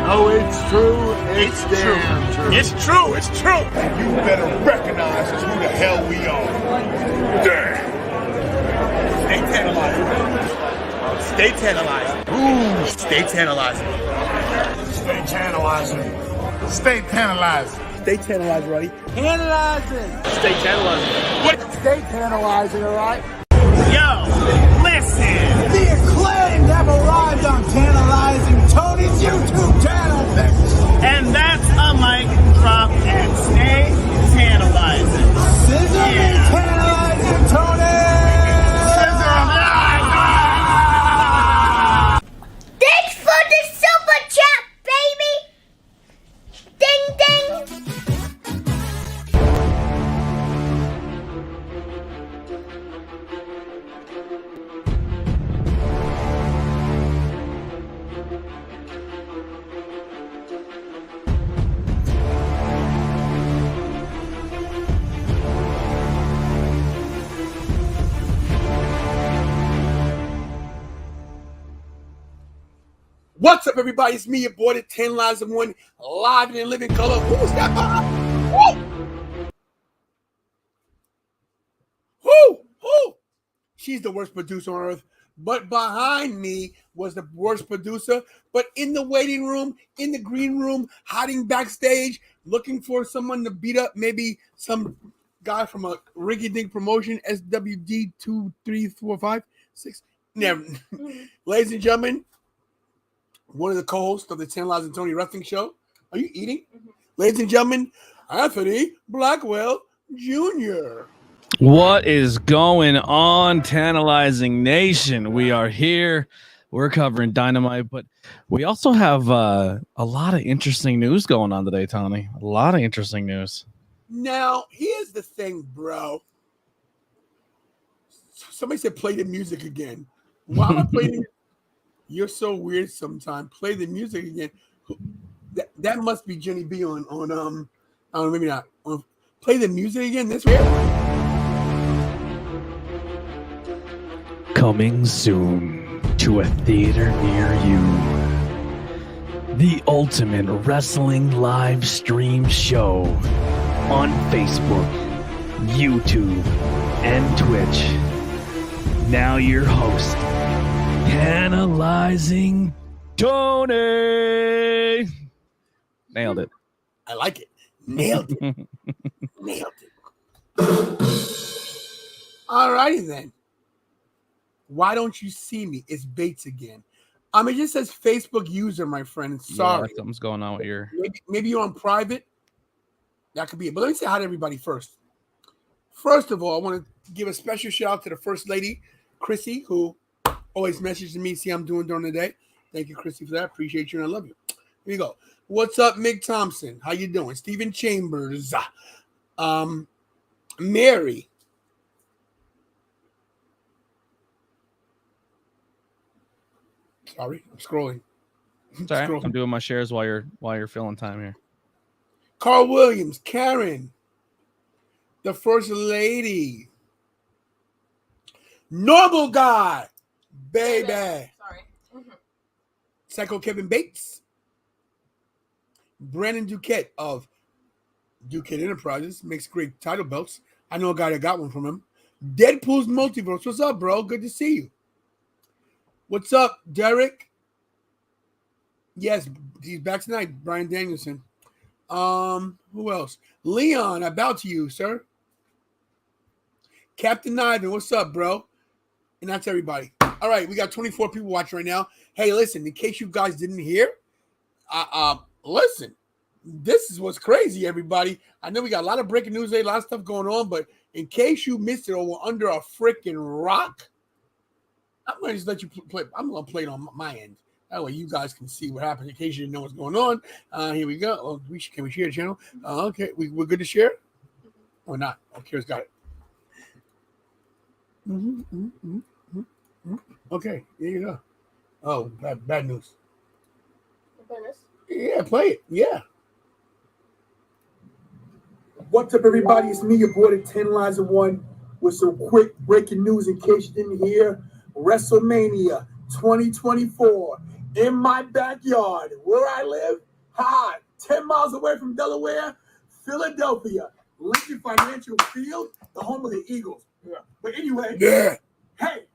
Oh, it's true. It's damn true. It's true. It's true. And you better recognize us who the hell we are. Damn. Stay tantalizing. Stay tantalizing. Ooh. Stay tantalizing. Stay tantalizing. Stay tantalizing. Stay tantalizing, buddy. Tantalizing. Stay tantalizing. What? Stay tantalizing, all right? Yo, listen. The acclaimed have arrived on Tantalizing Tony's YouTube channel. And that's a mic drop and stay tantalizing. Scissor me, Tantalizing Tony. Scissor him. Thanks for the super chat, baby. Ding ding. What's up, everybody? It's me, your boy, the 10 Lives of One, live and in living color. Who's that behind? Who? She's the worst producer on earth. But behind me was the worst producer. But in the waiting room, in the green room, hiding backstage, looking for someone to beat up, maybe some guy from a rinky-dink promotion, SWD 2, 3, 4, 5, 6. Never. Ladies and gentlemen, one of the co-hosts of the 10 Lives and Tony Wrestling Show. Are you eating? Mm-hmm. Ladies and gentlemen, Anthony Blackwell Jr. What is going on, Tantalizing Nation? We are here. We're covering Dynamite, but we also have a lot of interesting news going on today, Tony. A lot of interesting news. Now, here's the thing, bro. Somebody said play the music again. Why am I playing the music? You're so weird sometimes. Play the music again. That must be Jenny B on I don't know, maybe not. Play the music again. That's weird. Coming soon to a theater near you. The ultimate wrestling live stream show on Facebook, YouTube, and Twitch. Now your host, Tantalizing Tony. Nailed it. I like it. Nailed it. Nailed it. All righty then. Why don't you see me? It's Bates again. It just says Facebook user, my friend. Sorry. Yeah, something's going on with your... Maybe you're on private. That could be it. But let me say hi to everybody first. First of all, I want to give a special shout out to the First Lady, Chrissy, who always messages me, see how I'm doing during the day. Thank you, Chrissy, for that. Appreciate you and I love you. Here you go. What's up, Mick Thompson? How you doing? Stephen Chambers. Mary. Sorry, I'm scrolling. Sorry, I'm doing my shares while you're filling time here. Carl Williams, Karen, the First Lady, Normal Guy, baby. Sorry. Psycho Kevin Bates, Brandon Duquette of Duquette Enterprises, makes great title belts. I know a guy that got one from him. Deadpool's Multiverse. What's up, bro? Good to see you. What's up, Derek? Yes, he's back tonight. Brian Danielson. Who else? Leon, I bow to you, sir. Captain Ivan, what's up, bro? And that's everybody. All right, we got 24 people watching right now. Hey, listen, in case you guys didn't hear, listen, this is what's crazy, everybody. I know we got a lot of breaking news today, a lot of stuff going on, but in case you missed it or were under a freaking rock, I'm going to just let you play. I'm going to play it on my end. That way you guys can see what happened in case you didn't know what's going on. Here we go. Oh, can we share the channel? Okay, we're good to share? Or not? Oh, Kira's got it. Okay, there you go. Oh, bad news. Yeah, play it. Yeah. What's up, everybody? It's me, your boy, the 10 Lines of One, with some quick breaking news in case you didn't hear. WrestleMania 2024 in my backyard, where I live. 10 miles away from Delaware, Philadelphia, Lincoln Financial Field, the home of the Eagles. Yeah. But anyway, hey,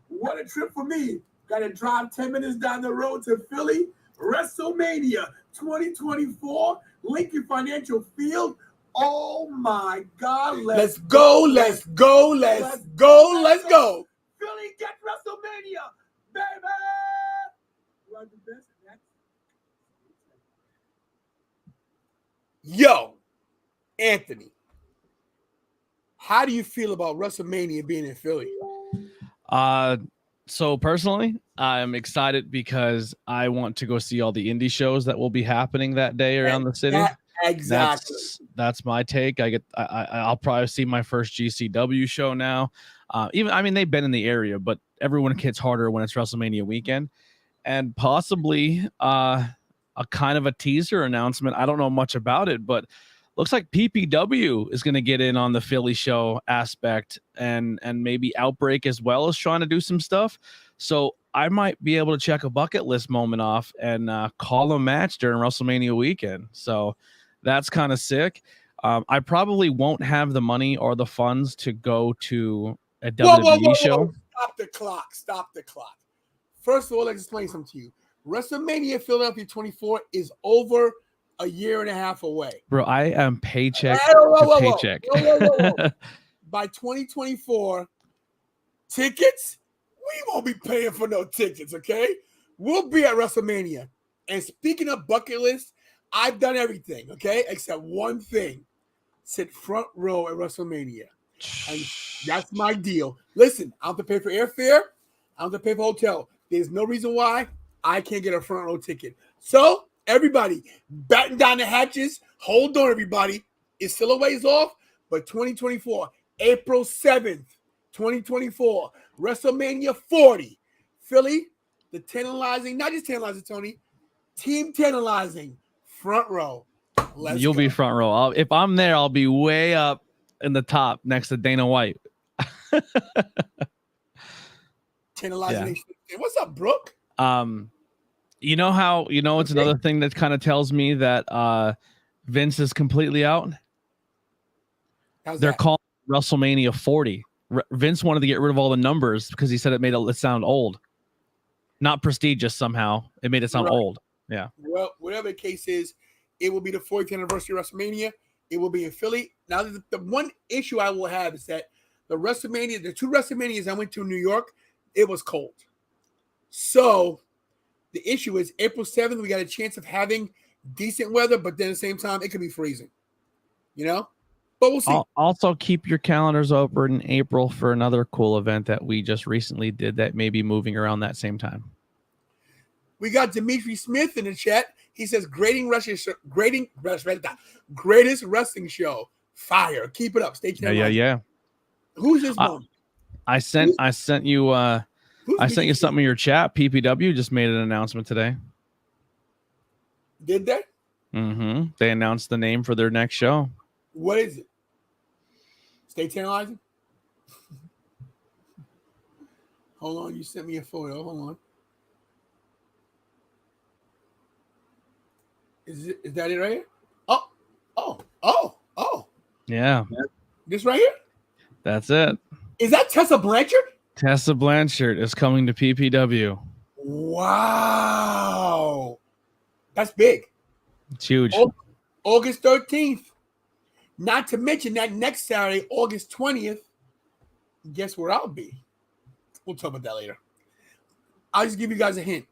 what a trip for me. Got to drive 10 minutes down the road to Philly. WrestleMania 2024, Lincoln Financial Field. Oh my God! Let's go! Let's go! Let's go! Let's go! Philly, get WrestleMania, baby! You are the best. Yo, Anthony, how do you feel about WrestleMania being in Philly? So personally, I'm excited because I want to go see all the indie shows that will be happening that day around the city. Exactly. That's my take. I'll probably see my first GCW show now. They've been in the area, but everyone hits harder when it's WrestleMania weekend, and possibly a kind of a teaser announcement. I don't know much about it, but looks like PPW is going to get in on the Philly show aspect, and maybe Outbreak as well as trying to do some stuff. So I might be able to check a bucket list moment off and call a match during WrestleMania weekend. So that's kind of sick. I probably won't have the money or the funds to go to a WWE show. Stop the clock. Stop the clock. First of all, let's explain something to you. WrestleMania Philadelphia 24 is over a year and a half away. Bro, I am paycheck to paycheck. By 2024, tickets, we won't be paying for no tickets, okay? We'll be at WrestleMania. And speaking of bucket list, I've done everything, okay? Except one thing. Sit front row at WrestleMania. And that's my deal. Listen, I don't have to pay for airfare. I don't have to pay for hotel. There's no reason why I can't get a front row ticket. So, everybody, batten down the hatches. Hold on, everybody. It's still a ways off, but 2024, April 7th, 2024, WrestleMania 40. Philly, the tantalizing, not just tantalizing, Tony, team tantalizing, front row. You'll be front row. If I'm there, I'll be way up in the top next to Dana White. Tantalizing. Yeah. What's up, Brooke? It's another thing that kind of tells me that Vince is completely out. They're calling WrestleMania 40. Vince wanted to get rid of all the numbers because he said it made it sound old, not prestigious somehow. It made it sound old. Yeah. Well, whatever the case is, it will be the 40th anniversary of WrestleMania. It will be in Philly. Now, the one issue I will have is that the two WrestleManias I went to in New York, it was cold. So the issue is April 7th, we got a chance of having decent weather, but then at the same time, it could be freezing. But we'll see. Also, keep your calendars open in April for another cool event that we just recently did that may be moving around that same time. We got Dimitri Smith in the chat. He says, greatest wrestling show. Fire. Keep it up. Stay tuned. Yeah. Who's this one? I sent you something in your chat. PPW just made an announcement today. Did they? Mm-hmm. They announced the name for their next show. What is it? Stay tantalizing? Hold on. You sent me a photo. Hold on. Is that it right here? Oh. Yeah. This right here? That's it. Is that Tessa Blanchard? Tessa Blanchard is coming to PPW. Wow. That's big. It's huge. August 13th. Not to mention that next Saturday, August 20th, guess where I'll be? We'll talk about that later. I'll just give you guys a hint.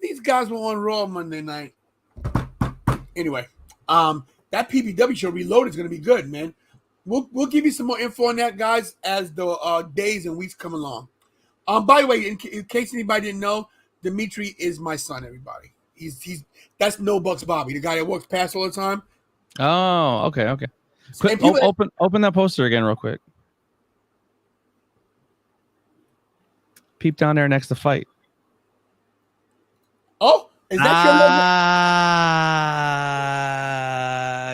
These guys were on Raw Monday night. Anyway, that PPW show Reloaded is going to be good, man. We'll give you some more info on that, guys, as the days and weeks come along. By the way, in case anybody didn't know, Dimitri is my son. Everybody, that's No Bucks Bobby, the guy that walks past all the time. Oh, okay. Quick, open that poster again, real quick. Peep down there next to Fight. Oh, is that your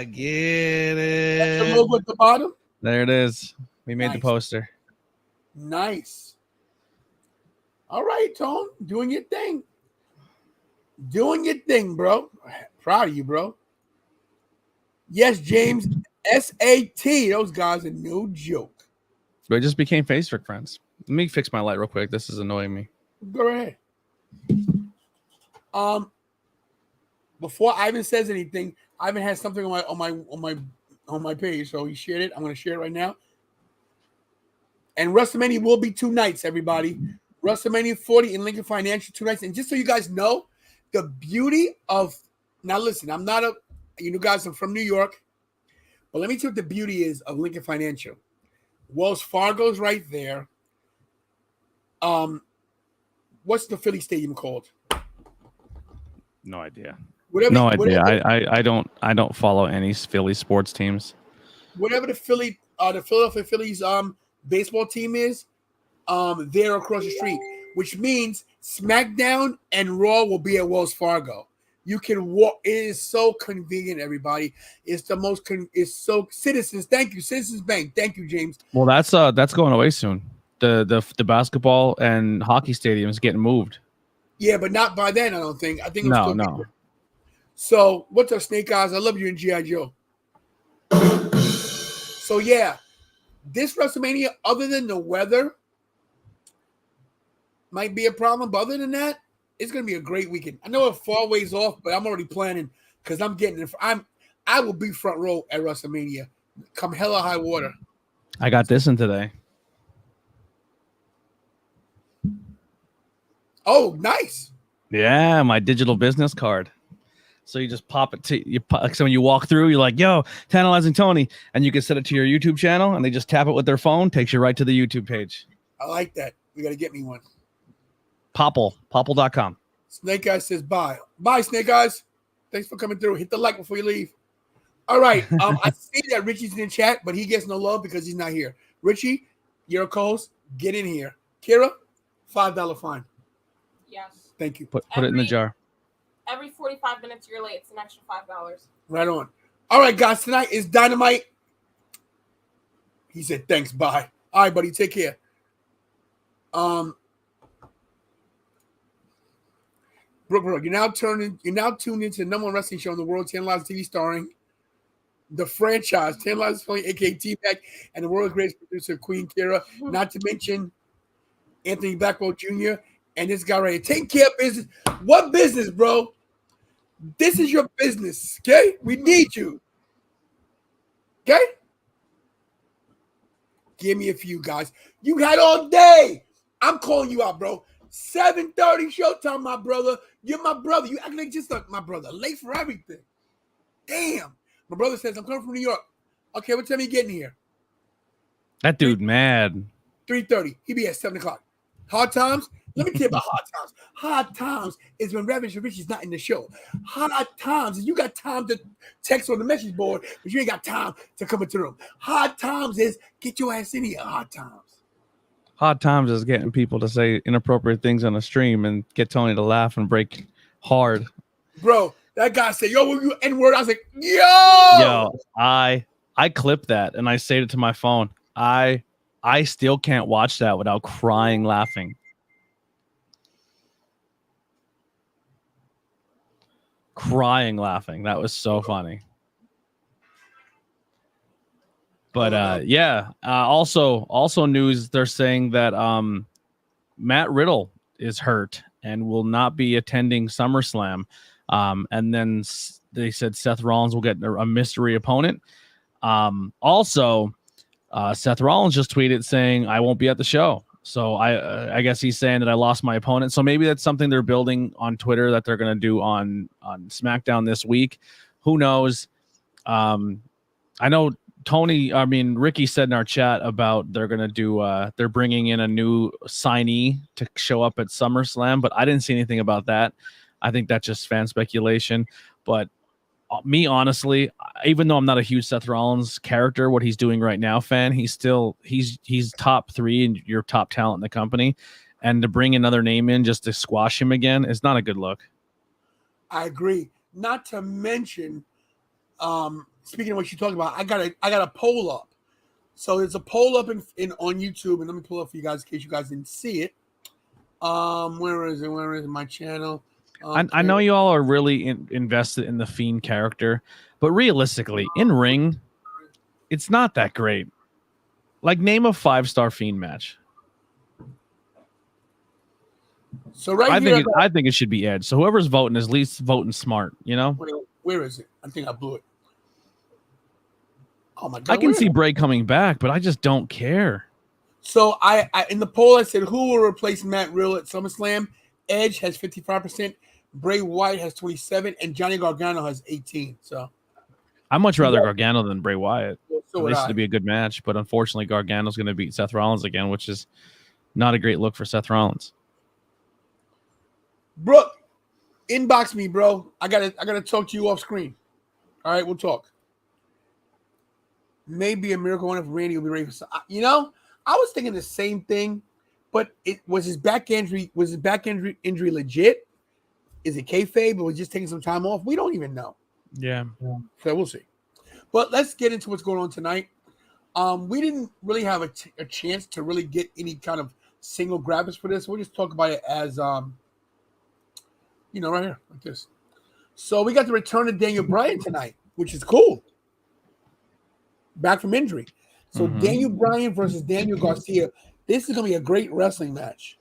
logo? Get That's your it. logo at the bottom? There it is. We made the Nice. poster. Nice. All right, Tone. Doing your thing. Doing your thing, bro. Proud of you, bro. Yes, James. SAT. Those guys are no joke. We just became Facebook friends. Let me fix my light real quick. This is annoying me. Go ahead. Before Ivan says anything, Ivan has something on my page, so he shared it. I'm going to share it right now. And WrestleMania will be 2 nights, everybody. WrestleMania 40 in Lincoln Financial 2 nights. And just so you guys know, the beauty of now, listen, I'm not you guys are from New York, but let me tell you what the beauty is of Lincoln Financial. Wells Fargo's right there. What's the Philly Stadium called? No idea. Whatever, I don't follow any Philly sports teams. Whatever the Philadelphia Phillies baseball team is, they're across the street, which means SmackDown and Raw will be at Wells Fargo. You can walk. It is so convenient, everybody. It's the most. It's so Citizens. Thank you, Citizens Bank. Thank you, James. Well, that's going away soon. The basketball and hockey stadium is getting moved. Yeah, but not by then. I don't think. I think it was no. So what's up, Snake Eyes? I love you in G.I. Joe. So yeah, this WrestleMania, other than the weather, might be a problem. But other than that, it's gonna be a great weekend. I know it's far ways off, but I'm already planning because I'm getting it. I will be front row at WrestleMania, come hell or high water. I got this in today. Oh, nice. Yeah, my digital business card. So you just pop it so when you walk through, you're like, yo, Tantalizing Tony. And you can set it to your YouTube channel and they just tap it with their phone, takes you right to the YouTube page. I like that. We got to get me one. Popple.com. Snake Eyes says bye. Bye, Snake Eyes. Thanks for coming through. Hit the like before you leave. All right. I see that Richie's in the chat, but he gets no love because he's not here. Richie, you're a co-host. Get in here. Kira, $5 fine. Yes. Thank you. Put it in the jar. Every 45 minutes you're late, it's an extra $5. Right on. All right, guys. Tonight is Dynamite. He said, thanks. Bye. All right, buddy. Take care. Brooke, you're now tuned into the number one wrestling show on the world, 10 Lives TV, starring the franchise, 10 Lives Filling, aka T-Back, and the world's greatest producer, Queen Kira. Not to mention Anthony Blackwell Jr. and this guy right here. Take care of business. What business, bro? This is your business, okay? We need you. Okay? Give me a few, guys. You had all day. I'm calling you out, bro. 7:30 showtime, my brother. You're my brother. You act like just like my brother. Late for everything. Damn. My brother says, I'm coming from New York. Okay, what time are you getting here? That dude mad. 3:30. He be at 7 o'clock. Hard times? Let me tell you about hard times. Hard times is when Reverend Richie's not in the show. Hard times is you got time to text on the message board, but you ain't got time to come into the room. Hard times is get your ass in here. Hard times. Hard times is getting people to say inappropriate things on a stream and get Tony to laugh and break hard. Bro, that guy said, yo, will you N-word? I was like, yo! Yo, I clipped that and I saved it to my phone. I still can't watch that without crying laughing. Crying laughing. That was so funny. But yeah, also news, they're saying that Matt Riddle is hurt and will not be attending SummerSlam. And then they said Seth Rollins will get a mystery opponent. Also, Seth Rollins just tweeted saying, I won't be at the show. So I guess he's saying that I lost my opponent. So maybe that's something they're building on Twitter that they're going to do on SmackDown this week. Who knows? I know Ricky said in our chat about they're going to do, they're bringing in a new signee to show up at SummerSlam, but I didn't see anything about that. I think that's just fan speculation. But me, honestly, even though I'm not a huge Seth Rollins character, what he's doing right now fan, he's top 3 and your top talent in the company. And to bring another name in just to squash him again is not a good look. I agree. Not to mention, speaking of what you talked about, I got a poll up. So there's a poll up in on YouTube, and let me pull up for you guys in case you guys didn't see it. Where is it? Where is my channel? I know you all are really invested in the Fiend character, but realistically, in ring, it's not that great. Like, name a 5-star Fiend match. So right I here, think it should be Edge. So whoever's voting is at least voting smart. You know. Where is it? I think I blew it. Oh my God! I can see Bray coming back, but I just don't care. So I in the poll I said who will replace Matt Riddle at SummerSlam? Edge has 55%, Bray Wyatt has 27%, and Johnny Gargano has 18%. So I'd much rather Gargano than Bray Wyatt. So At least it'd be a good match, but unfortunately Gargano's going to beat Seth Rollins again, which is not a great look for Seth Rollins. Brooke, inbox me, bro. I gotta talk to you off screen. All right, we'll talk. Maybe a miracle if Randy will be ready for. You know, I was thinking the same thing, but it was his back injury. Was his back injury legit? Is it kayfabe? Or was just taking some time off? We don't even know. Yeah. So we'll see. But let's get into what's going on tonight. We didn't really have a chance to really get any kind of single graphics for this. We'll just talk about it as you know, right here, like this. So we got the return of Daniel Bryan tonight, which is cool. Back from injury. So Daniel Bryan versus Daniel Garcia. This is going to be a great wrestling match.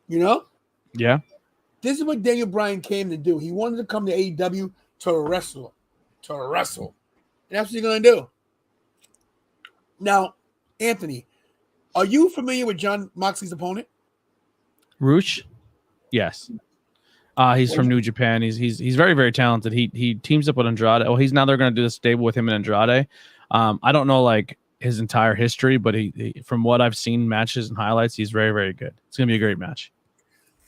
You know? Yeah. This is what Daniel Bryan came to do. He wanted to come to AEW to wrestle. And that's what he's going to do. Now, Anthony, are you familiar with Jon Moxley's opponent? Roosh? Yes. He's from New Japan. He's very, very talented. He teams up with Andrade. Oh, they're going to do this stable with him and Andrade. I don't know like his entire history, but he from what I've seen matches and highlights, he's very, very good. It's gonna be a great match.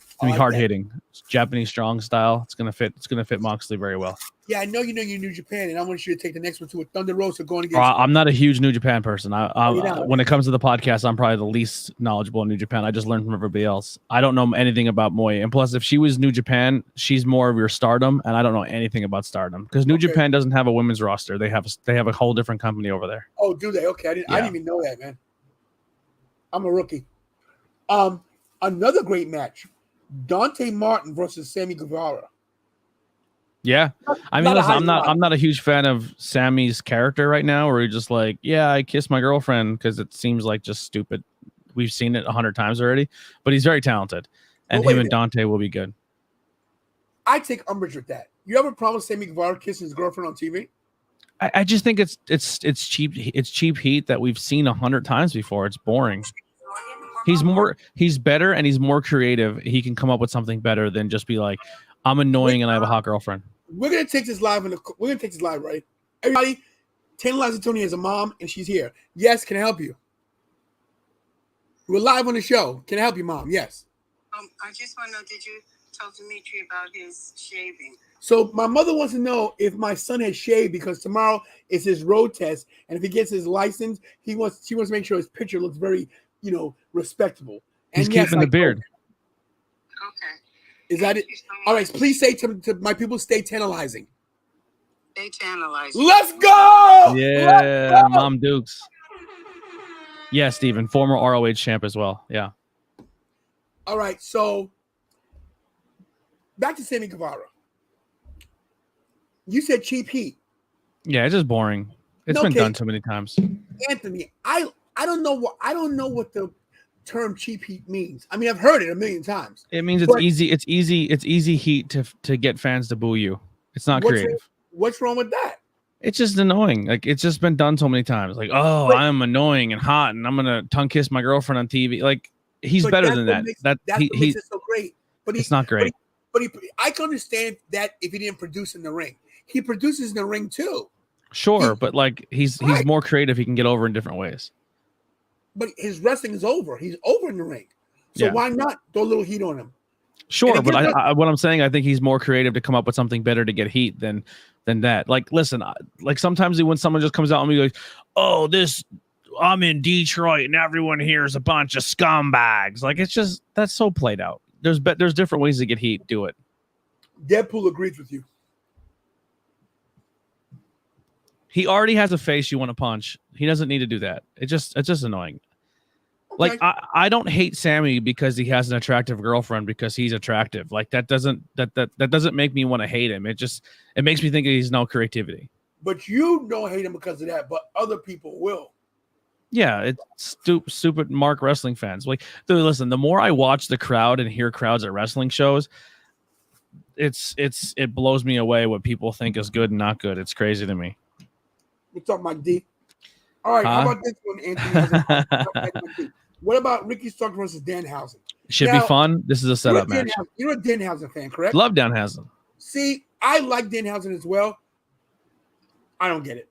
It's gonna be hard hitting. It's Japanese strong style. It's gonna fit Moxley very well. Yeah, I know you're New Japan, and I want you to take the next one to a Thunder Rosa going against. I'm not a huge New Japan person. When it comes to the podcast, I'm probably the least knowledgeable in New Japan. I just learned from everybody else. I don't know anything about Moe, and plus, if she was New Japan, she's more of your Stardom, and I don't know anything about Stardom because New Japan doesn't have a women's roster. They have a whole different company over there. Oh, do they? Okay, I didn't even know that, man. I'm a rookie. Another great match: Dante Martin versus Sammy Guevara. Yeah, I mean, listen, I'm not a huge fan of Sammy's character right now, where he's just like, yeah, I kissed my girlfriend because it seems like just stupid. We've seen it 100 times already, but he's very talented, and him and Dante will be good. I take umbrage with that. You have a problem with Sammy Guevara kissing his girlfriend on TV? I just think it's cheap. It's cheap heat that we've seen 100 times before. It's boring. He's better and he's more creative. He can come up with something better than just be like, I'm annoying and I have a hot girlfriend. We're gonna take this live. We're gonna take this live, right? Everybody, Taylor Tony has a mom and she's here. Yes, can I help you? We're live on the show. Can I help you, Mom? Yes. I just want to know, did you tell Dimitri about his shaving? So my mother wants to know if my son has shaved because tomorrow is his road test, and if he gets his license, she wants to make sure his picture looks very, respectable. And he's keeping the beard. Okay. Is that it? All right. Please say to my people, stay tantalizing. Stay tantalizing. Let's go. Yeah, Mom Dukes. Yeah, Steven, former ROH champ as well. Yeah. All right. So back to Sammy Guevara. You said cheap heat. Yeah, it's just boring. It's been done too many times. Anthony, I don't know what the term cheap heat means. I mean, I've heard it a million times. It means it's easy. It's easy heat to get fans to boo you. It's not creative. What's wrong with that? It's just annoying. Like, it's just been done so many times. Like, I'm annoying and hot, and I'm gonna tongue kiss my girlfriend on TV. Like, he's better than that. That's what makes it so great. But it's not great. But I can understand that if he didn't produce in the ring, he produces in the ring too. Sure, but like he's more creative. He can get over in different ways. But his wrestling is over. He's over in the ring. So why not throw a little heat on him? Sure, but what I'm saying, I think he's more creative to come up with something better to get heat than that. Like, listen, like sometimes when someone just comes out and me goes, "Oh, I'm in Detroit and everyone here is a bunch of scumbags." Like, it's just that's so played out. There's different ways to get heat. Do it. Deadpool agrees with you. He already has a face you want to punch. He doesn't need to do that. It's just annoying. Okay. Like I don't hate Sammy because he has an attractive girlfriend because he's attractive. Like that doesn't make me want to hate him. It makes me think he's no creativity. But you don't hate him because of that, but other people will. Yeah, it's stupid Mark wrestling fans. Like, dude, listen, the more I watch the crowd and hear crowds at wrestling shows, it blows me away what people think is good and not good. It's crazy to me. What's up, Mike D? All right, how about this one, Anthony? What about Ricky Starks versus Danhausen? Should be fun. This is a setup match. You're a Danhausen fan, correct? Love Danhausen. See, I like Danhausen as well. I don't get it.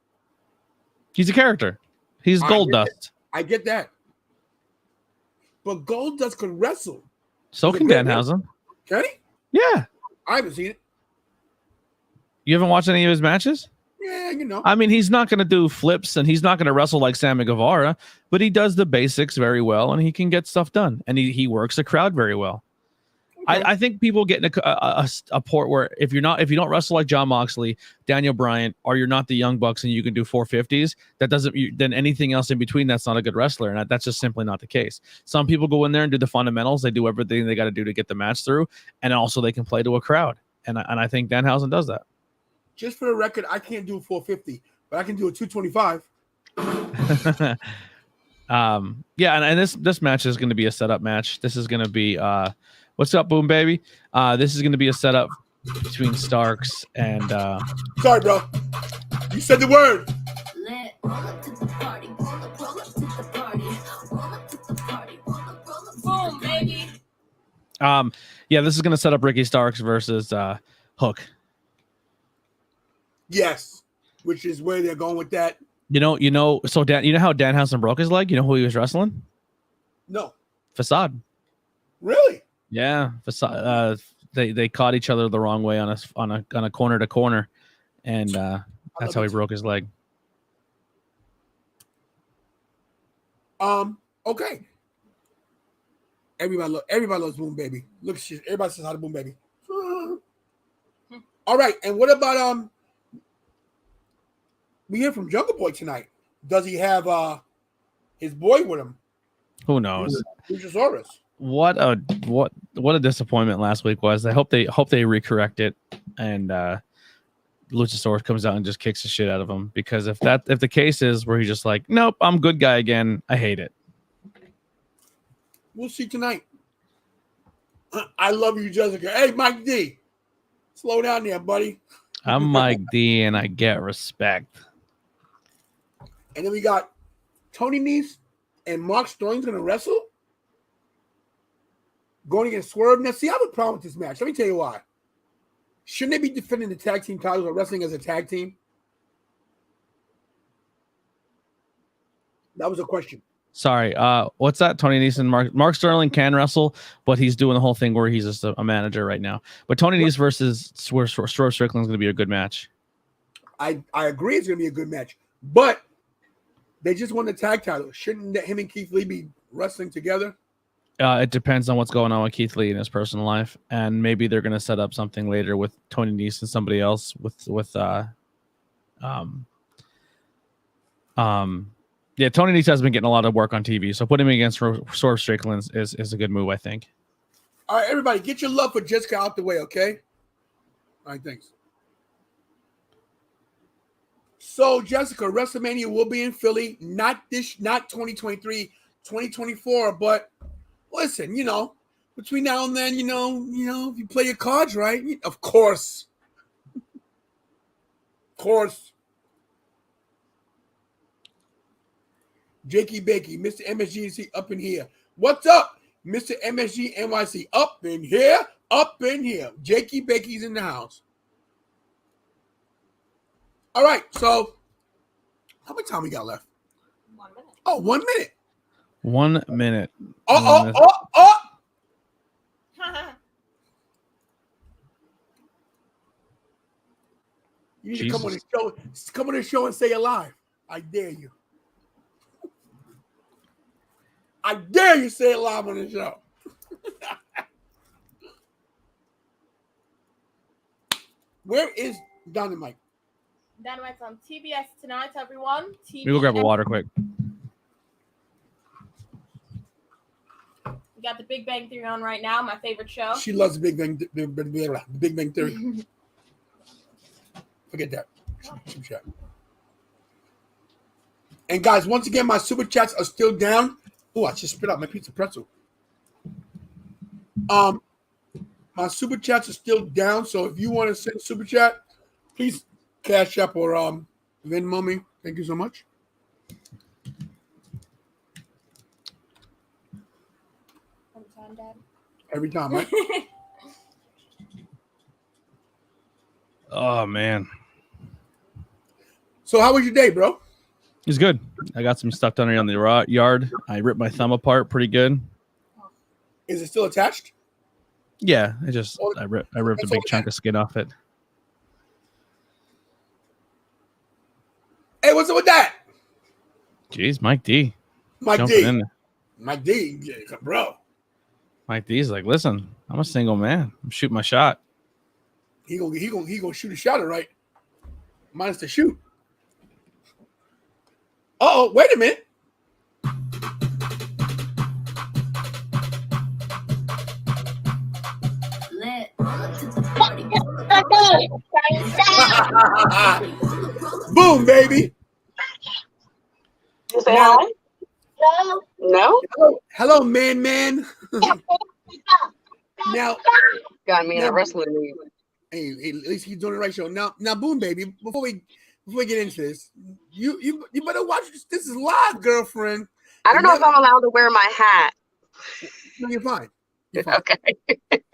He's a character. He's Goldust. I get that. But Goldust could wrestle. So can Danhausen. Can he? Yeah. I haven't seen it. You haven't watched any of his matches? Yeah, you know. I mean, he's not going to do flips and he's not going to wrestle like Sammy Guevara, but he does the basics very well and he can get stuff done. And he works the crowd very well. Okay. I think people get in a port where if you don't wrestle like John Moxley, Daniel Bryan, or you're not the Young Bucks and you can do 450s, then anything else in between, that's not a good wrestler. And that's just simply not the case. Some people go in there and do the fundamentals. They do everything they got to do to get the match through. And also they can play to a crowd. And I think Danhausen does that. Just for the record, I can't do a 450, but I can do a 225. Yeah, and this match is going to be a setup match. This is going to be what's up, Boom Baby? This is going to be a setup between Starks and sorry, bro. You said the word. Boom, baby. Yeah, this is going to set up Ricky Starks versus Hook. Yes, which is where they're going with that. So you know how Danhausen broke his leg? You know who he was wrestling? No. Facade. Really? Yeah, Facade. They caught each other the wrong way on a corner to corner, and that's how he broke his leg. Okay. Everybody loves Boom Baby. Look, everybody says hi to Boom Baby. All right, and what about we hear from Jungle Boy tonight. Does he have his boy with him? Who knows? Luchasaurus. What a disappointment last week was. I hope they recorrect it and Luchasaurus comes out and just kicks the shit out of him, because if the case is where he's just like, nope, I'm good guy again, I hate it. We'll see tonight. I love you, Jessica. Hey, Mike D. Slow down there, buddy. I'm Mike D and I get respect. And then we got Tony Nese and Mark Sterling's going to wrestle. Going against Swerve. Now, see, I have a problem with this match. Let me tell you why. Shouldn't they be defending the tag team titles or wrestling as a tag team? That was a question. Sorry. What's that? Tony Nese and Mark Sterling can wrestle, but he's doing the whole thing where he's just a manager right now. But Tony Nese versus Swerve Strickland is going to be a good match. I agree it's going to be a good match. But they just won the tag title. Shouldn't him and Keith Lee be wrestling together? It depends on what's going on with Keith Lee in his personal life, and maybe they're going to set up something later with Tony Nese and somebody else yeah, Tony Nese has been getting a lot of work on TV, so putting him against Swerve Strickland is a good move, I think. All right, everybody, get your love for Jessica out the way, okay? All right, thanks. So, Jessica, WrestleMania will be in Philly, not 2023, 2024, but listen, between now and then, if you play your cards right, of course. Of course. Jakey Bakey, Mr. MSG up in here. What's up, Mr. MSG NYC? Up in here, up in here. Jakey Bakey's in the house. All right, so how much time we got left? 1 minute. Oh, 1 minute. 1 minute. Oh. You need to come on the show and say it live. I dare you. I dare you say it live on the show. Where is Dynamite? Dynamite's on TBS tonight, everyone. Let me go grab a water quick. We got the Big Bang Theory on right now, my favorite show. She loves the Big Bang Theory. Forget that. Super chat. And guys, once again, my super chats are still down. Oh, I just spit out my pizza pretzel. My super chats are still down. So if you want to send super chat, please Cash App or Venmo me. Thank you so much. Every time, right? Oh man. So how was your day, bro? He's good. I got some stuff done on the yard. I ripped my thumb apart pretty good. Is it still attached? Yeah, I ripped a big chunk of skin off it. Hey, what's up with that? Jeez, Mike D. Mike jumping D. in there. Mike D. Yeah, bro. Mike D's like, listen, I'm a single man. I'm shooting my shot. He gonna shoot a shot, all right. Minus the shoot. Uh-oh, wait a minute. Boom, baby. You say hi? No? Hello, man. Now, Got me in a wrestling league. hey, at least he's doing the right show. Now, boom, baby. Before we get into this, you better watch this. This is live, girlfriend. I don't know if I'm allowed to wear my hat. No, you're fine. You're fine. Okay.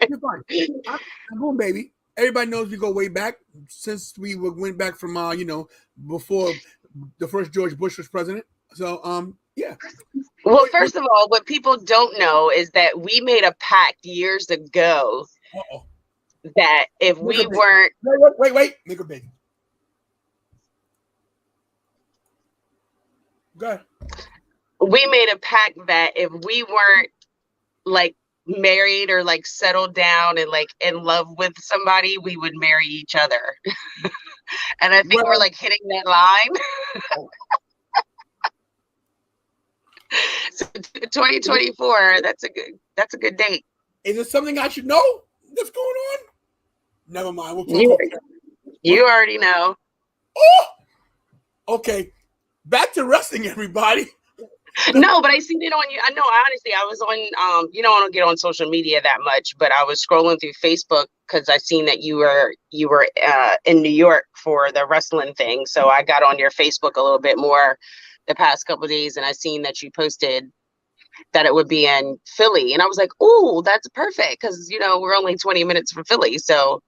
You're fine. Boom, baby. Everybody knows we go way back since we went back from before the first George Bush was president. So yeah. Well, first of all, what people don't know is that we made a pact years ago that if we weren't wait, make a baby. Go ahead. We made a pact that if we weren't like married or like settled down and like in love with somebody, we would marry each other. And I think we're like hitting that line. So 2024, that's a good date. Is it something I should know that's going on? Never mind. We'll talk you already know. Oh, okay. Back to wrestling, everybody. No, but I seen it on you. I know, honestly, I was on, I don't get on social media that much, but I was scrolling through Facebook because I seen that you were in New York for the wrestling thing. So I got on your Facebook a little bit more the past couple of days, and I seen that you posted that it would be in Philly, and I was like, "Oh, that's perfect," because we're only 20 minutes from Philly, so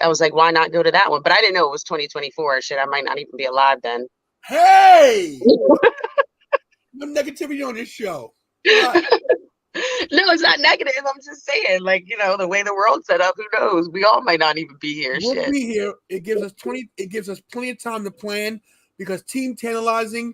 I was like, "Why not go to that one?" But I didn't know it was 2024. Shit, I might not even be alive then. Hey. No negativity on this show. Right. No, it's not negative. I'm just saying, like, the way the world's set up, who knows? We all might not even be here. We'll be here. It gives us plenty of time to plan because Team Tantalizing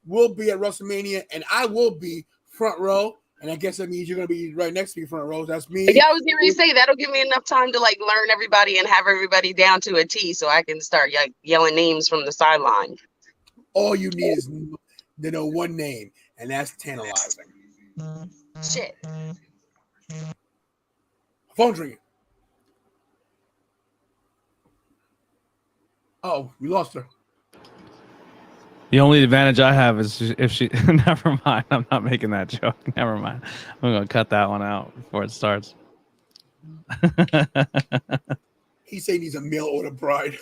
will be at WrestleMania and I will be front row. And I guess that means you're gonna be right next to me front row. That's me. Yeah, I was gonna say that'll give me enough time to like learn everybody and have everybody down to a T so I can start like yelling names from the sideline. All you need is to know one name, and that's Tantalizing. Shit. Phone ringing. Oh, we lost her. The only advantage I have is if she. Never mind. I'm not making that joke. Never mind. I'm gonna cut that one out before it starts. He said he's a mail order bride.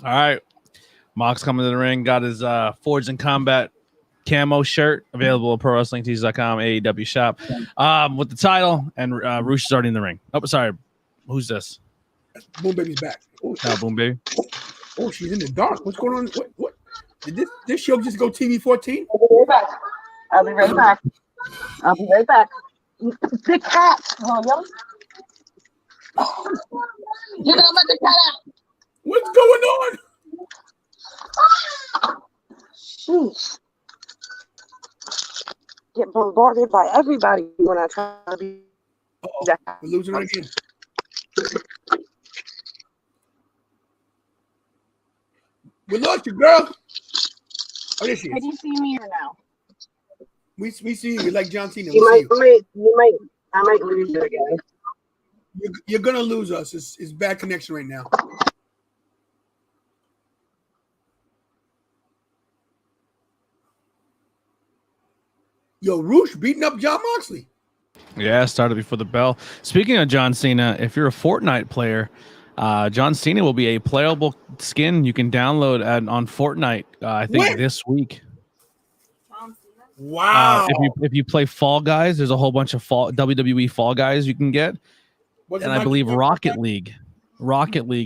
All right. Mox coming to the ring. Got his Forged in Combat camo shirt available at ProWrestlingTees.com AEW shop with the title. And Roosh is already in the ring. Oh, sorry. Who's this? Boom Baby's back. Oh, Boom Baby. Oh, she's in the dark. What's going on? What? Did this show just go TV 14? I'll be right back. Big cat, William. You know about the cat out. What's going on? Sheesh. Get bombarded by everybody when I try to be. We're losing her again. We lost you, girl. Oh, there she Can is. you see me or no? We see you. You're like John Cena. You We see might, I might lose you again. you're gonna lose us. It's bad connection right now. Yo, Roosh beating up John Moxley. Yeah, started before the bell. Speaking of John Cena, if you're a Fortnite player, John Cena will be a playable skin you can download on Fortnite. I think When? this week. Wow. If you play Fall Guys, there's a whole bunch of WWE Fall Guys you can get, and I believe Rocket League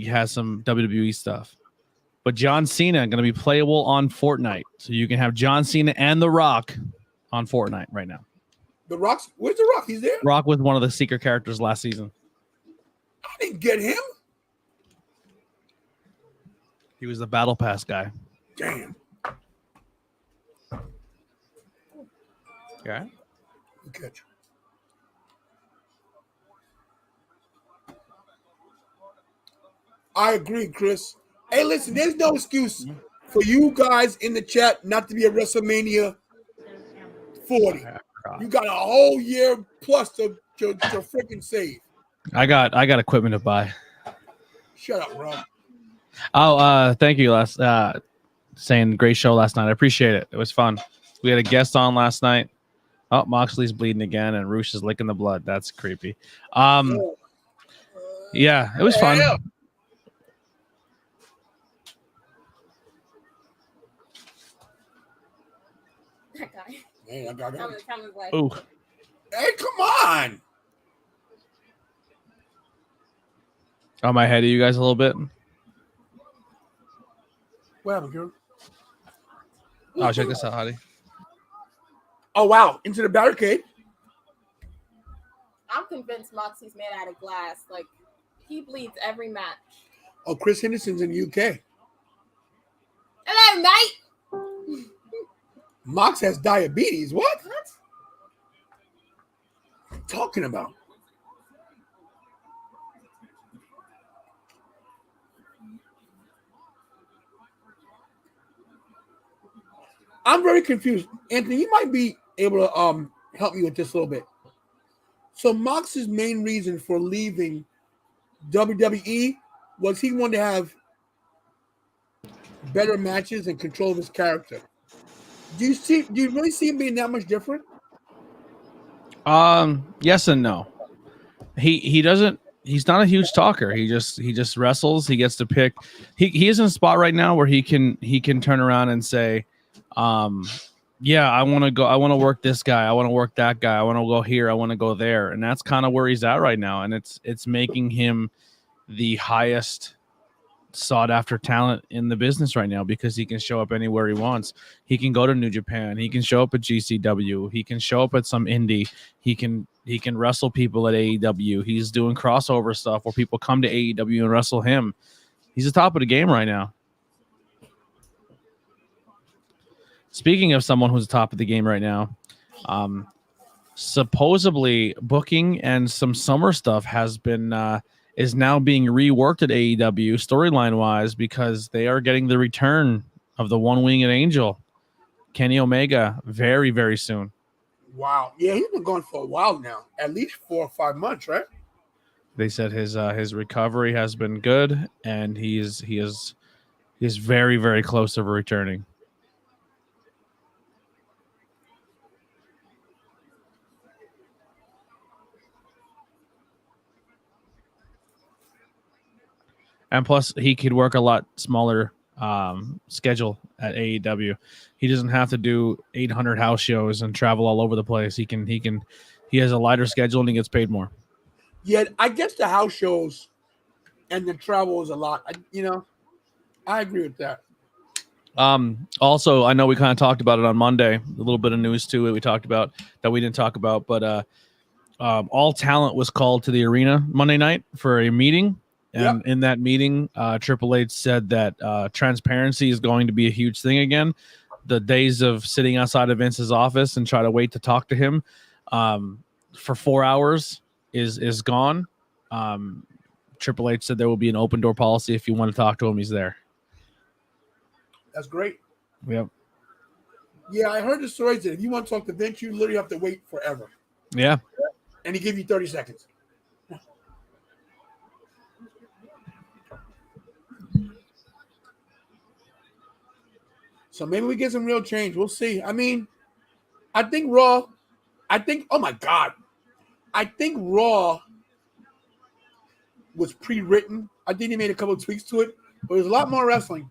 has some WWE stuff. But John Cena going to be playable on Fortnite, so you can have John Cena and The Rock on Fortnite right now. The Rock's where's The Rock? He's there. Rock was one of the secret characters last season. I didn't get him. He was the Battle Pass guy. Damn. Okay. Good catch. I agree, Chris. Hey, listen, there's no excuse for you guys in the chat not to be at WrestleMania 40. You got a whole year plus to freaking save. I got equipment to buy. Shut up, bro. Oh, thank you, saying great show last night. I appreciate it. It was fun. We had a guest on last night. Oh, Moxley's bleeding again, and Roosh is licking the blood. That's creepy. Yeah, it was fun. That guy. Man, I got That was like, Ooh. Hey, come on. I'm ahead of you guys a little bit. What happened, girl? Oh, check this out, Hottie. Oh, wow. Into the barricade. I'm convinced Moxie's made out of glass. Like, he bleeds every match. Oh, Chris Henderson's in the UK. Hello, mate. Mox has diabetes. What? What? What are you talking about? I'm very confused. Anthony, you might be able to help me with this a little bit. So Mox's main reason for leaving WWE was he wanted to have better matches and control of his character. Do you really see him being that much different? Yes and no. He's not a huge talker. He just wrestles. He gets to pick. He is in a spot right now where he can turn around and say, yeah, I want to work this guy. I want to work that guy. I want to go here. I want to go there. And that's kind of where he's at right now. And it's making him the highest sought after talent in the business right now because he can show up anywhere he wants. He can go to New Japan. He can show up at GCW. He can show up at some indie. He can wrestle people at AEW. He's doing crossover stuff where people come to AEW and wrestle him. He's the top of the game right now. Speaking of someone who's top of the game right now, supposedly booking and some summer stuff is now being reworked at AEW storyline wise because they are getting the return of the one-winged angel, Kenny Omega, very, very soon. Wow. Yeah, he's been gone for a while now, at least 4 or 5 months, right? They said his recovery has been good, and he is very, very close to returning. And plus, he could work a lot smaller schedule at AEW. He doesn't have to do 800 house shows and travel all over the place. He has a lighter schedule and he gets paid more. Yeah, I guess the house shows and the travel is a lot. I agree with that. Also, I know we kind of talked about it on Monday. A little bit of news too we talked about that we didn't talk about, but All Talent was called to the arena Monday night for a meeting. And in that meeting, Triple H said that transparency is going to be a huge thing again. The days of sitting outside of Vince's office and try to wait to talk to him for 4 hours is gone. Triple H said there will be an open door policy. If you want to talk to him, he's there. That's great. Yep. Yeah, I heard the stories that if you want to talk to Vince, you literally have to wait forever. Yeah. And he give you 30 seconds. So maybe we get some real change. We'll see. I mean, I think Raw, oh my God. I think Raw was pre-written. I think he made a couple of tweaks to it, but there's a lot more wrestling.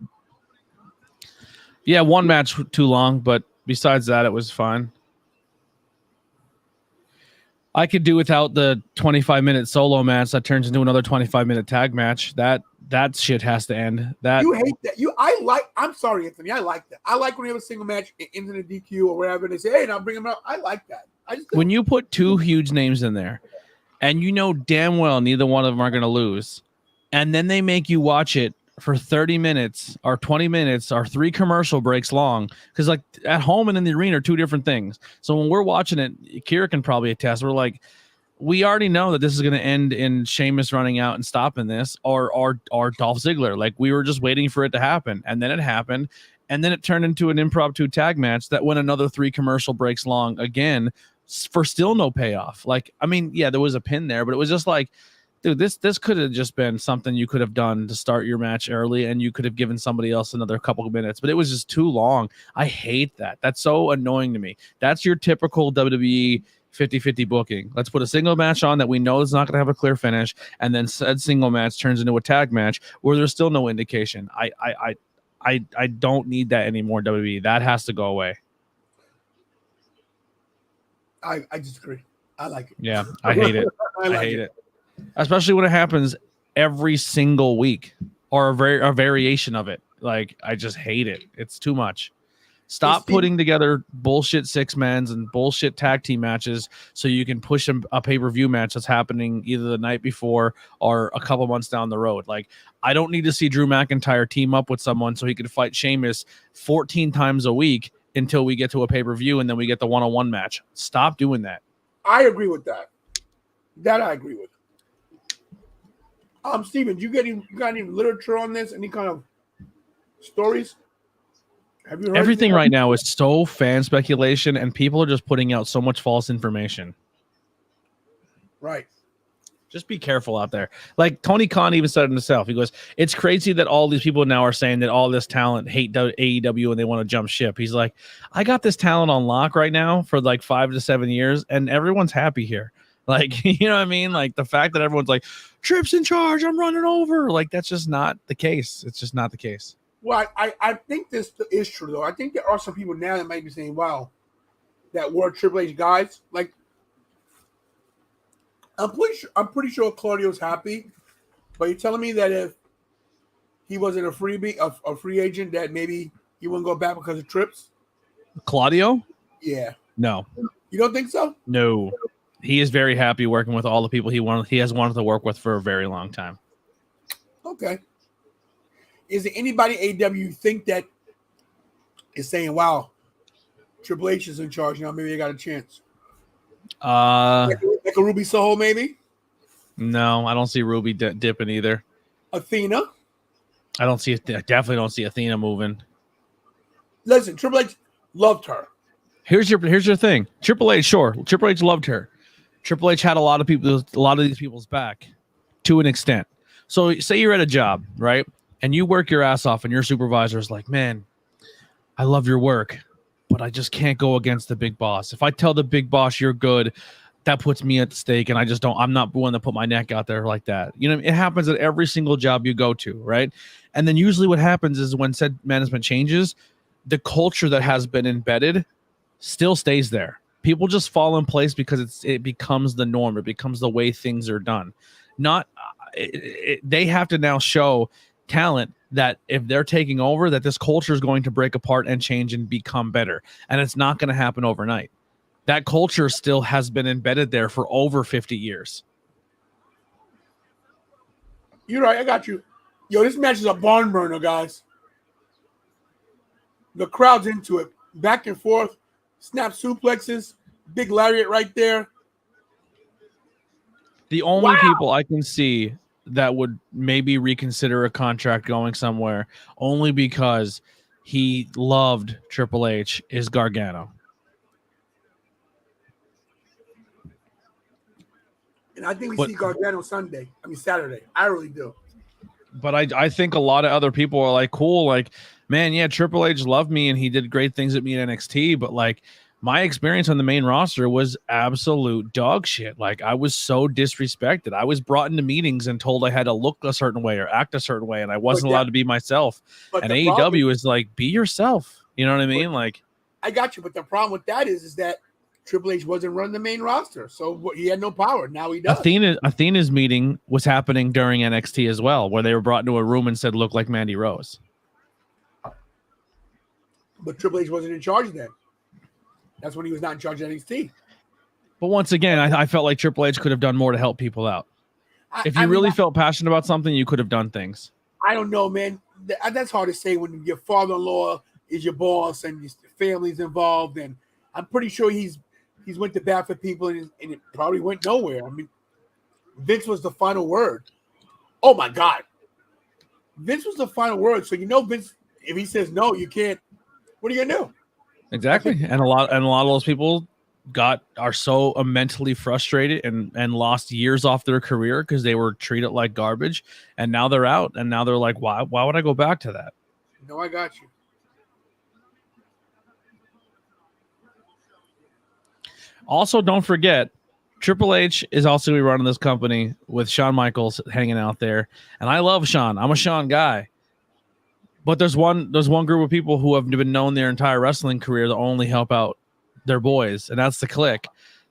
Yeah, one match too long, but besides that, it was fine. I could do without the 25-minute solo match that turns into another 25-minute tag match. That shit has to end. That You hate that. I'm sorry, Anthony. I like that. I like when you have a single match into the DQ or whatever, and they say, hey, now bring them out. I like that. When you put two huge names in there, and you know damn well neither one of them are going to lose, and then they make you watch it for 30 minutes or 20 minutes or 3 commercial breaks long, because like at home and in the arena are two different things. So when we're watching it, Kira can probably attest, we're like, we already know that this is going to end in Sheamus running out and stopping this, or Dolph Ziggler. Like, we were just waiting for it to happen, and then it happened, and then it turned into an impromptu tag match that went another 3 commercial breaks long again for still no payoff. Like, I mean, yeah, there was a pin there, but it was just like, dude, this could have just been something you could have done to start your match early, and you could have given somebody else another couple of minutes, but it was just too long. I hate that. That's so annoying to me. That's your typical WWE 50-50 booking. Let's put a single match on that we know is not going to have a clear finish, and then said single match turns into a tag match where there's still no indication. I don't need that anymore, WWE. That has to go away. I disagree. I like it. Yeah, I hate it. I hate it. Especially when it happens every single week or a variation of it. Like, I just hate it. It's too much. Stop putting together bullshit 6-mans and bullshit tag team matches so you can push a pay-per-view match that's happening either the night before or a couple months down the road. Like, I don't need to see Drew McIntyre team up with someone so he can fight Sheamus 14 times a week until we get to a pay-per-view and then we get the one-on-one match. Stop doing that. I agree with that. That I agree with. Steven, you got any literature on this? Any kind of stories? Have you heard everything right now is so fan speculation, and people are just putting out so much false information. Right. Just be careful out there. Like Tony Khan even said it himself. He goes, it's crazy that all these people now are saying that all this talent hate AEW and they want to jump ship. He's like, I got this talent on lock right now for like 5 to 7 years, and everyone's happy here. Like, you know what I mean? Like, the fact that everyone's like, Tripp's in charge, I'm running over. Like, that's just not the case. It's just not the case. Well, I think this is true, though. I think there are some people now that might be saying, wow, that were Triple H guys. Like, I'm pretty sure Claudio's happy, but you're telling me that if he wasn't a free agent, that maybe he wouldn't go back because of Trips? Claudio? Yeah. No. You don't think so? No. He is very happy working with all the people he has wanted to work with for a very long time. Okay. Is there anybody AEW you think that is saying, wow, Triple H is in charge now, maybe they got a chance? Like a Ruby Soho, maybe? No, I don't see Ruby dipping either. Athena? I definitely don't see Athena moving. Listen, Triple H loved her. Here's your thing. Triple H, sure. Triple H loved her. Triple H had a lot of these people's back to an extent. So say you're at a job, right? And you work your ass off and your supervisor is like, man, I love your work, but I just can't go against the big boss. If I tell the big boss you're good, that puts me at the stake, and I'm not willing to put my neck out there like that. You know, it happens at every single job you go to, right? And then usually what happens is when said management changes, the culture that has been embedded still stays there. People just fall in place because it becomes the norm. It becomes the way things are done. They have to now show talent that if they're taking over, that this culture is going to break apart and change and become better. And it's not going to happen overnight. That culture still has been embedded there for over 50 years. You're right. I got you. Yo, this match is a barn burner, guys. The crowd's into it. Back and forth. Snap suplexes. Big lariat right there. The only people I can see that would maybe reconsider a contract going somewhere, only because he loved Triple H is Gargano. And I think we see Gargano Saturday. I really do. But I think a lot of other people are like, cool, like, man, yeah, Triple H loved me and he did great things at me in NXT, but like my experience on the main roster was absolute dog shit. Like I was so disrespected. I was brought into meetings and told I had to look a certain way or act a certain way, and I wasn't allowed to be myself. And AEW is like, be yourself. You know what I mean? Like, I got you, but the problem with that is that Triple H wasn't running the main roster, so he had no power. Now he does. Athena's meeting was happening during NXT as well, where they were brought into a room and said, look like Mandy Rose. But Triple H wasn't in charge then. That's when he was not in charge of NXT. But once again, I felt like Triple H could have done more to help people out. If you really felt passionate about something, you could have done things. I don't know, man. That's hard to say when your father-in-law is your boss and your family's involved. And I'm pretty sure he's went to bat for people and it probably went nowhere. I mean, Vince was the final word. Oh, my God. Vince was the final word. So, Vince, if he says no, you can't. What are you going to do? Exactly. And a lot of those people are so mentally frustrated and lost years off their career because they were treated like garbage, and now they're out, and now they're like, why would I go back to that? No, I got you. Also, don't forget, Triple H is also running this company with Shawn Michaels hanging out there, and I love Shawn. I'm a Shawn guy. But there's one group of people who have been known their entire wrestling career to only help out their boys, and that's the Clique.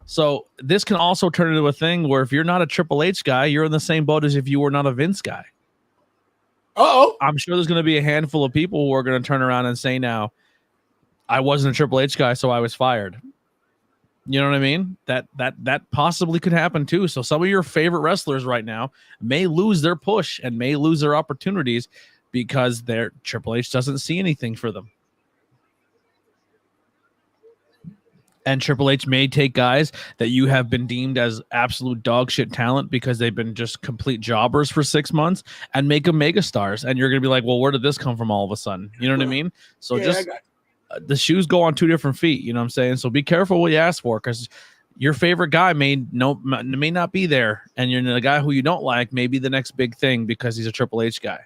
So this can also turn into a thing where if you're not a Triple H guy, you're in the same boat as if you were not a Vince guy. Uh-oh. I'm sure there's going to be a handful of people who are going to turn around and say now, I wasn't a Triple H guy, so I was fired. You know what I mean? That possibly could happen too. So some of your favorite wrestlers right now may lose their push and may lose their opportunities because their Triple H doesn't see anything for them. And Triple H may take guys that you have been deemed as absolute dog shit talent because they've been just complete jobbers for 6 months and make them mega stars. And you're going to be like, well, where did this come from all of a sudden? You know what I mean? So the shoes go on 2 different feet. You know what I'm saying? So be careful what you ask for, because your favorite guy may not be there. And the guy who you don't like may be the next big thing because he's a Triple H guy.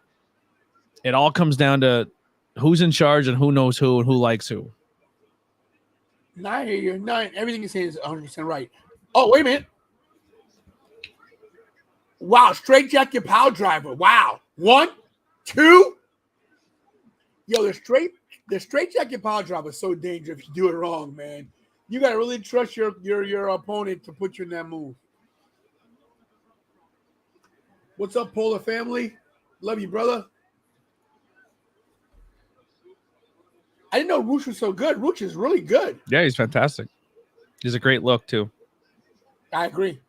It all comes down to who's in charge and who knows who and who likes who. I hear you. Everything you're saying is 100% right. Oh, wait a minute. Wow, straight jacket power driver. Wow. 1, 2. Yo, the straight jacket power driver is so dangerous if you do it wrong, man. You gotta really trust your opponent to put you in that move. What's up, Polar family? Love you, brother. I didn't know Roosh was so good. Roosh is really good. Yeah, he's fantastic. He's a great look, too. I agree.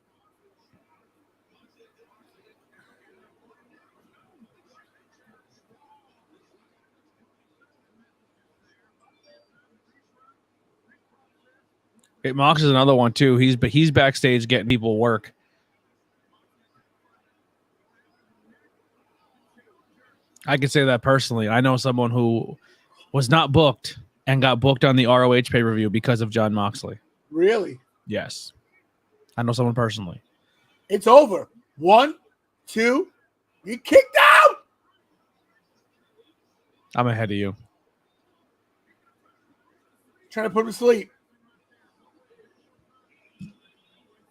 Mox is another one, too. He's backstage getting people work. I can say that personally. I know someone who was not booked and got booked on the ROH pay-per-view because of Jon Moxley. Really? Yes. I know someone personally. It's over. 1, 2. You kicked out. I'm ahead of you. Trying to put him to sleep.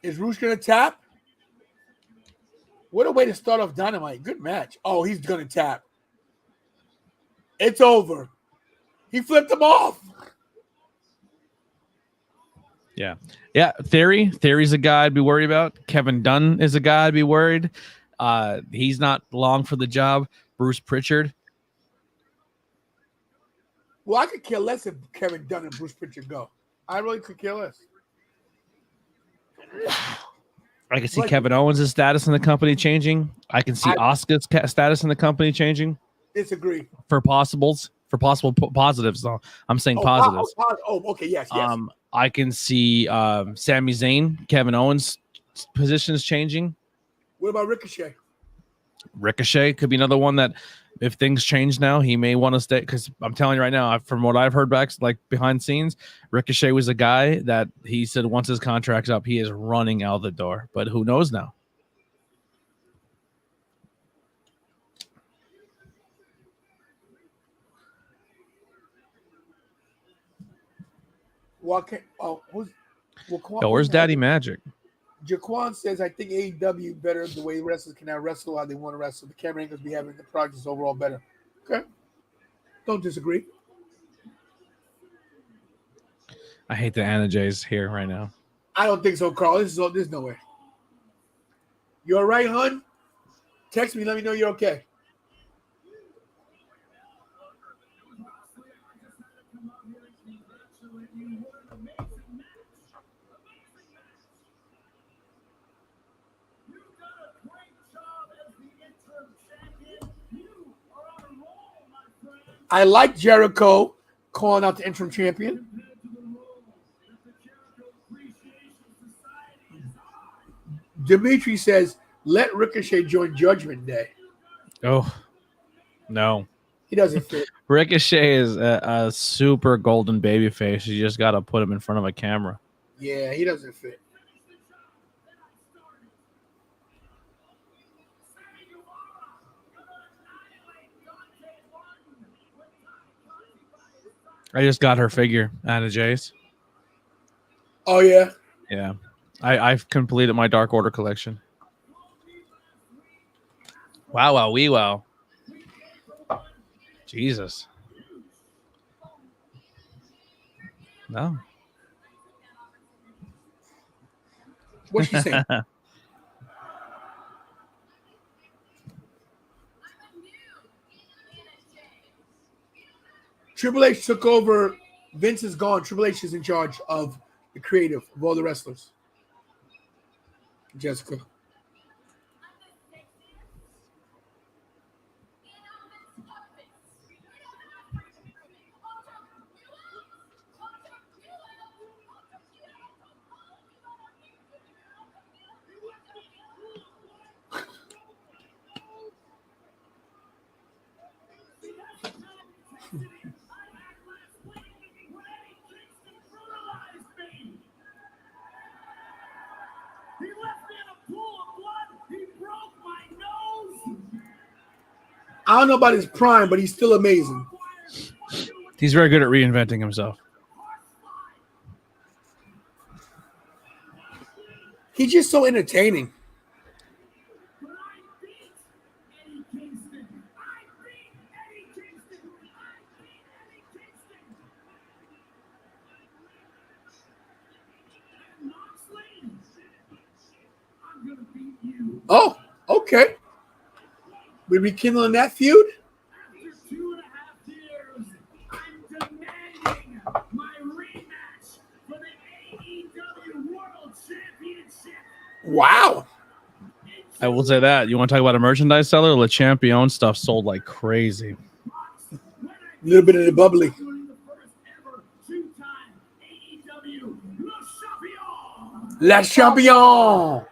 Is Roosh going to tap? What a way to start off Dynamite. Good match. Oh, he's going to tap. It's over. He flipped him off. Yeah. Theory's a guy I'd be worried about. Kevin Dunn is a guy I'd be worried. He's not long for the job. Bruce Pritchard. Well, I could care less if Kevin Dunn and Bruce Pritchard go. I really could care less. I can see Kevin Owens' status in the company changing. I can see Asuka's status in the company changing. Disagree. For possible positives, though. I'm saying positives. Okay, yes. I can see Sami Zayn, Kevin Owens' positions changing. What about Ricochet? Ricochet could be another one that if things change now, he may want to stay. Because I'm telling you right now, from what I've heard back, like behind scenes, Ricochet was a guy that he said once his contract's up, he is running out the door. But who knows now? Where's Daddy Magic? Jaquan says, I think AEW better the way wrestlers can now wrestle how they want to wrestle. The camera angles be having the product is overall better. Okay. Don't disagree. I hate the Anna Jays here right now. I don't think so, Carl. There's no way. You all right, hon? Text me. Let me know you're okay. I like Jericho calling out the interim champion. Dimitri says, let Ricochet join Judgment Day. Oh, no. He doesn't fit. Ricochet is a super golden baby face. You just got to put him in front of a camera. Yeah, he doesn't fit. I just got her figure, Anna Jace. Oh, yeah? Yeah. I've completed my Dark Order collection. Wow, wee wow. Jesus. No. What's she saying? Triple H took over. Vince is gone. Triple H is in charge of the creative of all the wrestlers. Jessica. I don't know about his prime, but he's still amazing. He's very good at reinventing himself. He's just so entertaining. Oh, okay. We rekindling that feud? After 2.5 years, I'm demanding my rematch for the AEW World Championship. Wow. I will say that. You want to talk about a merchandise seller? Le Champion stuff sold like crazy. A little bit of the bubbly. Le Champion.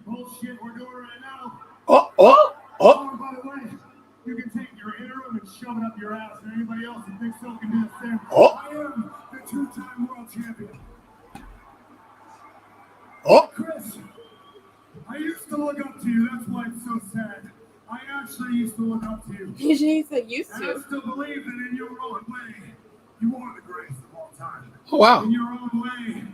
Bullshit we're doing right now. Oh. By the way, you can take your interim and shove it up your ass, and anybody else who thinks so can do the same. Oh. I am the 2-time world champion. Oh. Chris, I used to look up to you. That's why it's so sad. I actually used to look up to you. He said used And I to. still believe that in your own way, you are the greatest of all time. Oh, wow. In your own way,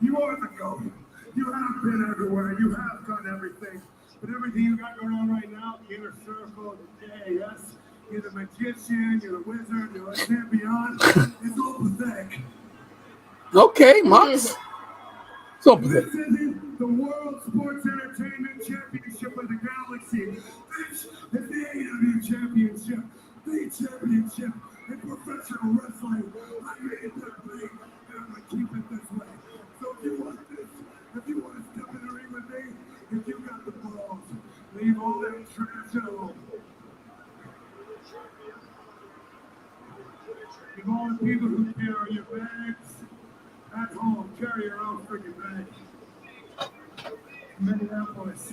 you are the GOAT. You have been everywhere. You have done everything. But everything you got going on right now, the inner circle, the JAS, you're the magician, you're the wizard, you're the champion. It's all pathetic. Okay, Mox. It's all pathetic. This isn't the World Sports Entertainment Championship of the Galaxy. This is the AEW Championship, the championship in professional wrestling. I made it that way, and I'm going to keep it this way. So if you want this, if you want to step in the ring with me, if you got the balls, leave all that trash at home. If all the people who carry your bags at home carry your own freaking bag. Minneapolis,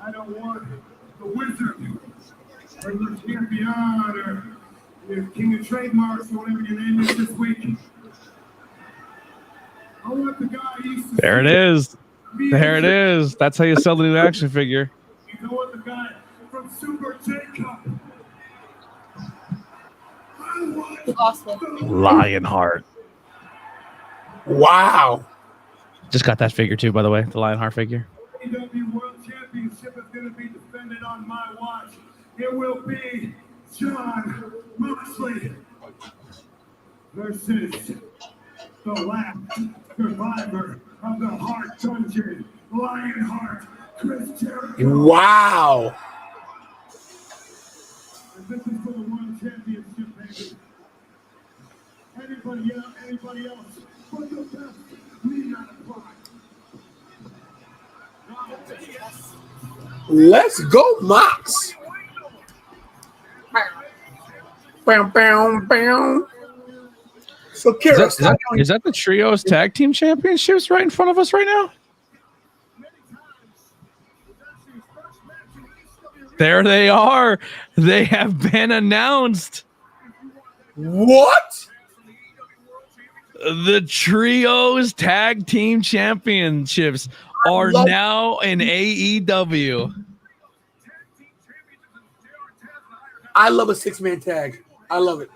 I don't want the wizard or the champion or the king of trademarks or whatever your name is this week. I want the guy I used to There it is. There it is. That's how you sell the new action figure. You know what, the guy from Super J-Cup. I want Awesome. Lionheart. Wow. Just got that figure too, by the way. The Lionheart figure. AEW World Championship is going to be defended on my watch. It will be John Moxley versus the last survivor of the Heart Dungeon, Lionheart, Chris Jericho. Wow. And this is for the World Championship, baby. Anybody else, but the best lead out of block. Let's go, Mox. Bam, bam, bam. So, Kira, Is that the Trios Tag Team Championships right in front of us right now? There they are. They have been announced. What? The Trios Tag Team Championships are now in AEW. I love a 6-man tag. I love it.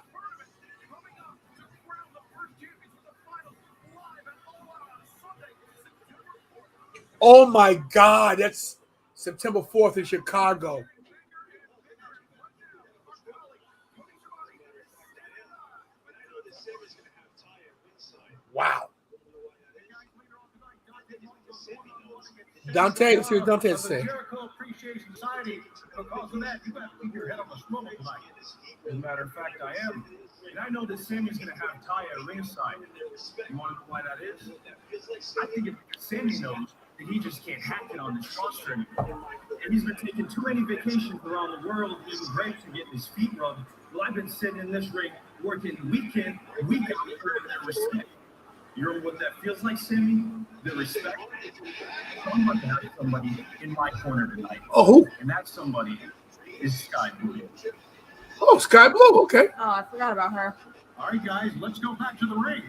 Oh my God, that's September 4th in Chicago. Wow. Dante, let's see what Dante has to say. Jericho Appreciation Society. Because of that, you got to keep your head on the swivel tonight. As a matter of fact, I am. And I know that Sammy's going to have Taya ringside. You want to know why that is? I think if Sammy knows that he just can't hack it on this roster anymore. And he's been taking too many vacations around the world, eating grapes and getting his feet rubbed. Well, I've been sitting in this ring working week in, week out for that respect. You know what that feels like, Sammy? The respect. I'm going to have somebody in my corner tonight. Oh, who? And that somebody is Sky Blue. Oh, Sky Blue. Okay. Oh, I forgot about her. All right, guys, let's go back to the ring.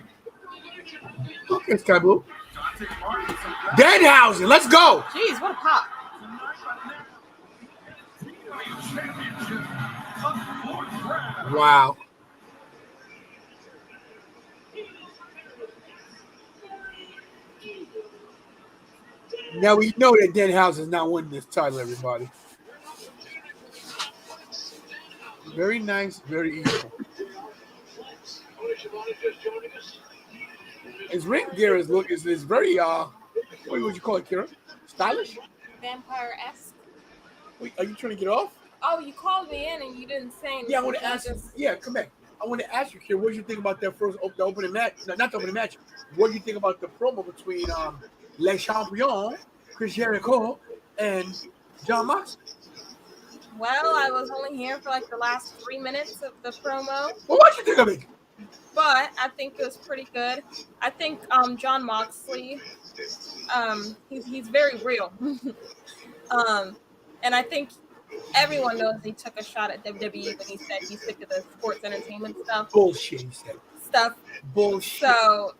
Okay, Sky Blue. Danhausen, let's go. Jeez, what a pop. Wow. Now we know that Danhausen is not winning this title, everybody. Very nice, very equal. His ring gear is very what would you call it, Kira? Stylish? Vampire-esque. Wait, are you trying to get off? Oh, you called me in and you didn't say anything. Yeah, I want to ask you. Yeah, come back. I want to ask you, Kira, what did you think about that first the opening match? No, not the opening match. What do you think about the promo between Le Champion, Chris Jericho, and John Moxley? Well, I was only here for like the last 3 minutes of the promo. Well, what did you think of it? But I think it was pretty good. I think John Moxley, he's very real. And I think everyone knows he took a shot at WWE when he said he's sick of the sports entertainment stuff. Bullshit, he said. Bullshit. So,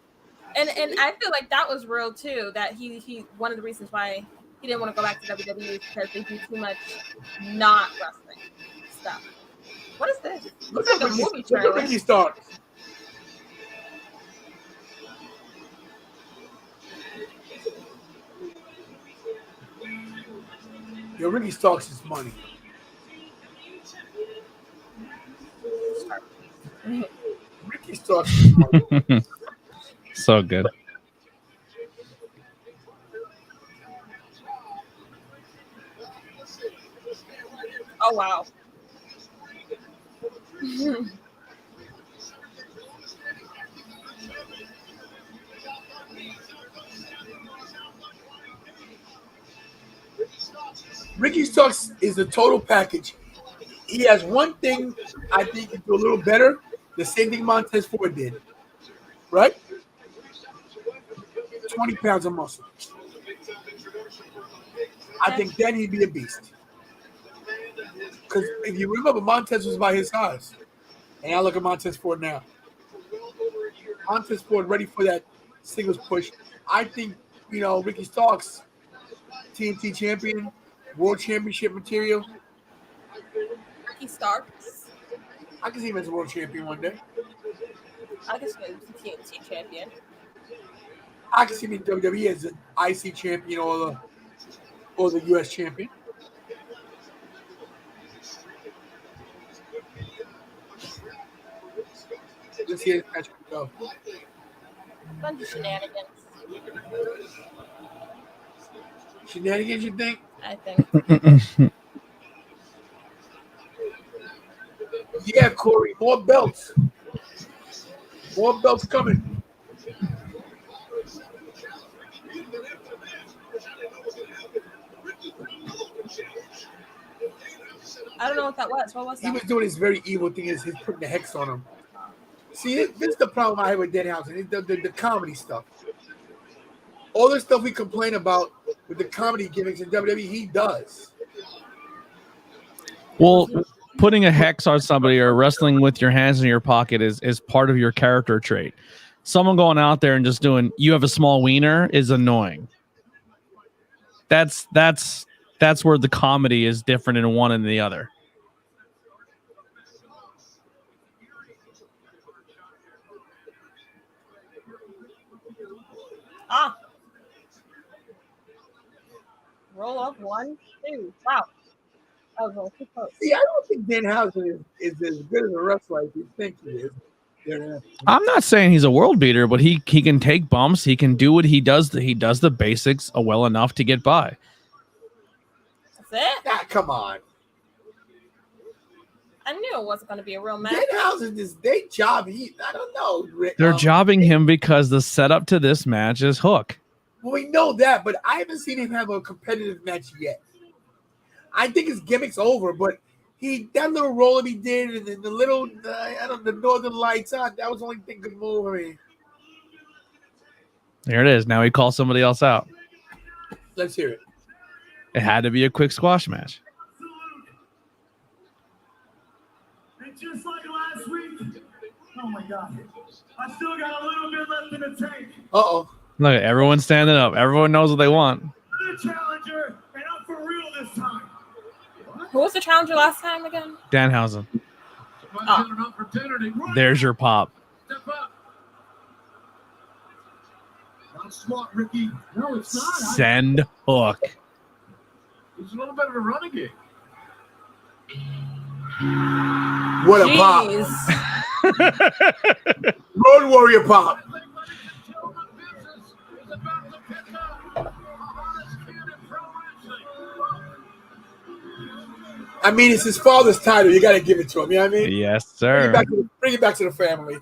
and I feel like that was real too. That he one of the reasons why he didn't want to go back to WWE is because they do too much not wrestling stuff. What is this? Looks like a movie trailer. Look at Ricky Starks. Yo, Ricky Starks is money. Ricky Starks is money. So good. Oh wow. Ricky Starks is the total package. He has one thing I think he can do a little better The same thing Montez Ford did, right? 20 pounds of muscle. I think then he'd be a beast. Because if you remember, Montez was by his size. And I look at Montez Ford now. Montez Ford ready for that singles push. I think, Ricky Starks, TNT champion, world championship material. Ricky Starks. I can see him as a world champion one day. I can see him as a TNT champion. I can see him in WWE as an IC champion or the US champion. Let's see how this match can go. Bunch of shenanigans. Shenanigans, you think? I think. Yeah, Corey, more belts. More belts coming. I don't know what that was. What was that? He was doing his very evil thing, is he's putting the hex on him. See, this is the problem I have with Danhausen, the comedy stuff. All the stuff we complain about with the comedy gimmicks in WWE, he does. Well, putting a hex on somebody or wrestling with your hands in your pocket is part of your character trait. Someone going out there and just doing, you have a small wiener, is annoying. That's where the comedy is different in one and the other. Roll up 1, 2. Wow. That was all too close. See, I don't think Danhausen is as good as a wrestler as you think he is. Yeah. I'm not saying he's a world beater, but he can take bumps. He can do what he does. He does the basics well enough to get by. That's it? Ah, come on. I knew it wasn't going to be a real match. Danhausen, they job. I don't know. They're jobbing him because the setup to this match is Hook. Well, we know that, but I haven't seen him have a competitive match yet. I think his gimmick's over, but that little roll he did, and the little, the Northern Lights, that was the only thing good move for me. There it is. Now he calls somebody else out. Let's hear it. It had to be a quick squash match. And just like last week, oh my God, I still got a little bit left in the tank. Uh-oh. Look, everyone's standing up. Everyone knows what they want. The challenger, and I'm for real this time. Who was the challenger last time again? Danhausen. Oh. There's your pop. Step up. Not smart, Ricky. No, it's not. Send Hook. It's a little bit of a running game. What a pop. Road Warrior pop. I mean, it's his father's title. You got to give it to him. You know what I mean? Yes, sir. Bring it back to the family.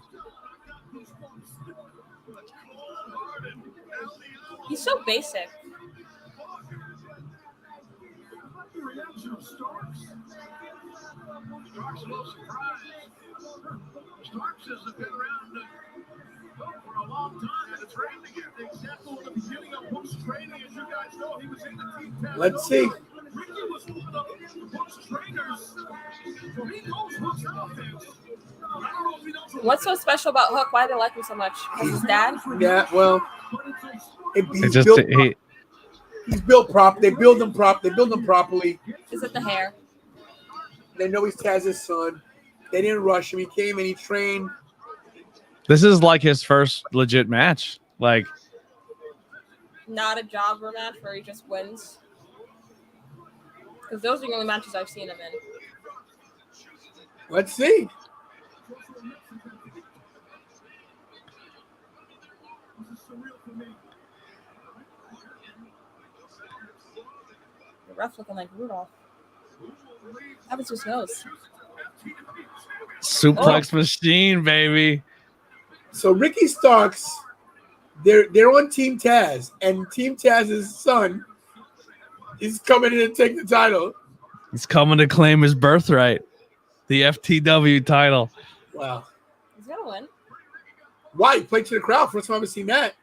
He's so basic. Starks has been around for a long time and trained together. The example at the beginning of Hook's training, as you guys know, he was in the team. Let's see. Ricky was one of Hook's trainers, so he knows Hook's offense. I don't know if he knows. What's so special about Hook? Why do they like him so much? Because his dad? Yeah, well, He's built prop. They build him properly. Is it the hair? They know he's Taz's son. They didn't rush him. He came and he trained. This is like his first legit match. Like, Not a jobber match where he just wins. Because those are the only matches I've seen him in. Let's see. The ref looking like Rudolph. That was his nose. suplex machine, baby. So Ricky Starks, they're on Team Taz, and Team Taz's son is coming in to take the title. He's coming to claim his birthright, the FTW title. Wow. win. Why? He played to the crowd. First time I've ever seen that.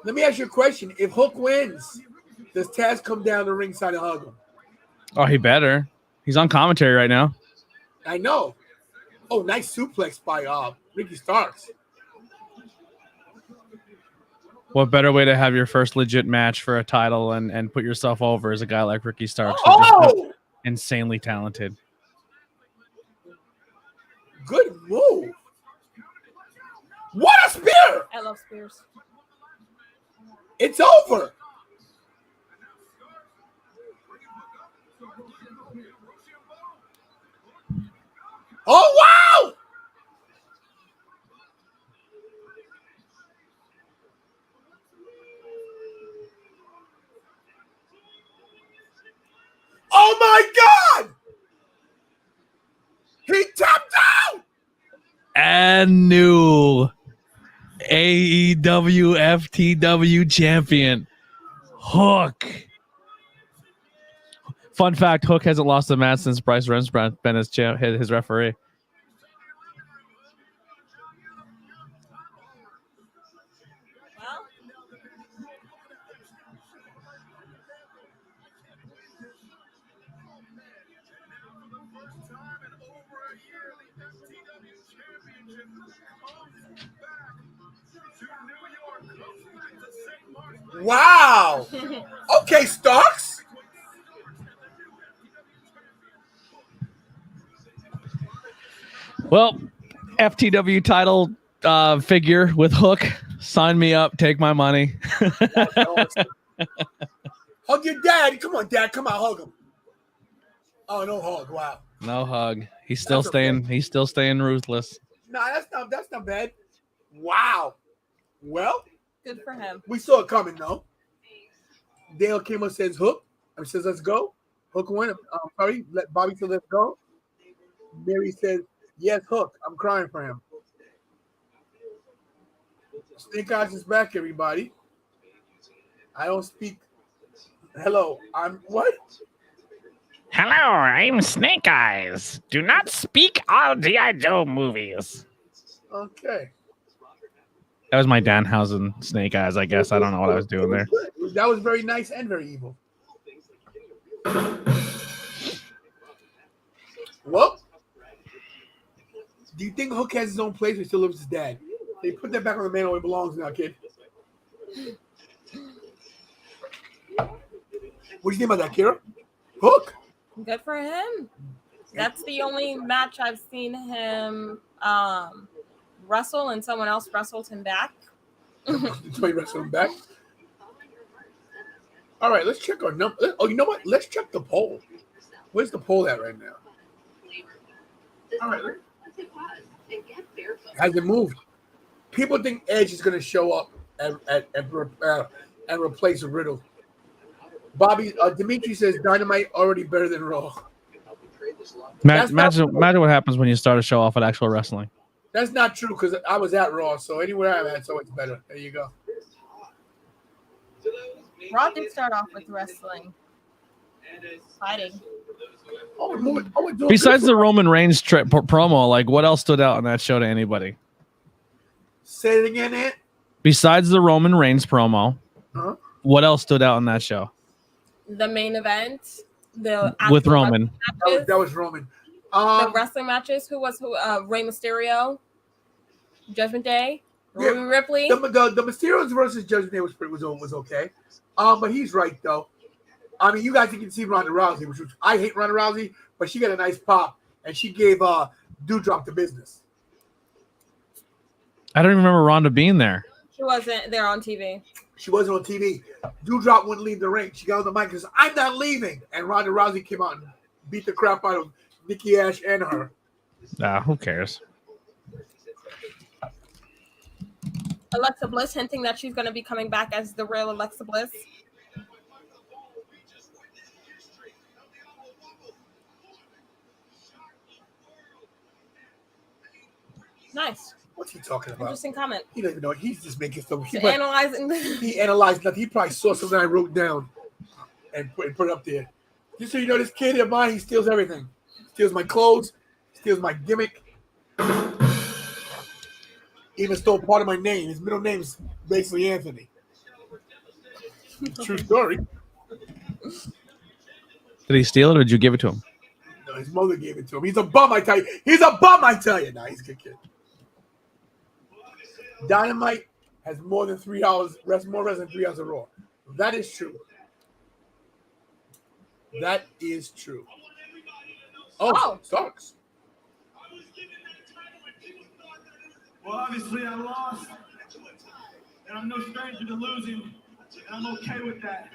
Let me ask you a question. If Hook wins, does Taz come down the ringside and hug him? Oh, he better. He's on commentary right now. I know. Oh, nice suplex by Ricky Starks. What better way to have your first legit match for a title and put yourself over as a guy like Ricky Starks? Who's just insanely talented. Good move. What a spear! I love spears. It's over. Oh, wow! Oh, my God! He tapped out! And new AEW FTW champion, Hook. Fun fact, Hook hasn't lost a match since Bryce Remsbrand been his referee. Wow. Okay, Starks. Well, FTW title figure with Hook. Sign me up. Take my money. Hug your dad. Come on, Dad. Come on, hug him. Oh, no hug. Wow. No hug. He's still staying. Okay. He's still staying ruthless. No, that's not bad. Wow. Well, good for him. We saw it coming, though. Dale came up, says Hook. I says, let's go. Hook went. Sorry, let Bobby say let's go. Mary says, yes, Hook. I'm crying for him. Snake Eyes is back, everybody. I don't speak. Hello, I'm what? Hello, I'm Snake Eyes. Do not speak all G.I. Joe movies. Okay. That was my Danhausen Snake Eyes, I guess. I don't know what I was doing there. That was very nice and very evil. Well, do you think Hook has his own place or still lives with his dad? They put that back on the man where it belongs now, kid. What do you think about that, Kira? Hook. Good for him. That's the only match I've seen him wrestle, and someone else wrestled him back. Somebody wrestled him back. All right, let's check our number. Oh, you know what? Let's check the poll. Where's the poll at right now? All right. Has it moved? People think Edge is going to show up and replace Riddle. Bobby Dimitri says Dynamite already better than Raw. Imagine what happens when you start a show off at actual wrestling. That's not true because I was at Raw, so anywhere I'm at, so it's better. There you go. Raw did start off with wrestling, fighting. Besides the Roman Reigns promo, like what else stood out on that show to anybody? Say it again, Ant. Besides the Roman Reigns promo, what else stood out on that show? The main event, with Roman. That was Roman. The wrestling matches. Who? Rey Mysterio, Judgment Day, Rhea Ripley. The Mysterios versus Judgment Day was okay. But he's right though. I mean, you guys can see Ronda Rousey, which I hate Ronda Rousey, but she got a nice pop, and she gave Doudrop the business. I don't remember Ronda being there. She wasn't there on TV. She wasn't on TV. Doudrop wouldn't leave the ring. She got on the mic and said, I'm not leaving. And Ronda Rousey came out and beat the crap out of Nikki Ash and her. Who cares? Alexa Bliss hinting that she's going to be coming back as the real Alexa Bliss. Nice. What's he talking about? Interesting comment. He doesn't even know. He's just making stuff. Analyzing. He analyzed nothing. He probably saw something I wrote down and put it up there. Just so you know, this kid of mine, he steals everything. steals my clothes, steals my gimmick. Even stole part of my name. His middle name is basically Anthony. True story. Did he steal it or did you give it to him? No, his mother gave it to him. He's a bum, I tell you. He's a bum, I tell you. Nah, he's a good kid. Dynamite has more than 3 hours, more than 3 hours of Raw. That is true. That is true. Oh, Starks. Well, obviously I lost, and I'm no stranger to losing, and I'm okay with that.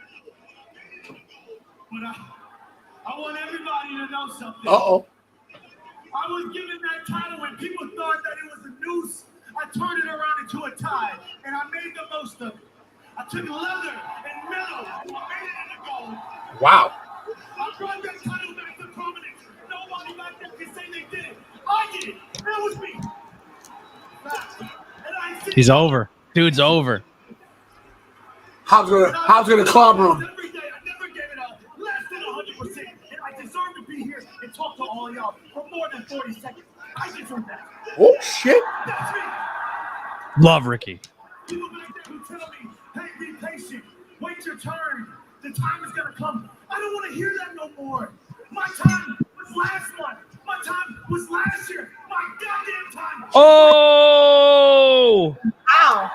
But I want everybody to know something. Uh-oh. I was given that title when people thought that it was a noose. I turned it around into a tie, and I made the most of it. I took leather and metal, and made it into gold. Wow. I brought that title back to prominence. Nobody back there can say they did it. I did it. That was me. He's over. Dude's over. How's gonna clobber him? Every day, I never gave it up. Less than 100%. And I deserve to be here and talk to all y'all for more than 40 seconds. I deserve that. Oh, shit. That's me. Love Ricky. People back there who tell me, hey, be patient. Wait your turn. The time is going to come. I don't want to hear that no more. My time was last month. My time was last year. My goddamn time. Oh! Ow.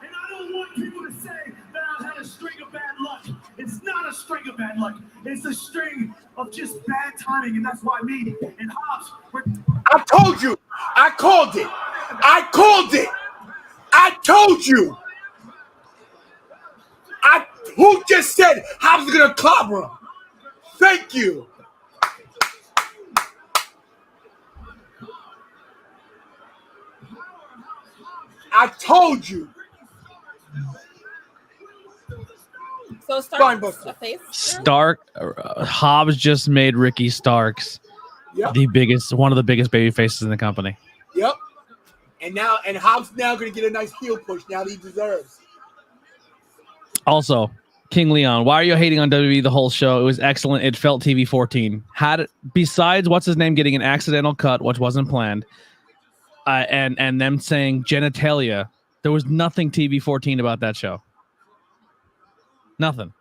And I don't want people to say that I've had a string of bad luck. It's not a string of bad luck. It's a string of just bad timing, and that's why me and Hobbs were... I told you. I called it. I called it. I told you. Who just said Hobbs is gonna clobber him? Thank you. I told you. So Starks a face? Hobbs just made Ricky Starks one of the biggest baby faces in the company. Yep. And Hobbs now gonna get a nice heel push now that he deserves. Also, King Leon, why are you hating on WWE the whole show? It was excellent. It felt TV 14. Besides what's his name getting an accidental cut, which wasn't planned, and them saying genitalia, there was nothing TV 14 about that show. Nothing.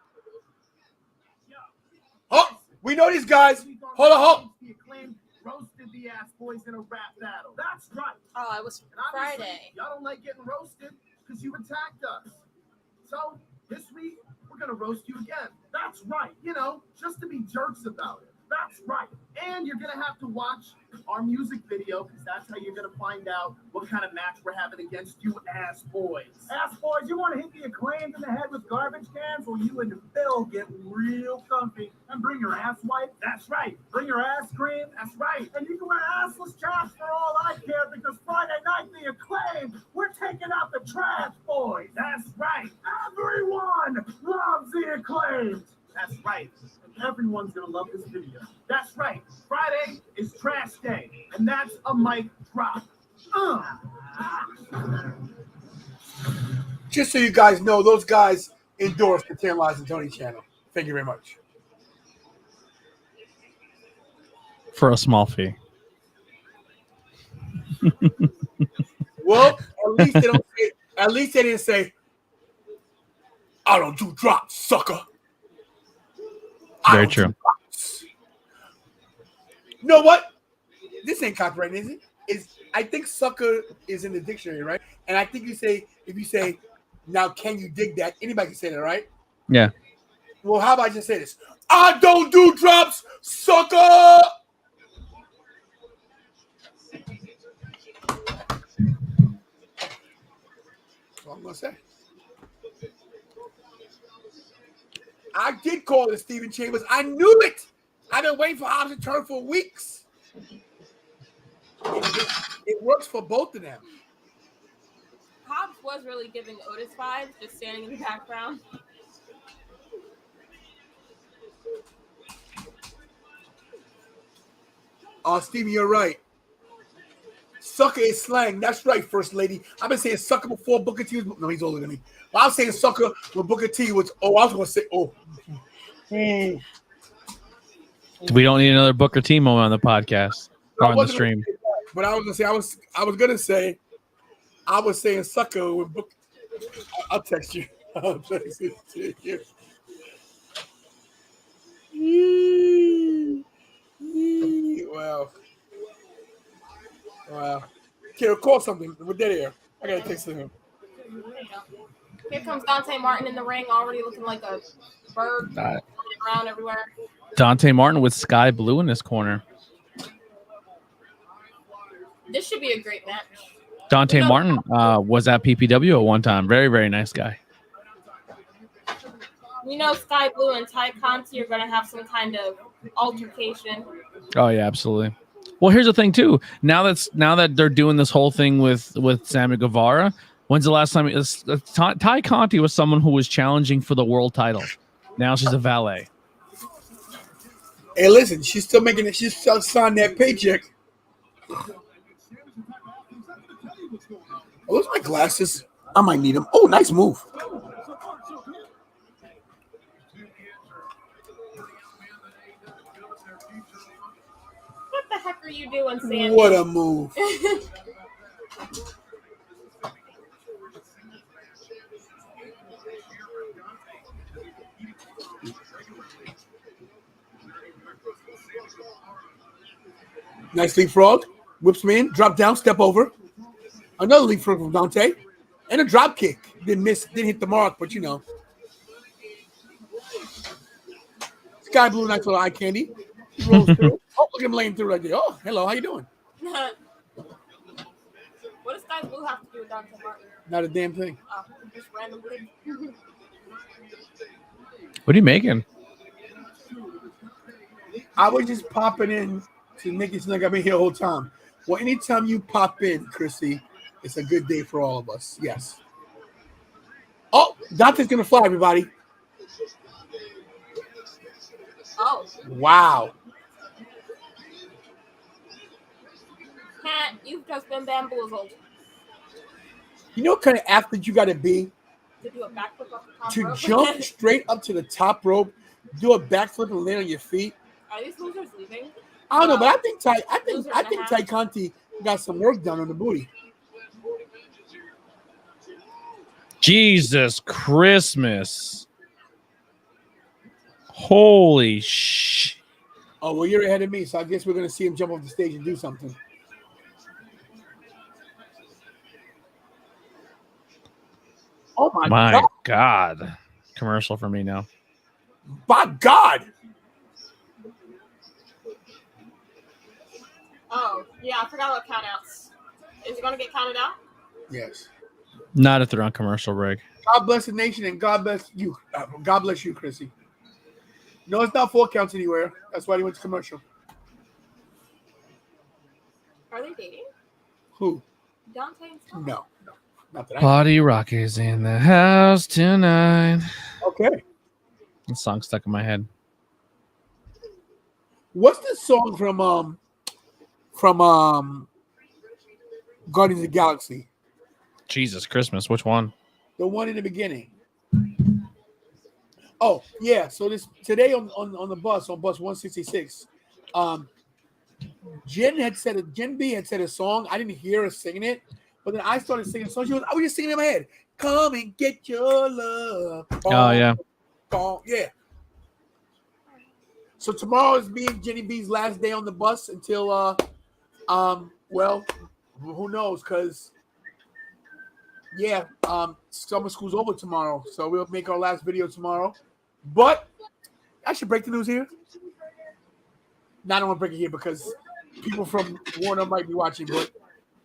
Oh, we know these guys. Hold on. The Acclaimed roasted the ass boys in a rap battle. That's right. Oh, it was Friday. Y'all don't like getting roasted because you attacked us. So this week, we're going to roast you again. That's right. Just to be jerks about it. That's right. And you're going to have to watch our music video because that's how you're going to find out what kind of match we're having against you ass boys. Ass boys, you want to hit the Acclaimed in the head with garbage cans or you and Phil get real comfy and bring your ass wipe? That's right. Bring your ass cream? That's right. And you can wear assless chaps for all I care because Friday night, the Acclaimed, we're taking out the trash boys. That's right. Everyone loves the Acclaimed. That's right. Everyone's gonna love this video. That's right. Friday is trash day, and that's a mic drop. Just so you guys know, those guys endorsed the 10 Lives and Tony channel. Thank you very much. For a small fee. Well, at least they didn't say, I don't do drops, sucker. Very true. You know what? This ain't copyright, is it? I think sucker is in the dictionary, right? And I think if you say, now can you dig that? Anybody can say that, right? Yeah. Well, how about I just say this? I don't do drops, sucker! That's all I'm going to say. I did call it Steven Chambers. I knew it. I've been waiting for Hobbs to turn for weeks. It works for both of them. Hobbs was really giving Otis vibes, just standing in the background. Steven, you're right. Sucker is slang. That's right, First Lady. I've been saying sucker before Booker T was... No, he's older than me. But I was saying sucker when Booker T was... Oh, I was going to say... Oh. We don't need another Booker T moment on the podcast or on the stream. But I was gonna say I was saying sucker with Booker. I'll text you. I'll text it to you. Wow. Okay, call something. We're dead here. I gotta text him. Here comes Dante Martin in the ring, already looking like a bird flying around everywhere. Dante Martin with Sky Blue in his corner. This should be a great match. Dante Martin was at PPW at one time. Very, very nice guy. You know, Sky Blue and Ty Conti are going to have some kind of altercation. Oh yeah, absolutely. Well, here's the thing too. Now that they're doing this whole thing with Sammy Guevara, when's the last time Ty Conti was someone who was challenging for the world title? Now she's a valet. Hey, listen, she's still making it. She's still signing that paycheck. Oh, those are my glasses. I might need them. Oh, nice move. What the heck are you doing, Sandy? What a move. Nice leapfrog. Whips me in. Drop down. Step over. Another leapfrog from Dante. And a drop kick. Didn't hit the mark, but you know. Sky Blue, nice little eye candy. He rolls through. Oh, look at him laying through right there. Oh, hello. How you doing? What does Sky Blue have to do with Dante Martin? Not a damn thing. Oh, just random thing. What are you making? I was just popping in to make it seem like I've been here the whole time. Well, anytime you pop in, Chrissy, it's a good day for all of us. Yes. Oh, Dante's going to fly, everybody. Oh. Wow. Cat, you've just been bamboozled. You know what kind of athlete you got to be? To do a backflip off the top To rope? jump straight up to the top rope, do a backflip and land on your feet. Are these losers leaving? I don't know, but I think Ty Conti got some work done on the booty. Jesus Christmas. Holy sh! Oh, well, you're ahead of me, so I guess we're going to see him jump off the stage and do something. Oh, my God. Commercial for me now. By God. Oh, yeah, I forgot about countouts. Is it going to get counted out? Yes. Not if they're on commercial break. God bless the nation and God bless you. God bless you, Chrissy. No, it's not 4 counts anywhere. That's why he went to commercial. Are they dating? Who? Dante and Sky? No. Not that I Body Rock is in the house tonight. Okay. The song stuck in my head. What's the song from Guardians of the Galaxy? Jesus Christmas. Which one? The one in the beginning. Oh, yeah. So today on the bus, on bus 166, Jen B had said a song. I didn't hear her singing it, but then I started singing a song. I was just singing in my head. Come and get your love. Oh, yeah. Yeah. So tomorrow is me and Jenny B's last day on the bus until well, who knows? Because summer school's over tomorrow, so we'll make our last video tomorrow. But I should break the news here. No, I don't want to break it here because people from Warner might be watching. But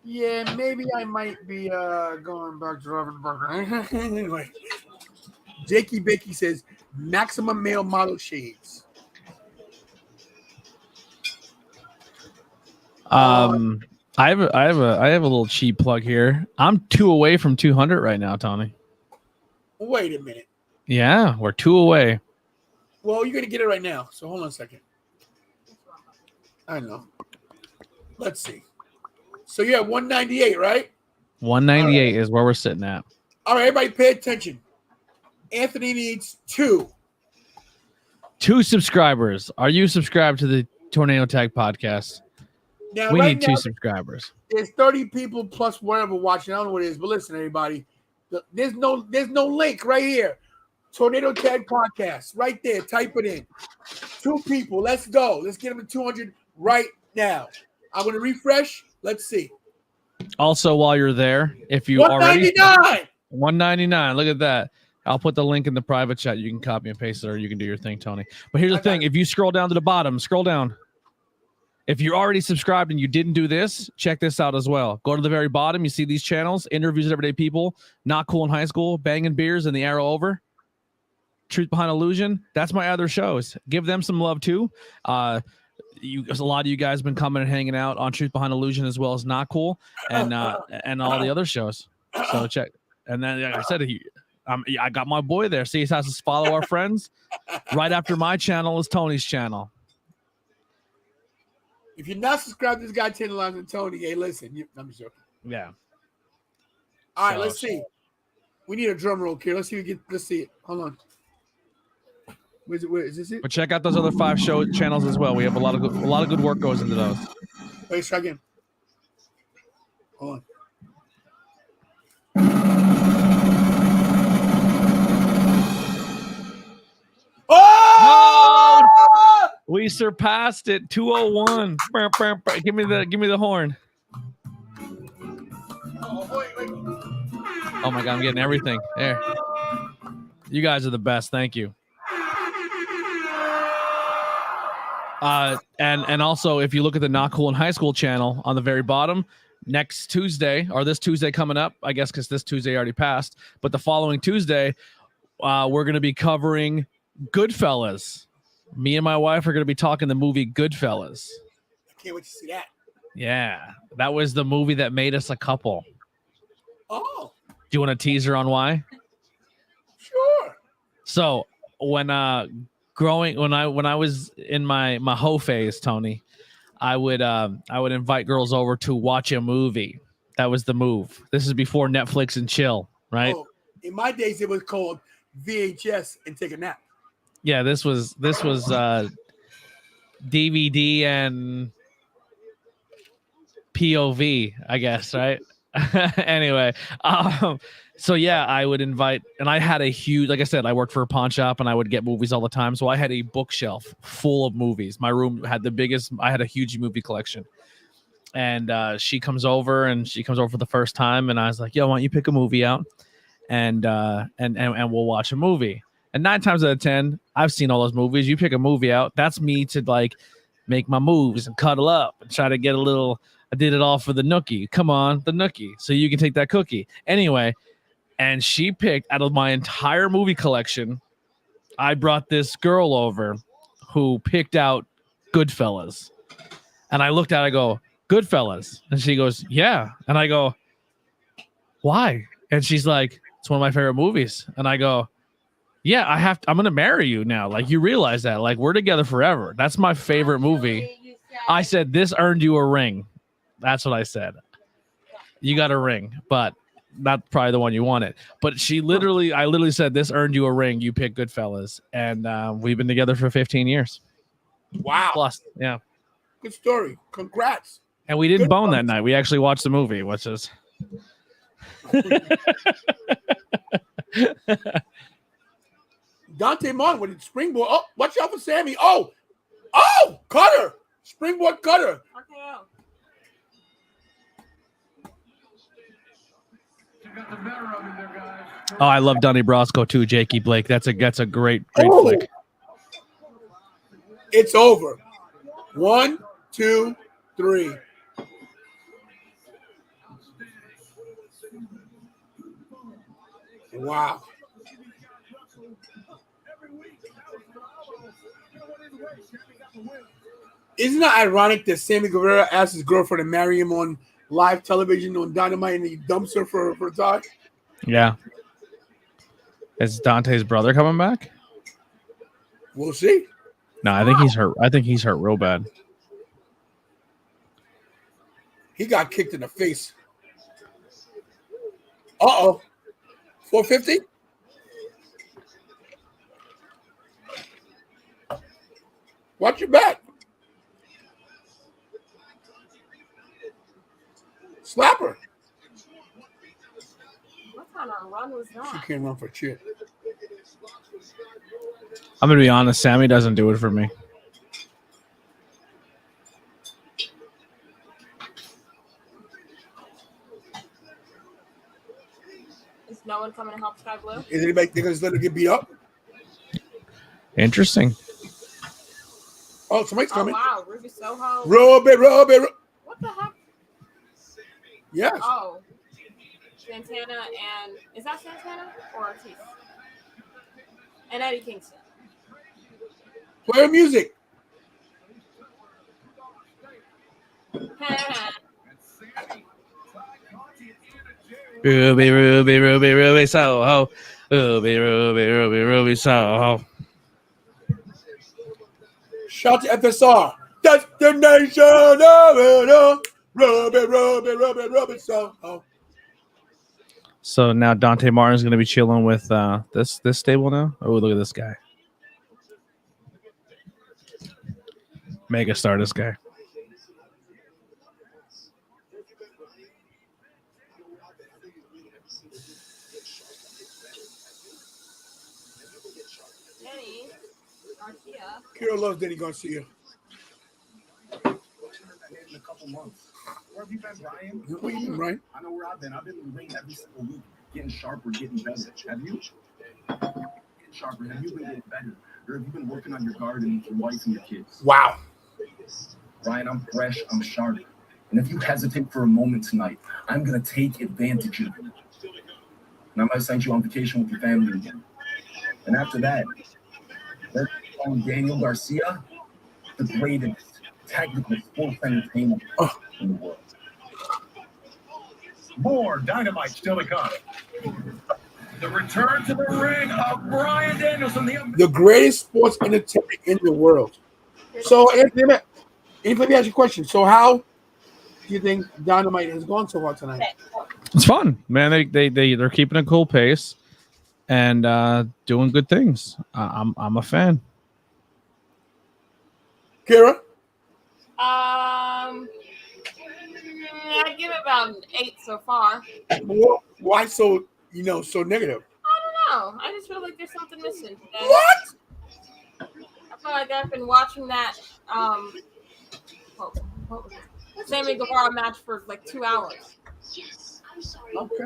yeah, maybe I might be going back to driving burger. Anyway, Jakey Bakey says maximum male model shades. I have a little cheap plug here. I'm 2 away from 200 right now, Tony. Wait a minute. Yeah, we're 2 away. Well, you're gonna get it right now. So hold on a second. I know. Let's see. So you're at 198, right? 198 is where we're sitting at. All right, everybody, pay attention. Anthony needs 2. 2 subscribers. Are you subscribed to the Tornado Tag podcast? Now, We right need 2 now, subscribers. there's 30 people plus whatever watching. I don't know what it is, but listen, everybody. There's no link right here. Tornado Tag Podcast. Right there. Type it in. 2 people. Let's go. Let's get them to 200 right now. I'm going to refresh. Let's see. Also, while you're there, if you $199. already $199. Look at that. I'll put the link in the private chat. You can copy and paste it, or you can do your thing, Tony. But here's the thing. If you scroll down to the bottom, scroll down. If you're already subscribed and you didn't do this, check this out as well. Go to the very bottom. You see these channels, Interviews with Everyday People, Not Cool in High School, Banging Beers, and The Arrow Over, Truth Behind Illusion. That's my other shows. Give them some love too. A lot of you guys have been coming and hanging out on Truth Behind Illusion as well as Not Cool and all the other shows. So check. And then, like I said, I got my boy there. See, he has to follow our friends. Right after my channel is Tony's channel. If you're not subscribed to this guy, 10 Lines and Tony, hey, listen. I'm joking. Yeah. All right, let's see. We need a drum roll here. Let's see. Let's see it. Hold on. Where is this it? But check out those other 5 show channels as well. We have a lot of good work goes into those. Wait, try again. Hold on. Oh! We surpassed it. 201. Give me the horn. Oh my God, I'm getting everything. There. You guys are the best. Thank you. And also, if you look at the Not Cool in High School channel on the very bottom, next Tuesday, or this Tuesday coming up, I guess because this Tuesday already passed, but the following Tuesday, we're going to be covering Goodfellas. Me and my wife are going to be talking the movie Goodfellas. I can't wait to see that. Yeah, that was the movie that made us a couple. Oh. Do you want a teaser on why? Sure. So when I was in my hoe phase, Tony, I would invite girls over to watch a movie. That was the move. This is before Netflix and chill, right? Oh, in my days, it was called VHS and take a nap. Yeah, this was DVD and POV, I guess, right? Anyway, so yeah, I would invite, and I had a huge, like I said, I worked for a pawn shop and I would get movies all the time. So I had a bookshelf full of movies. My room had I had a huge movie collection. And she comes over for the first time, and I was like, yo, why don't you pick a movie out and we'll watch a movie. And 9 times out of 10, I've seen all those movies. You pick a movie out. That's me to like make my moves and cuddle up and try to get a little. I did it all for the nookie. Come on, the nookie. So you can take that cookie. Anyway, and she picked out of my entire movie collection. I brought this girl over who picked out Goodfellas. And I looked at it, I go, Goodfellas. And she goes, yeah. And I go, why? And she's like, it's one of my favorite movies. And I go, yeah, I'm going to marry you now. Like, you realize that. Like, we're together forever. That's my favorite movie. I said, this earned you a ring. That's what I said. You got a ring, but not probably the one you wanted. But I literally said, this earned you a ring. You pick Goodfellas. And we've been together for 15 years. Wow. Plus, yeah. Good story. Congrats. And we didn't bone that night. We actually watched the movie, which is... Dante Martin with the springboard. Oh, watch out for Sammy. Oh, cutter. Springboard cutter. Oh, I love Donnie Brasco too, Jakey Blake. That's a great flick. It's over. 1, 2, 3. Wow. Isn't it ironic that Sammy Guevara asked his girlfriend to marry him on live television on Dynamite and he dumps her for a time? Yeah. Is Dante's brother coming back? We'll see. No, I think he's hurt. I think he's hurt real bad. He got kicked in the face. 450? Watch your back. Slap her. What kind of run was She that? can't run for shit. I'm gonna be honest. Sammy doesn't do it for me. Is no one coming to help Sky Blue? Is anybody think just let her get beat up? Interesting. Oh, somebody's Oh coming. wow, Ruby Soho. Rub it. What the heck? Yes. Oh, Santana and is that Santana or Ortiz? And Eddie Kingston. Play her music. Ruby, Soho. Ruby, Soho. Shout to FSR. Destination. Rub it. So. So now Dante Martin's going to be chilling with this stable now. Oh, look at this guy. Mega star, this guy. Danny Garcia. Kira loves Danny Garcia. In a couple months. Where have you been, Brian? Where you been, Brian? I know where I've been. I've been in the ring every single week, getting sharper, getting better. Have you? Getting sharper. Have you been getting better? Or have you been working on your garden with your wife and your kids? Wow. Brian, I'm fresh. I'm sharp. And if you hesitate for a moment tonight, I'm going to take advantage of you. And I might send you on vacation with your family again. And after that, let's call Daniel Garcia the greatest technical sports entertainment in the world. More Dynamite still to come. The return to the ring of Brian Danielson. The greatest sports entertainment in the world. So, Anthony, let me ask you a question. So, how do you think Dynamite has gone so far tonight? It's fun, man. They're keeping a cool pace and doing good things. I'm a fan. Kira? I give it about an 8 so far. Why so so negative? I don't know. I just feel like there's something missing today. What? I feel like I've been watching that Sammy Guevara match for like 2 hours. Okay.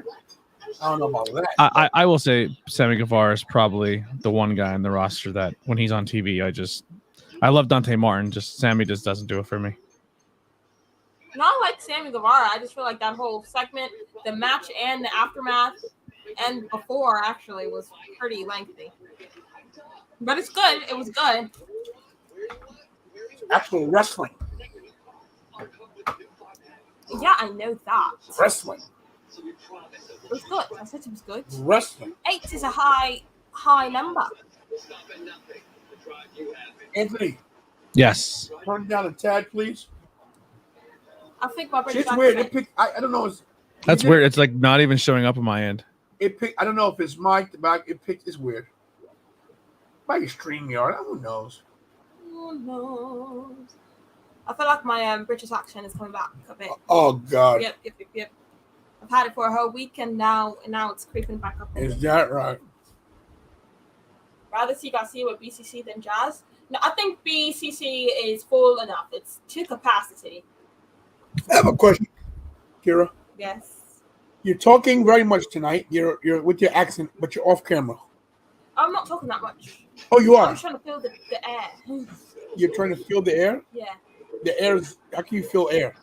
I don't know about that. I will say Sammy Guevara is probably the one guy on the roster that when he's on TV, I love Dante Martin. Just Sammy just doesn't do it for me. Not like Sammy Guevara. I just feel like that whole segment, the match and the aftermath, and before actually was pretty lengthy. But it's good. It was good. Actual wrestling. Yeah, I know that. Wrestling. It was good. I said it was good. Wrestling. 8 is a high number. Anthony. Yes. Turn down a tad, please. I think my British It's weird. accent. I don't know. That's weird. It's like not even showing up on my end. I don't know if it's mic the back. It's weird. Might be StreamYard. Who knows? Who knows? I feel like my British accent is coming back a bit. Oh God. Yep. I've had it for a whole week and now it's creeping back up. Is that right? Rather see Garcia with BCC than Jazz. No, I think BCC is full enough. It's to capacity. I have a question, Kira. Yes. You're talking very much tonight. You're with your accent, but you're off camera. I'm not talking that much. Oh, you are. I'm trying to feel the air. You're trying to feel the air. Yeah. The air is. How can you feel air?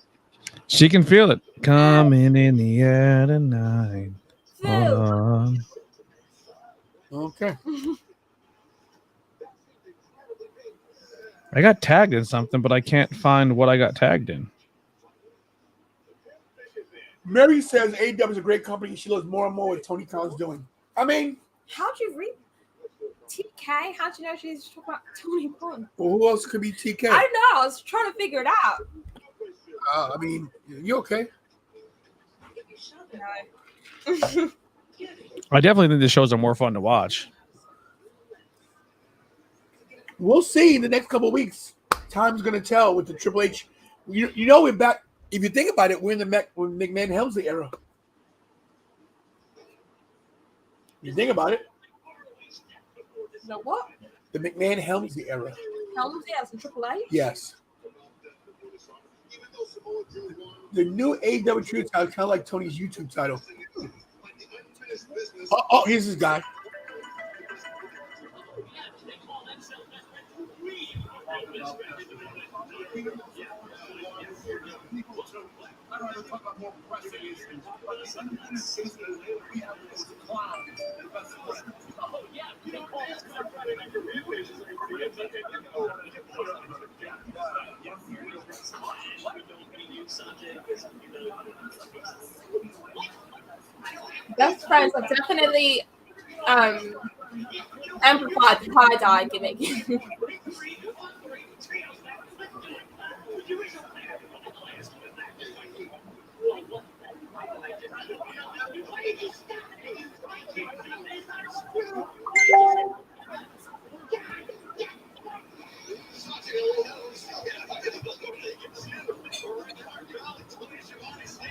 She can feel it coming in the air tonight. Okay. I got tagged in something, but I can't find what I got tagged in. Mary says AEW is a great company. She loves more and more what Tony Khan's doing. I mean, How'd you read TK? How'd you know she's talking about Tony Khan? well, who else could be TK? I don't know. I was trying to figure it out. I mean, you okay? I definitely think the shows are more fun to watch. We'll see in the next couple of weeks. time's gonna tell with the Triple H. You know we're back. If you think about it, we're in the McMahon Helmsley era. You think about it. The what? The McMahon Helmsley era. Helmsley as in Triple H? Yes. The new AEW title is kind of like Tony's YouTube title. Oh, here's this guy. Best friends are definitely amplified the tie-dye gimmick.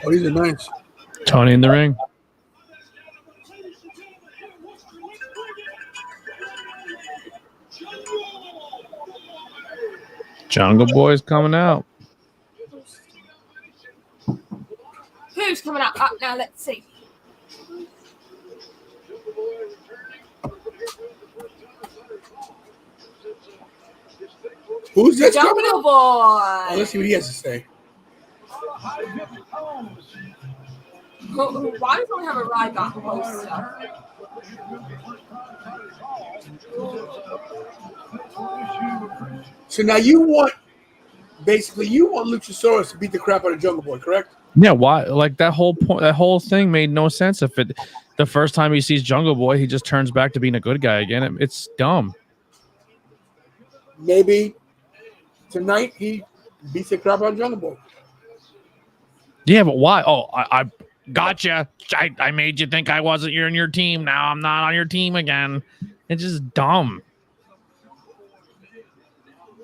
Oh, these are nice. Tony in the ring. Jungle Boy's coming out. Who's coming up now? Let's see. Who's this? Jungle Boy. Oh, let's see what he has to say. Why don't we have a Ryback poster? So now you want Luchasaurus to beat the crap out of Jungle Boy, correct? Yeah, why? Like that whole point, that whole thing made no sense. If it, the first time he sees Jungle Boy, he just turns back to being a good guy again. It's dumb. Maybe tonight he beats the crap out of Jungle Boy. Yeah, but why? Oh, I gotcha. I made you think I wasn't in your team. Now I'm not on your team again. It's just dumb.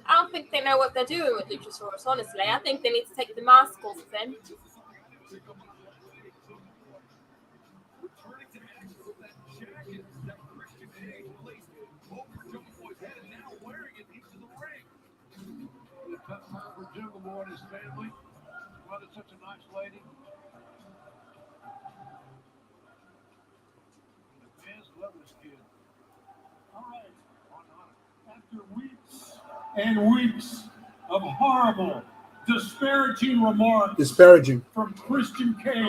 I don't think they know what they're doing with Luchasaurus, honestly. I think they need to take the mask off of him. Jungle Boy and his family. Mother's such a nice lady. The fans love this kid. All right. After weeks and weeks of horrible, disparaging remarks from Christian Cage,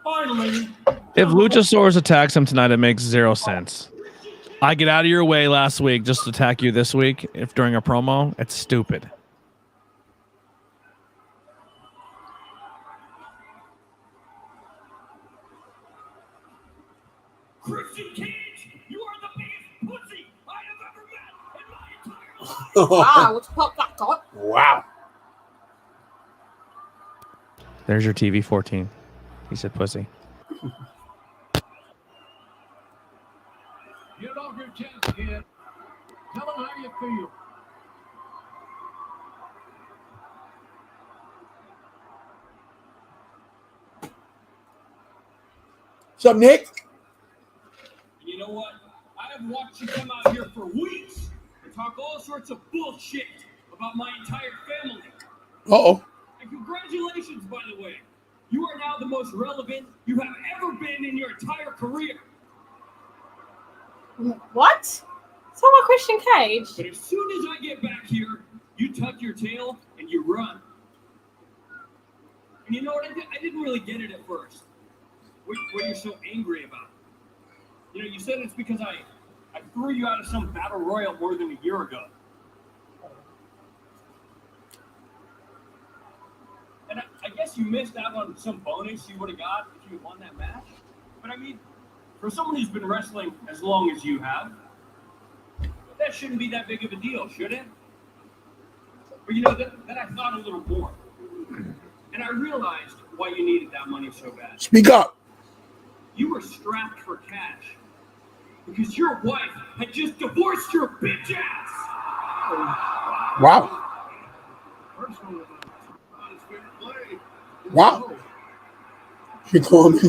finally. If Luchasaurus attacks him tonight, it makes zero sense. I get out of your way last week just to attack you this week. If during a promo, it's stupid. Christian Cage, you are the biggest pussy I have ever met in my entire life. Wow, what's pop that got? Wow. There's your TV 14. He said pussy. Get it off your chest, kid. Tell them how you feel. What's up, Nick? You know what? I have watched you come out here for weeks and talk all sorts of bullshit about my entire family. Uh-oh. And congratulations, by the way. You are now the most relevant you have ever been in your entire career. What? So about Christian Cage? But as soon as I get back here, you tuck your tail and you run. And you know what? I didn't really get it at first. What you're so angry about. You know, you said it's because I threw you out of some battle royal more than a year ago. And I guess you missed out on some bonus you would have got if you had won that match. But I mean, for someone who's been wrestling as long as you have, that shouldn't be that big of a deal, should it? But you know, then I thought a little more. And I realized why you needed that money so bad. Speak up. You were strapped for cash because your wife had just divorced your bitch ass. Wow. Wow. You call me.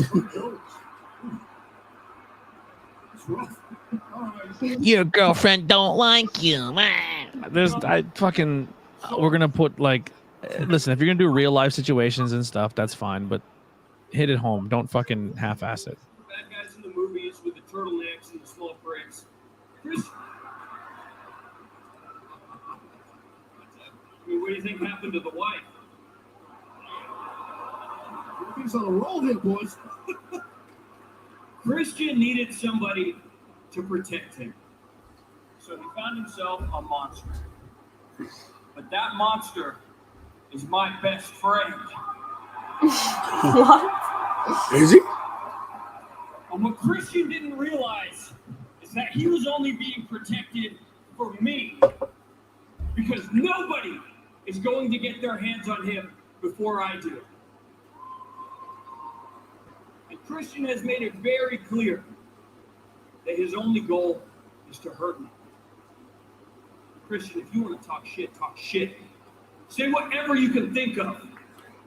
Your girlfriend don't like you. There's we're gonna put listen, if you're gonna do real life situations and stuff, that's fine, but hit it home. Don't fucking half-ass it. Bad guys in the movies with the turtlenecks and the small breaks. Chris, what do you think happened to the wife? He's on a roll here, boys. Christian needed somebody to protect him. So he found himself a monster. But that monster is my best friend. What? Is he? And what Christian didn't realize is that he was only being protected for me. Because nobody is going to get their hands on him before I do. And Christian has made it very clear that his only goal is to hurt me. Christian, if you want to talk shit, talk shit. Say whatever you can think of,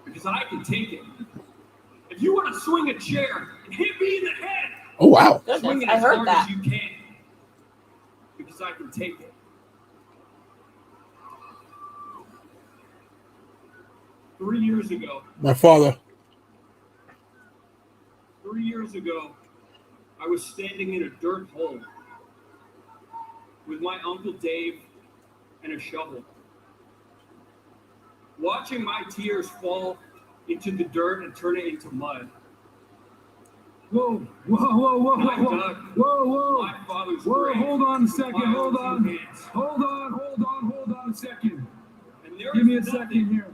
because I can take it. If you want to swing a chair and hit me in the head, oh wow, swing it I as heard hard that. as you can, because I can take it. 3 years ago, my father. 3 years ago, I was standing in a dirt hole with my Uncle Dave and a shovel, watching my tears fall into the dirt and turn it into mud. Whoa, whoa, whoa, whoa, I whoa, dug whoa, whoa. my father's Whoa, grave hold on a with second, my hold own on. two hands. Hold on a second. And there Give me a is nothing. second here.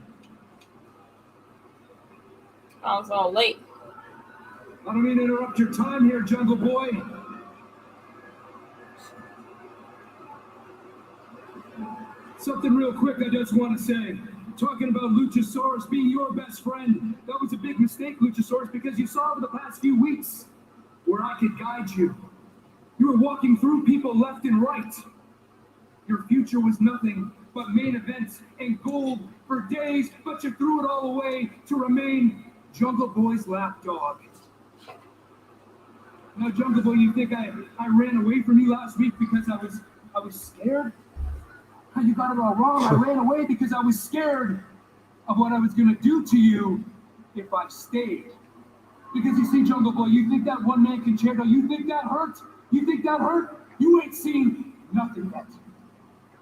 I was all late. I don't mean to interrupt your time here, Jungle Boy. Something real quick I just want to say. Talking about Luchasaurus being your best friend, that was a big mistake, Luchasaurus, because you saw over the past few weeks where I could guide you. You were walking through people left and right. Your future was nothing but main events and gold for days, but you threw it all away to remain Jungle Boy's lapdog. Now, Jungle Boy, you think I ran away from you last week because I was scared? You got it all wrong. I ran away because I was scared of what I was going to do to you if I stayed. Because you see, Jungle Boy, you think that one-man concerto, you think that hurt? You think that hurt? You ain't seen nothing yet.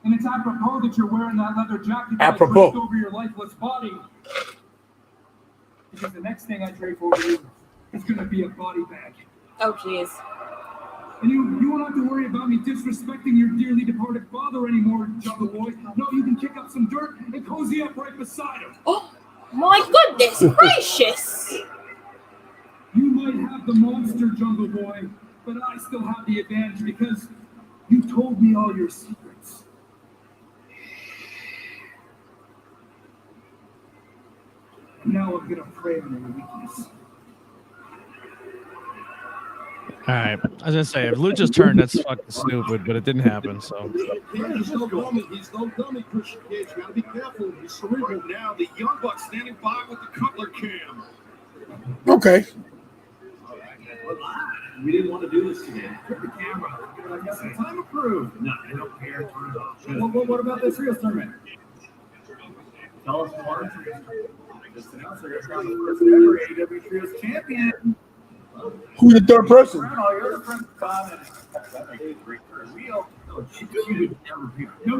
And it's apropos that you're wearing that leather jacket that I draped over your lifeless body. Because the next thing I drape over you is going to be a body bag. Oh, jeez. And you won't have to worry about me disrespecting your dearly departed father anymore, Jungle Boy. No, you can kick up some dirt and cozy up right beside him. Oh, my goodness gracious. You might have the monster, Jungle Boy, but I still have the advantage because you told me all your secrets. And now I'm going to prey on your weakness. All right. I was gonna say if Lucha's turn, that's fucking stupid, but it didn't happen. So He's no dummy. He's no dummy, Christian Cage. You gotta be careful. He's cerebral. Now the Young Bucks standing by with the Cutler cam. Okay. We didn't want to do this today. Turn the camera. I guess it's time approved. No, I don't care. Turn it off. What about this Trios tournament? Tell us more. Just announced they're going to be the first ever AEW Trios champion. Who's the third person? No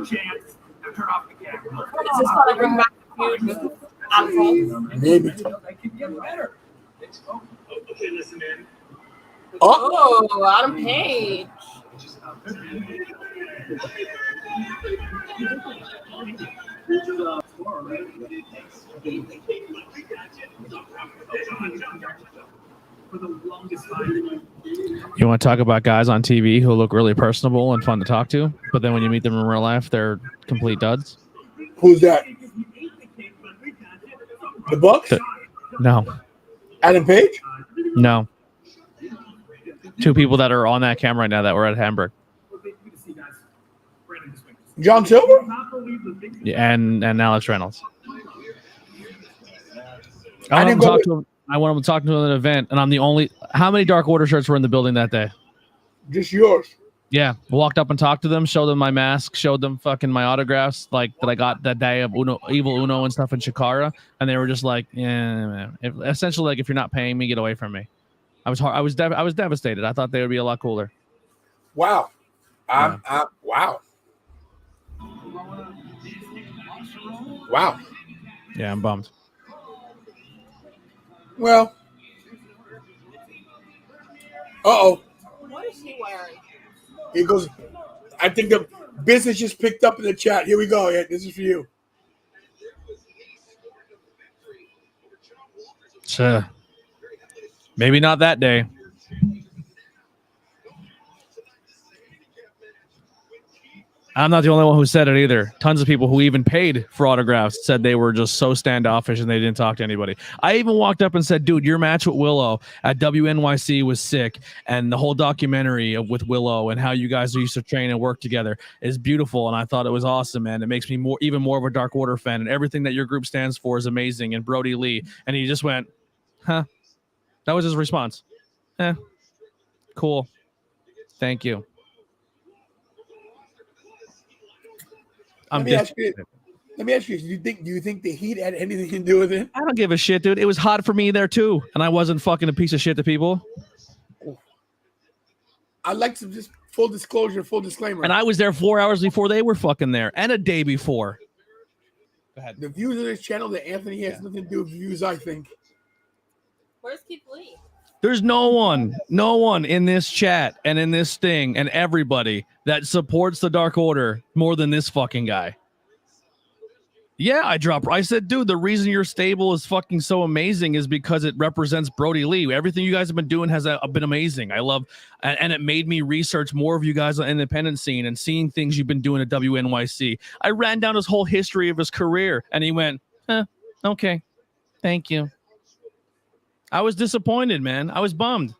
chance. Now turn off the camera. Is this how to bring back the feud? Maybe. I can get better. Okay, listen in. Oh, Adam Page. For the longest time. you want to talk about guys on TV who look really personable and fun to talk to, but then when you meet them in real life, they're complete duds? Who's that? The Bucks? No. Adam Page? No. Two people that are on that camera right now that were at Hamburg. John Silver? Yeah, and Alex Reynolds. I went up and talked to him at an event, and I'm the only. How many Dark Order shirts were in the building that day? Just yours. Yeah, walked up and talked to them, showed them my mask, showed them fucking my autographs, like that I got that day of Evil Uno and stuff in Chikara, and they were just like, "Yeah, man." Essentially, like, if you're not paying me, get away from me. I was devastated. I thought they would be a lot cooler. Wow, wow. Wow. Yeah, I'm bummed. Well, uh-oh. What is he wearing? He goes, I think the business just picked up in the chat. Here we go, Ed. This is for you. Maybe not that day. I'm not the only one who said it either. Tons of people who even paid for autographs said they were just so standoffish and they didn't talk to anybody. I even walked up and said, dude, your match with Willow at WNYC was sick. And the whole documentary with Willow and how you guys used to train and work together is beautiful. And I thought it was awesome, man. It makes me even more of a Dark Order fan. And everything that your group stands for is amazing. And Brody Lee. And he just went, huh? That was his response. Cool. Thank you. Let me ask you, do you think the heat had anything to do with it? I don't give a shit, dude. It was hot for me there too, and I wasn't fucking a piece of shit to people. I'd like to just full disclosure, full disclaimer. And I was there 4 hours before they were fucking there, and a day before. Go ahead. The views of this channel that Anthony has nothing to do with views, I think. Where's Keith Lee? There's no one in this chat and in this thing and everybody that supports the Dark Order more than this fucking guy. Yeah, I said, dude, the reason your stable is fucking so amazing is because it represents Brody Lee. Everything you guys have been doing has been amazing. I love, and it made me research more of you guys on the independent scene and seeing things you've been doing at WNYC. I ran down his whole history of his career, and he went, okay, thank you. I was disappointed, man. I was bummed.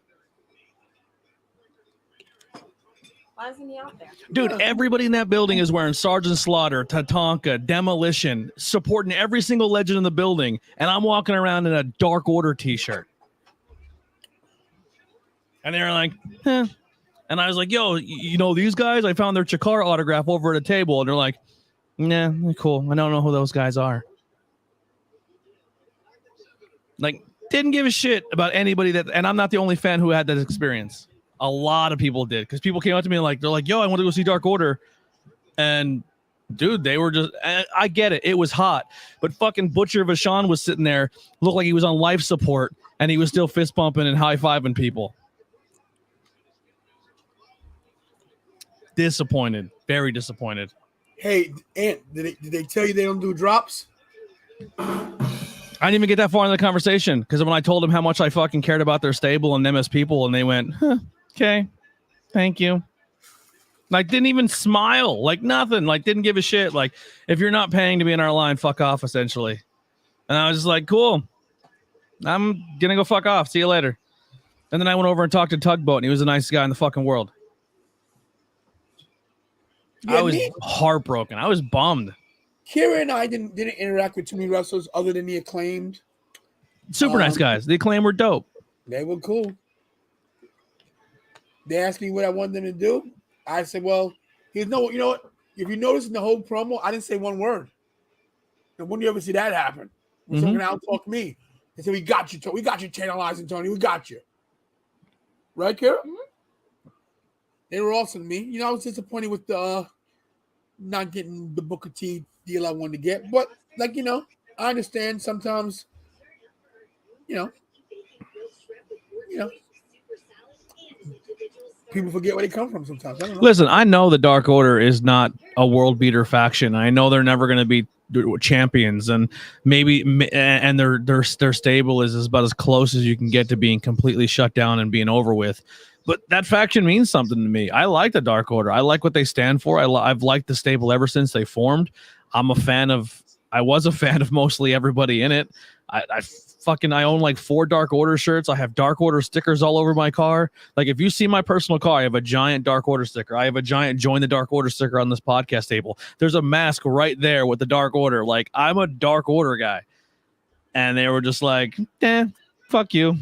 Why isn't he out there? Dude, everybody in that building is wearing Sergeant Slaughter, Tatanka, Demolition, supporting every single legend in the building, and I'm walking around in a Dark Order t-shirt. And they were like, And I was like, yo, you know these guys? I found their Chikara autograph over at a table, and they're like, nah, cool. I don't know who those guys are. Like, didn't give a shit about anybody and I'm not the only fan who had that experience. A lot of people did, because people came up to me and they're like, yo, I want to go see Dark Order. And dude, they were just, I get it. It was hot, but fucking Butcher Vachon was sitting there, looked like he was on life support, and he was still fist bumping and high-fiving people. Disappointed. Very disappointed. Hey, Ant, did they tell you they don't do drops? I didn't even get that far in the conversation, because when I told them how much I fucking cared about their stable and them as people, and they went, okay, thank you. Like, didn't even smile, like nothing, like didn't give a shit. Like, if you're not paying to be in our line, fuck off, essentially. And I was just like, cool, I'm gonna go fuck off. See you later. And then I went over and talked to Tugboat, and he was the nicest guy in the fucking world. Yeah, I was heartbroken. I was bummed. Kira and I didn't interact with too many wrestlers other than the Acclaimed. Super nice guys. The Acclaim were dope. They were cool. They asked me what I wanted them to do. I said, well, you know what? If you notice in the whole promo, I didn't say one word. And when do you ever see that happen? When someone out-talk me. They said, we got you, Tony. We got you channelizing, Tony. We got you. Right, Kira? They were awesome to me. You know, I was disappointed with the not getting the Booker T deal I wanted to get. But, like, you know, I understand sometimes, you know, people forget where they come from sometimes. I don't know. Listen, I know the Dark Order is not a world beater faction. I know they're never going to be champions, and their stable is about as close as you can get to being completely shut down and being over with. But that faction means something to me. I like the Dark Order. I like what they stand for. I've liked the stable ever since they formed. I was a fan of mostly everybody in it. I own like 4 Dark Order shirts. I have Dark Order stickers all over my car. Like, if you see my personal car, I have a giant Dark Order sticker. I have a giant Join the Dark Order sticker on this podcast table. There's a mask right there with the Dark Order. Like, I'm a Dark Order guy. and they were just like, fuck you.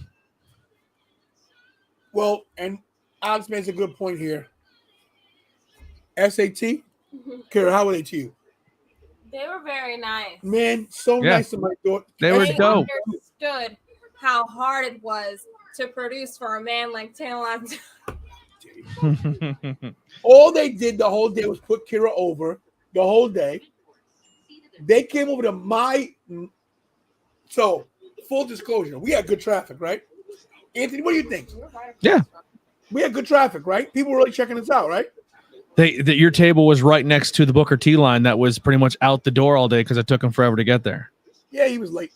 Well, and Alex makes a good point here. SAT, Kara, how were they to you? They were very nice. Man, so nice to my daughter. They were dope. Understood how hard it was to produce for a man like Tantalizer. All they did the whole day was put Kira over the whole day. They came over to my. So, full disclosure, we had good traffic, right? Anthony, what do you think? Yeah. We had good traffic, right? People were really checking us out, right? Your table was right next to the Booker T line that was pretty much out the door all day because it took him forever to get there. Yeah, he was late.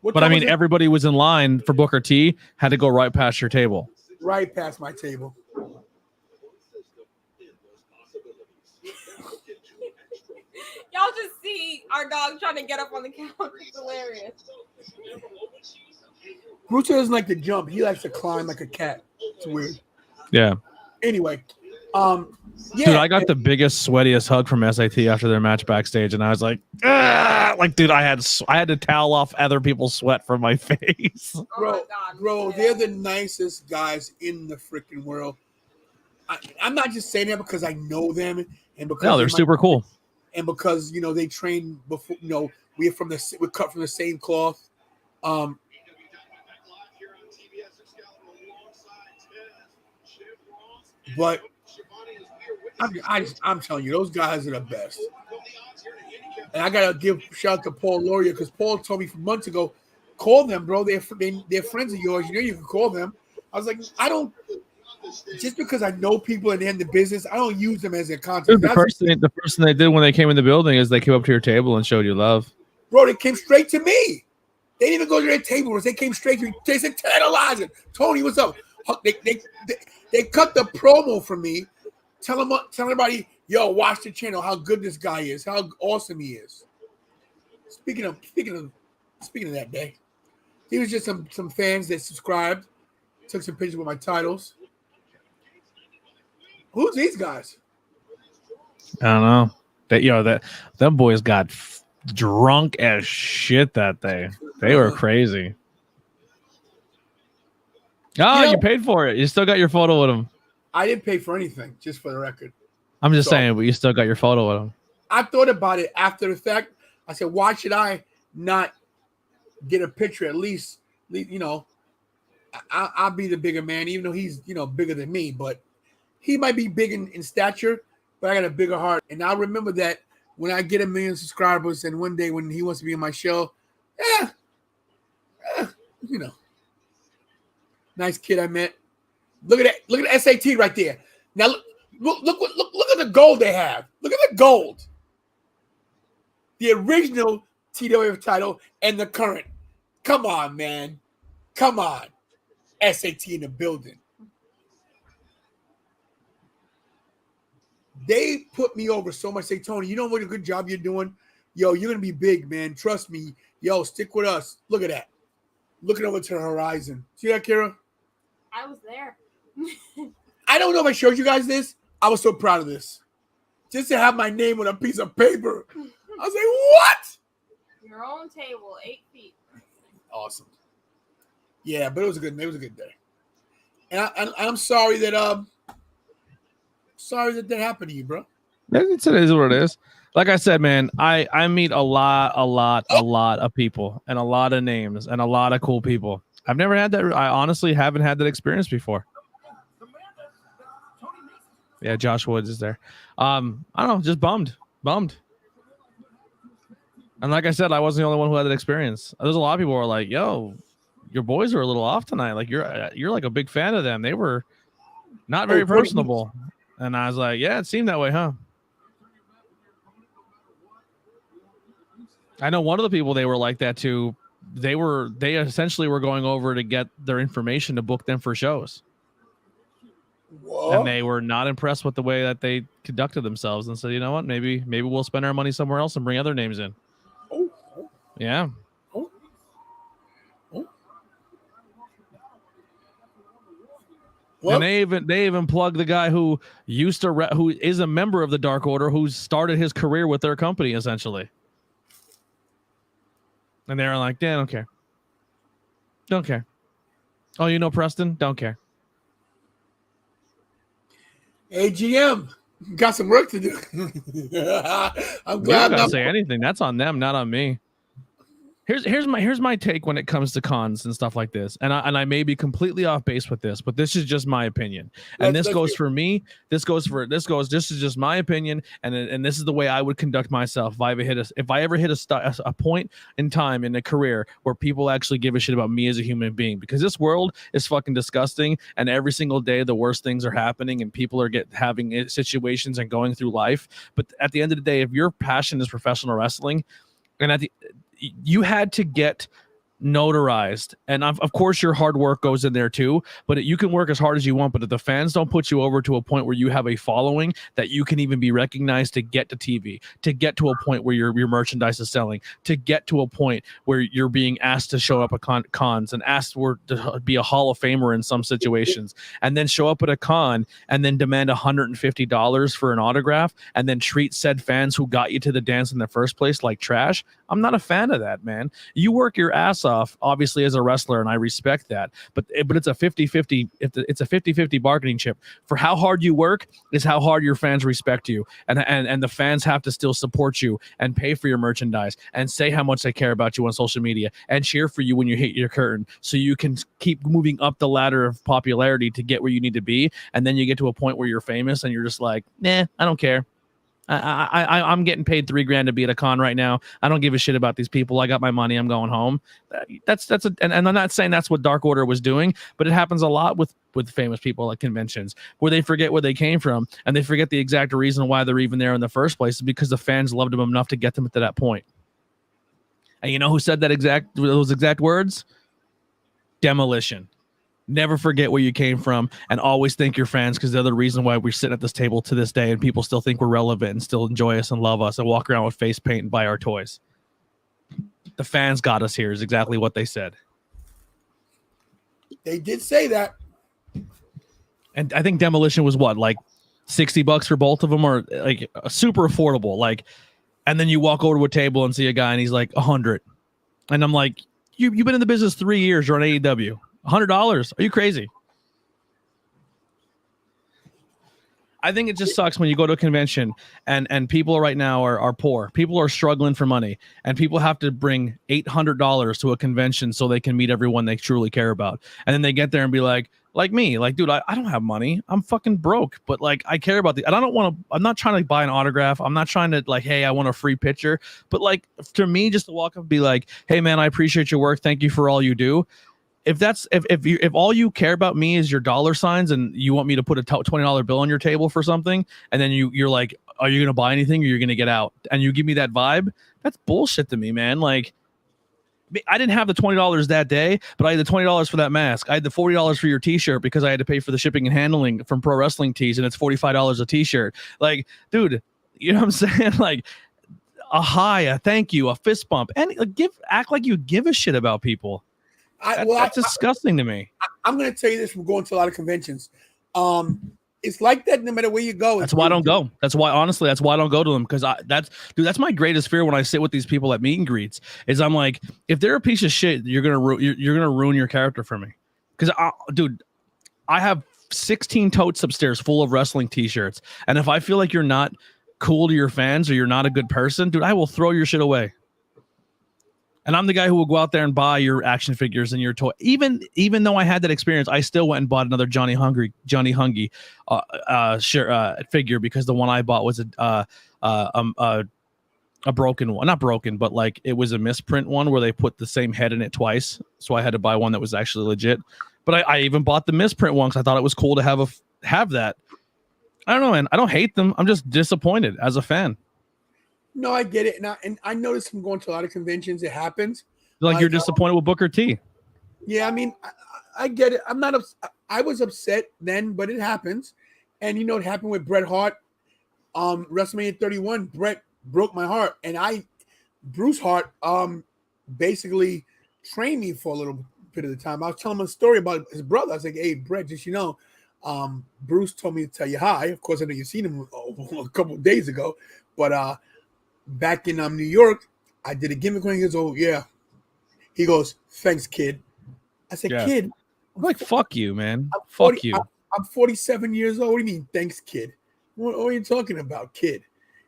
But I mean, everybody was in line for Booker T, had to go right past your table. Right past my table. Y'all just see our dog trying to get up on the couch. It's hilarious. Bruce doesn't like to jump. He likes to climb like a cat. It's weird. Yeah. Anyway, dude, I got the biggest, sweatiest hug from SAT after their match backstage, and I was like, dude, I had to towel off other people's sweat from my face. Bro, they're the nicest guys in the freaking world. I'm not just saying that because I know them and because they're super cool, and because they train before. We're cut from the same cloth. But I'm telling you, those guys are the best. And I gotta give shout out to Paul Laurier because Paul told me months ago, call them, bro. They're friends of yours. You can call them. I was like, I don't. Just because I know people and they're in the business, I don't use them as a contact. The first thing they did when they came in the building is they came up to your table and showed you love. Bro, they came straight to me. They didn't even go to their table. They came straight to me. They said, "Tantalizer, Tony, what's up?" They cut the promo for me. Tell everybody, yo, watch the channel. How good this guy is. How awesome he is. Speaking of that day, he was just some fans that subscribed. Took some pictures with my titles. Who's these guys? I don't know. Them boys got drunk as shit that day. They were crazy. Oh, you paid for it. You still got your photo with them. I didn't pay for anything, just for the record. I'm just saying, but you still got your photo with them. I thought about it after the fact. I said, why should I not get a picture at least? I'll be the bigger man, even though he's, bigger than me. But he might be big in stature, but I got a bigger heart. And I'll remember that when I get 1 million subscribers and one day when he wants to be on my show, nice kid I met. Look at that. Look at SAT right there. Now look at the gold they have. Look at the gold. The original TWF title and the current. Come on, man. Come on. SAT in the building. They put me over so much. Say, Tony, you know what a good job you're doing? Yo, you're going to be big, man. Trust me. Yo, stick with us. Look at that. Looking over to the horizon. See that, Kara? I was there. I don't know if I showed you guys this. I was so proud of this. Just to have my name on a piece of paper. I was like, what? Your own table, 8 feet. Awesome. Yeah, but it was a good day. And I'm sorry that that happened to you, bro. It is what it is. Like I said, man, I meet a lot of people and a lot of names and a lot of cool people. I've never had that. I honestly haven't had that experience before. Yeah, Josh Woods is there. I don't know, just bummed. And like I said, I wasn't the only one who had that experience. There's a lot of people who are like, yo, your boys are a little off tonight. Like you're like a big fan of them. They were not very personable. And I was like, yeah, it seemed that way, huh? I know one of the people, they were like that too. They essentially were going over to get their information to book them for shows. Whoa. And they were not impressed with the way that they conducted themselves and said, you know what, maybe we'll spend our money somewhere else and bring other names in. Yeah. Well, and they even plugged the guy who who is a member of the Dark Order, who started his career with their company essentially. And they're like, yeah, don't care. Don't care. Oh, you know Preston? Don't care. AGM got some work to do. I'm glad I'm not say anything. That's on them, not on me. Here's my take when it comes to cons and stuff like this. And I may be completely off base with this, but this is just my opinion. And this goes for me. This is just my opinion. And this is the way I would conduct myself if I ever hit a point in time in a career where people actually give a shit about me as a human being, because this world is fucking disgusting. And every single day, the worst things are happening and people are having situations and going through life. But at the end of the day, if your passion is professional wrestling, and you had to get notarized, and of course your hard work goes in there too, but you can work as hard as you want, but if the fans don't put you over to a point where you have a following that you can even be recognized to get to TV, to get to a point where your merchandise is selling, to get to a point where you're being asked to show up at cons and asked to be a Hall of Famer in some situations, and then show up at a con and then demand $150 for an autograph and then treat said fans who got you to the dance in the first place like trash. I'm not a fan of that, man. You work your ass off, obviously, as a wrestler, and I respect that. But it's a 50-50. It's a 50-50 bargaining chip. For how hard you work is how hard your fans respect you, and the fans have to still support you and pay for your merchandise and say how much they care about you on social media and cheer for you when you hit your curtain, so you can keep moving up the ladder of popularity to get where you need to be. And then you get to a point where you're famous, and you're just like, nah, I don't care. I'm getting paid $3,000 to be at a con right now. I don't give a shit about these people. I got my money. I'm going home. And I'm not saying that's what Dark Order was doing, but it happens a lot with famous people at conventions where they forget where they came from and they forget the exact reason why they're even there in the first place, is because the fans loved them enough to get them to that point. And you know who said those exact words? Demolition. Never forget where you came from, and always thank your fans, because they're the reason why we're sitting at this table to this day and people still think we're relevant and still enjoy us and love us and walk around with face paint and buy our toys. The fans got us here is exactly what they said. They did say that. And I think Demolition was what, like $60 for both of them, or like super affordable. Like, and then you walk over to a table and see a guy and he's like $100. And I'm like, you've been in the business 3 years, you're on AEW. $100? Are you crazy? I think it just sucks when you go to a convention and people right now are poor. People are struggling for money, and people have to bring $800 to a convention so they can meet everyone they truly care about. And then they get there and be like me, like, dude, I don't have money. I'm fucking broke, but like, I care about and I'm not trying to buy an autograph. I'm not trying to like, hey, I want a free picture. But like, to me, just to walk up and be like, hey man, I appreciate your work. Thank you for all you do. If all you care about me is your dollar signs and you want me to put a $20 bill on your table for something, and then you're like, are you going to buy anything or you're going to get out? And you give me that vibe, that's bullshit to me, man. Like, I didn't have the $20 that day, but I had the $20 for that mask. I had the $40 for your t-shirt because I had to pay for the shipping and handling from Pro Wrestling Tees, and it's $45 a t-shirt. Like, dude, you know what I'm saying? Like, a hi, a thank you, a fist bump, and act like you give a shit about people. That's disgusting to me. I'm going to tell you this from going to a lot of conventions. It's like that no matter where you go. That's why I don't go. That's why I don't go to them, because that's my greatest fear when I sit with these people at meet and greets. Is I'm like, if they're a piece of shit, you're gonna ruin your character for me. Because dude, I have 16 totes upstairs full of wrestling t-shirts, and if I feel like you're not cool to your fans or you're not a good person, dude, I will throw your shit away. And I'm the guy who will go out there and buy your action figures and your toy. Even though I had that experience, I still went and bought another Johnny Hungy figure, because the one I bought was a broken one. Not broken, but like it was a misprint one where they put the same head in it twice. So I had to buy one that was actually legit. But I even bought the misprint one because I thought it was cool to have that. I don't know, man. I don't hate them. I'm just disappointed as a fan. No, I get it. Now, and I noticed from going to a lot of conventions, it happens. Like, you're disappointed with Booker T. Yeah, I mean, I get it. I'm not. I was upset then, but it happens. And you know, it happened with Bret Hart. WrestleMania 31. Bret broke my heart, and Bruce Hart, basically trained me for a little bit of the time. I was telling him a story about his brother. I was like, "Hey, Bret, just Bruce told me to tell you hi." Of course, I know you've seen him a couple of days ago, but back in New York, I did a gimmick when he goes, "Oh yeah, He goes, "Thanks, kid." I said, Yeah. "Kid, I'm like, fuck you, man. I'm Fuck 40 you. I'm 47 years old. What do you mean, thanks, kid? What are you talking about, kid?"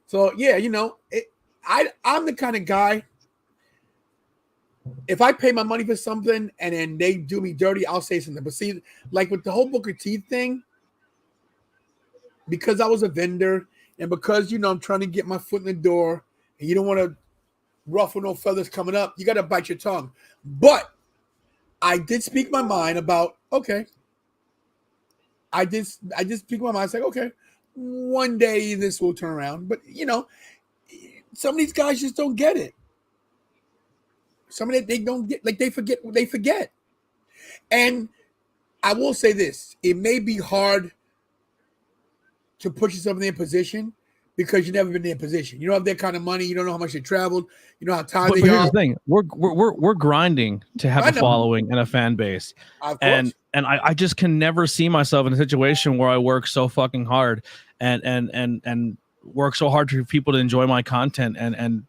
So yeah, I'm the kind of guy. If I pay my money for something and then they do me dirty, I'll say something. But see, like with the whole Booker T thing, because I was a vendor and because I'm trying to get my foot in the door, and you don't want to ruffle no feathers coming up, you got to bite your tongue. But I did speak my mind about, okay. I did speak my mind. I said, okay, one day this will turn around. But some of these guys just don't get it. Some of they don't get, like, they forget. And I will say this: it may be hard to put yourself in their position because you've never been in their position. You don't have that kind of money. You don't know how much they traveled. You know how tired But they here's are. the thing: we're grinding to have I a know. following and a fan base, Of course. and I just can never see myself in a situation where I work so fucking hard and work so hard for people to enjoy my content and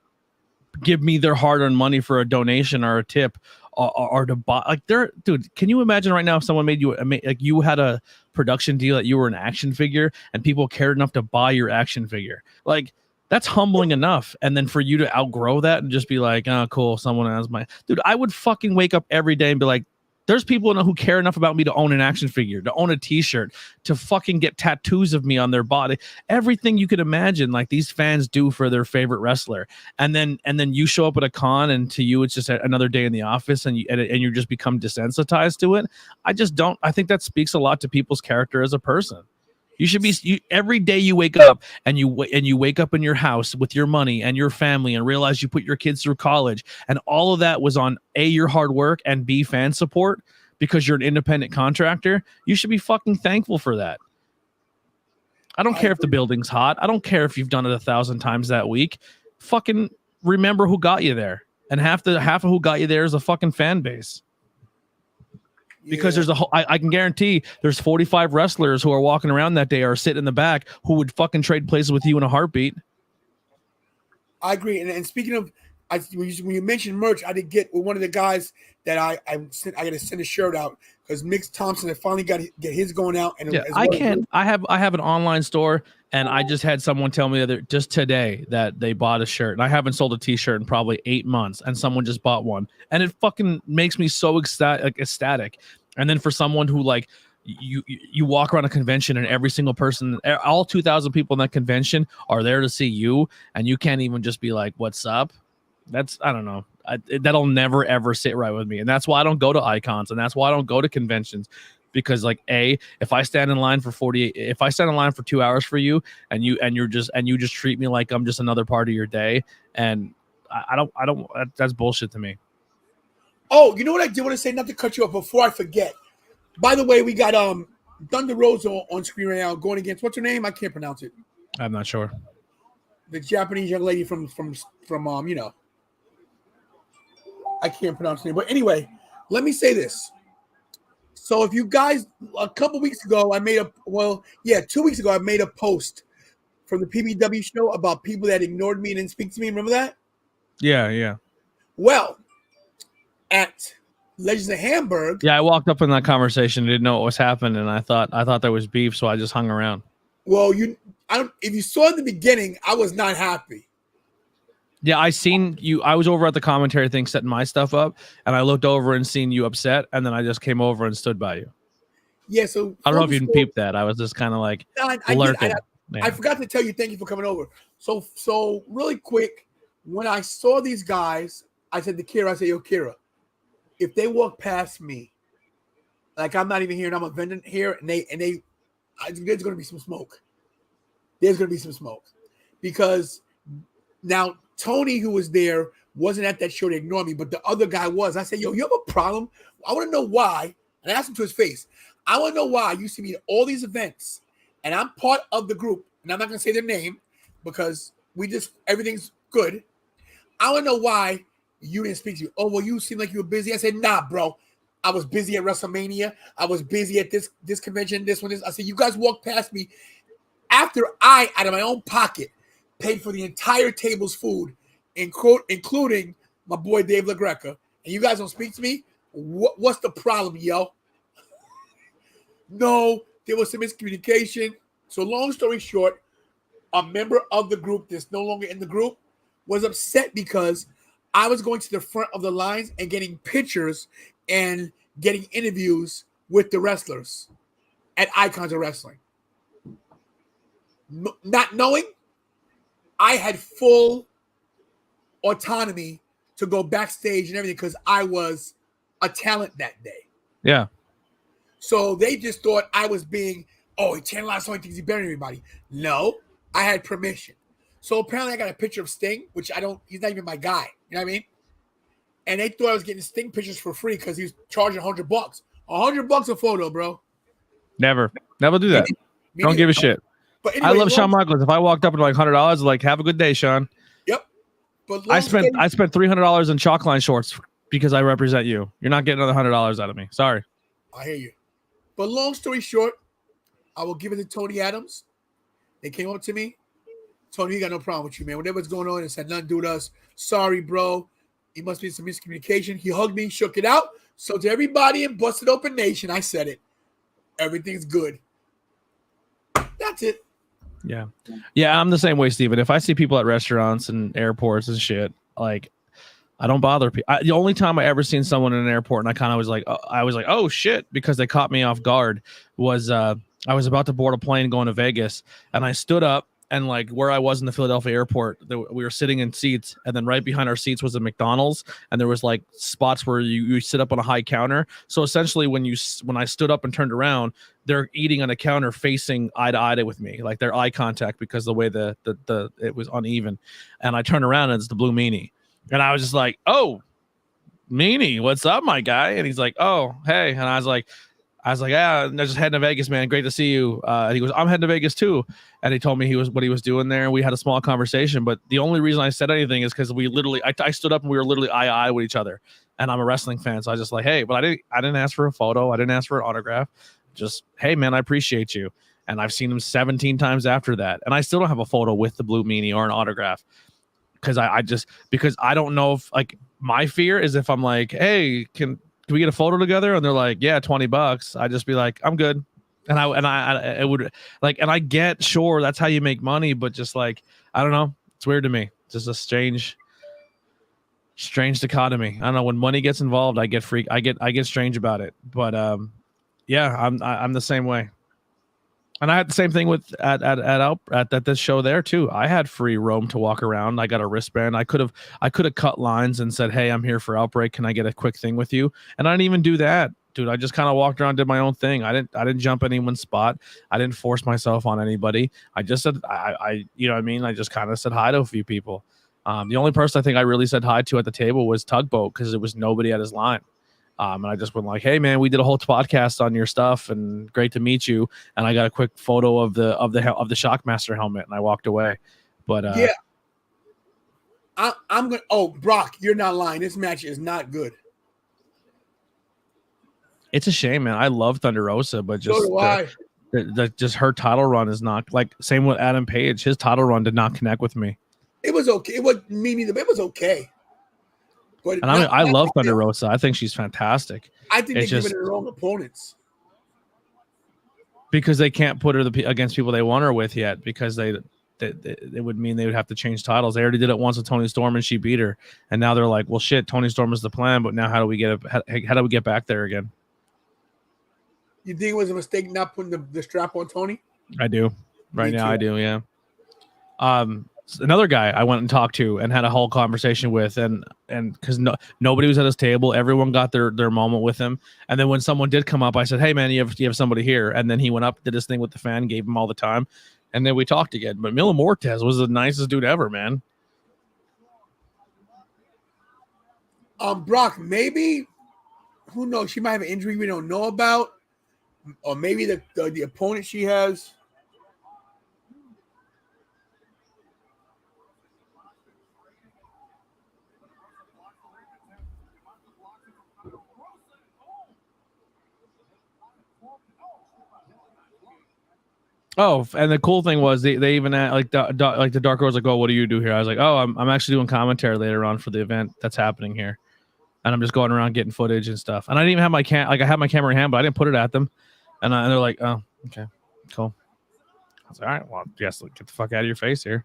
give me their hard-earned money for a donation or a tip or to buy. Like, dude, can you imagine right now if someone made you like you had a production deal that you were an action figure and people cared enough to buy your action figure? Like, that's humbling enough. And then for you to outgrow that and just be like, oh, cool, someone has my dude. I would fucking wake up every day and be like, there's people who care enough about me to own an action figure, to own a t-shirt, to fucking get tattoos of me on their body. Everything you could imagine, like, these fans do for their favorite wrestler. And then you show up at a con and to you it's just another day in the office and you just become desensitized to it. I think that speaks a lot to people's character as a person. You should be every day you wake up and you wake up in your house with your money and your family and realize you put your kids through college and all of that was on A, your hard work, and B, fan support because you're an independent contractor. You should be fucking thankful for that. I don't care if the building's hot. I don't care if you've done it 1,000 times that week. Fucking remember who got you there. And half of who got you there is a fucking fan base. Because there's I can guarantee there's 45 wrestlers who are walking around that day or sitting in the back who would fucking trade places with you in a heartbeat. I agree. And speaking of, when you mentioned merch, I did get with one of the guys that I got to send a shirt out because Mick Thompson had finally got his going out. And yeah, I have an online store, and I just had someone tell me just today that they bought a shirt, and I haven't sold a t-shirt in probably 8 months, and someone just bought one, and it fucking makes me so ecstatic. And then for someone who, like, you walk around a convention and every single person, all 2,000 people in that convention are there to see you, and you can't even just be like, "What's up?" That's, I don't know. That'll never ever sit right with me, and that's why I don't go to icons, and that's why I don't go to conventions, because, like, if I stand in line for 2 hours for you, and you just treat me like I'm just another part of your day, and I don't. That's bullshit to me. Oh, you know what I did want to say? Not to cut you off before I forget. By the way, we got Thunder Rosa on screen right now going against, what's her name? I can't pronounce it. I'm not sure. The Japanese young lady from I can't pronounce her name. But anyway, let me say this. So if you guys, a couple weeks ago, 2 weeks ago, I made a post from the PBW show about people that ignored me and didn't speak to me. Remember that? Yeah. Well, at Legends of Hamburg. Yeah, I walked up in that conversation, didn't know what was happening, and I thought there was beef, so I just hung around. Well, if you saw in the beginning, I was not happy. Yeah, I seen you. I was over at the commentary thing setting my stuff up, and I looked over and seen you upset, and then I just came over and stood by you. Yeah, so I don't know if you can peep that. I was just kind of like lurking. I forgot to tell you, thank you for coming over. So really quick, when I saw these guys, I said to Kira, "Yo, Kira, if they walk past me, like I'm not even here and I'm a vendor here, and there's going to be some smoke. There's going to be some smoke because now Tony, who was there, wasn't at that show to ignore me, but the other guy was. I said, yo, you have a problem? I want to know why." And I asked him to his face. "I want to know why you see me at all these events, and I'm part of the group, and I'm not going to say their name because everything's good. I want to know why you didn't speak to me." "Oh, well, you seem like you were busy." I said, "Nah, bro. I was busy at WrestleMania. I was busy at this convention, this one, this." I said, "You guys walked past me after I, out of my own pocket, paid for the entire table's food, including my boy Dave LaGreca, and you guys don't speak to me, what's the problem, yo? No, there was some miscommunication. So long story short, a member of the group that's no longer in the group was upset because I was going to the front of the lines and getting pictures and getting interviews with the wrestlers at Icons of Wrestling. Not knowing, I had full autonomy to go backstage and everything because I was a talent that day. Yeah. So they just thought I was being, he channelized, so he thinks he's better than everybody. No, I had permission. So apparently I got a picture of Sting, which he's not even my guy. You know what I mean? And they thought I was getting Sting pictures for free because he was charging $100. $100 a photo, bro. Never do that. Don't give a shit. But anyway, I love Shawn Michaels. If I walked up with like $100, like, have a good day, Sean. Yep. But I spent $300 in chalk line shorts because I represent you. You're not getting another $100 out of me. Sorry. I hear you. But long story short, I will give it to Tony Adams. They came up to me. Tony, you got no problem with you, man. Whatever's going on, it's had nothing to do with us. Sorry, bro. It must be some miscommunication. He hugged me, shook it out. So to everybody in Busted Open Nation, I said it. Everything's good. That's it. Yeah. Yeah, I'm the same way, Steven. If I see people at restaurants and airports and shit, like, I don't bother people. The only time I ever seen someone in an airport and I kind of was like, oh shit, because they caught me off guard was I was about to board a plane going to Vegas and I stood up and like where I was in the Philadelphia airport, we were sitting in seats and then right behind our seats was a McDonald's and there was like spots where you sit up on a high counter. So essentially when I stood up and turned around, they're eating on a counter facing eye to eye with me, like their eye contact because the way the it was uneven. And I turned around and it's the Blue Meanie. And I was just like, oh, Meanie, what's up, my guy? And he's like, oh, hey. And I was like, yeah, I'm just heading to Vegas, man. Great to see you. And he goes, I'm heading to Vegas too. And he told me what he was doing there. We had a small conversation. But the only reason I said anything is because I stood up and we were literally eye to eye with each other. And I'm a wrestling fan. So I was just like, hey, but I didn't ask for a photo. I didn't ask for an autograph. Just, hey, man, I appreciate you. And I've seen him 17 times after that. And I still don't have a photo with the Blue Meanie or an autograph. Because I don't know if like my fear is if I'm like, hey, can we get a photo together? And they're like, yeah, $20. I just be like, I'm good. And I would like, and I get, sure, that's how you make money, but just like, I don't know. It's weird to me. Just a strange dichotomy. I don't know. When money gets involved, I get strange about it. But yeah, I'm the same way. And I had the same thing with at this show there too. I had free roam to walk around. I got a wristband. I could have cut lines and said, "Hey, I'm here for Outbreak. Can I get a quick thing with you?" And I didn't even do that, dude. I just kind of walked around, did my own thing. I didn't jump anyone's spot. I didn't force myself on anybody. I just said, you know what I mean? I just kind of said hi to a few people. The only person I think I really said hi to at the table was Tugboat because there was nobody at his line. And I just went like, hey man, we did a whole podcast on your stuff and great to meet you. And I got a quick photo of the Shockmaster helmet and I walked away. But yeah, I'm going to, Brock, you're not lying. This match is not good. It's a shame, man. I love Thunder Rosa, but just, so do I. Just her title run is not like same with Adam Page. His title run did not connect with me. It was okay. It was me neither, but it was okay. But and I love Thunder Rosa. I think she's fantastic. I think they're giving her their own opponents because they can't put her against people they want her with yet. Because it would mean they would have to change titles. They already did it once with Toni Storm and she beat her, and now they're like, well, shit, Toni Storm is the plan, but now how do we get back there again? You think it was a mistake not putting the strap on Toni? I do. Right now, I do. Yeah. Another guy I went and talked to and had a whole conversation with, and because nobody was at his table, everyone got their moment with him. And then when someone did come up, I said, "Hey man, you have somebody here." And then he went up, did his thing with the fan, gave him all the time, and then we talked again. But Mil Muertes was the nicest dude ever, man. Brock, maybe, who knows? She might have an injury we don't know about, or maybe the opponent she has. Oh, and the cool thing was they even like the Dark Horse like, oh, what do you do here? I was like, oh, I'm actually doing commentary later on for the event that's happening here. and I'm just going around getting footage and stuff. And I didn't even have my I had my camera in hand, but I didn't put it at them. And they're like, "Oh, okay, cool." I was like, "All right, well, yes, get the fuck out of your face here."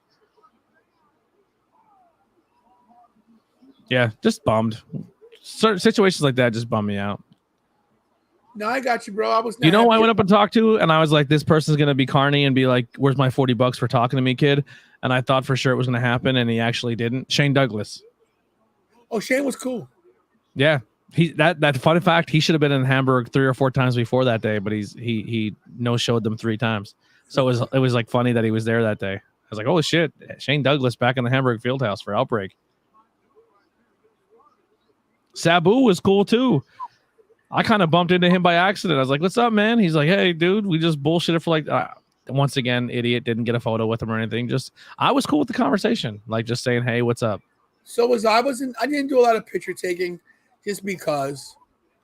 Yeah, just bummed. Certain situations like that just bum me out. No, I got you, bro. I was. You know who I went up and talked to, and I was like, "This person's gonna be carny and be like, where's my $40 for talking to me, kid?" And I thought for sure it was gonna happen, and he actually didn't. Shane Douglas. Oh, Shane was cool. Yeah, that fun fact, he should have been in Hamburg 3 or 4 times before that day, but he no showed them 3 times. So it was like funny that he was there that day. I was like, "Oh shit, Shane Douglas back in the Hamburg Fieldhouse for Outbreak." Sabu was cool too. I kind of bumped into him by accident. I was like, "What's up, man?" He's like, "Hey, dude, we just bullshitted for like." Once again, idiot, didn't get a photo with him or anything. Just I was cool with the conversation, like just saying, "Hey, what's up?" So was I. I didn't do a lot of picture taking, just because.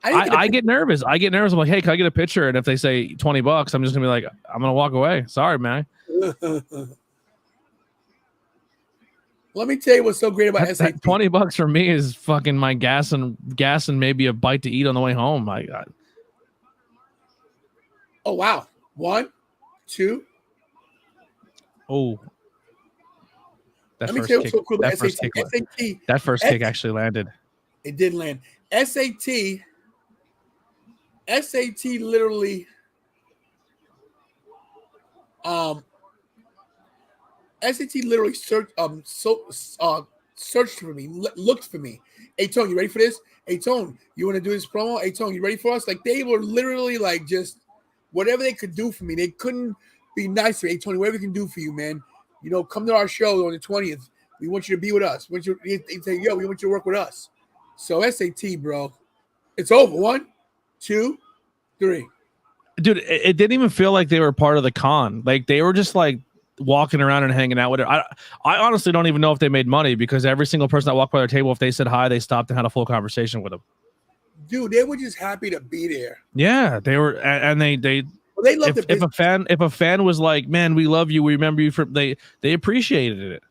I get nervous. I'm like, "Hey, can I get a picture?" And if they say $20, I'm just gonna be like, "I'm gonna walk away. Sorry, man." Let me tell you what's so great about SAT. $20 for me is fucking my gas and maybe a bite to eat on the way home. Oh wow! 1, 2. Oh, Let me tell you what's so cool about SAT. That first kick actually landed. It did land. SAT literally. SAT literally searched for me, looked for me. Hey, Tone, you ready for this? Hey, Tone, you want to do this promo? Hey, Tone, you ready for us? Like, they were literally like just whatever they could do for me. They couldn't be nice to me. Hey, Tony, whatever we can do for you, man. You know, come to our show on the 20th. We want you to be with us. They say, yo, we want you to work with us. So SAT, bro, it's over. 1, 2, 3. Dude, it didn't even feel like they were part of the con. Like they were just like walking around and hanging out with it. I honestly don't even know if they made money, because every single person that walked by their table, if they said hi, they stopped and had a full conversation with them. Dude, they were just happy to be there. Yeah, they were, and they love if a fan was like, "Man, we love you, we remember you," they appreciated it.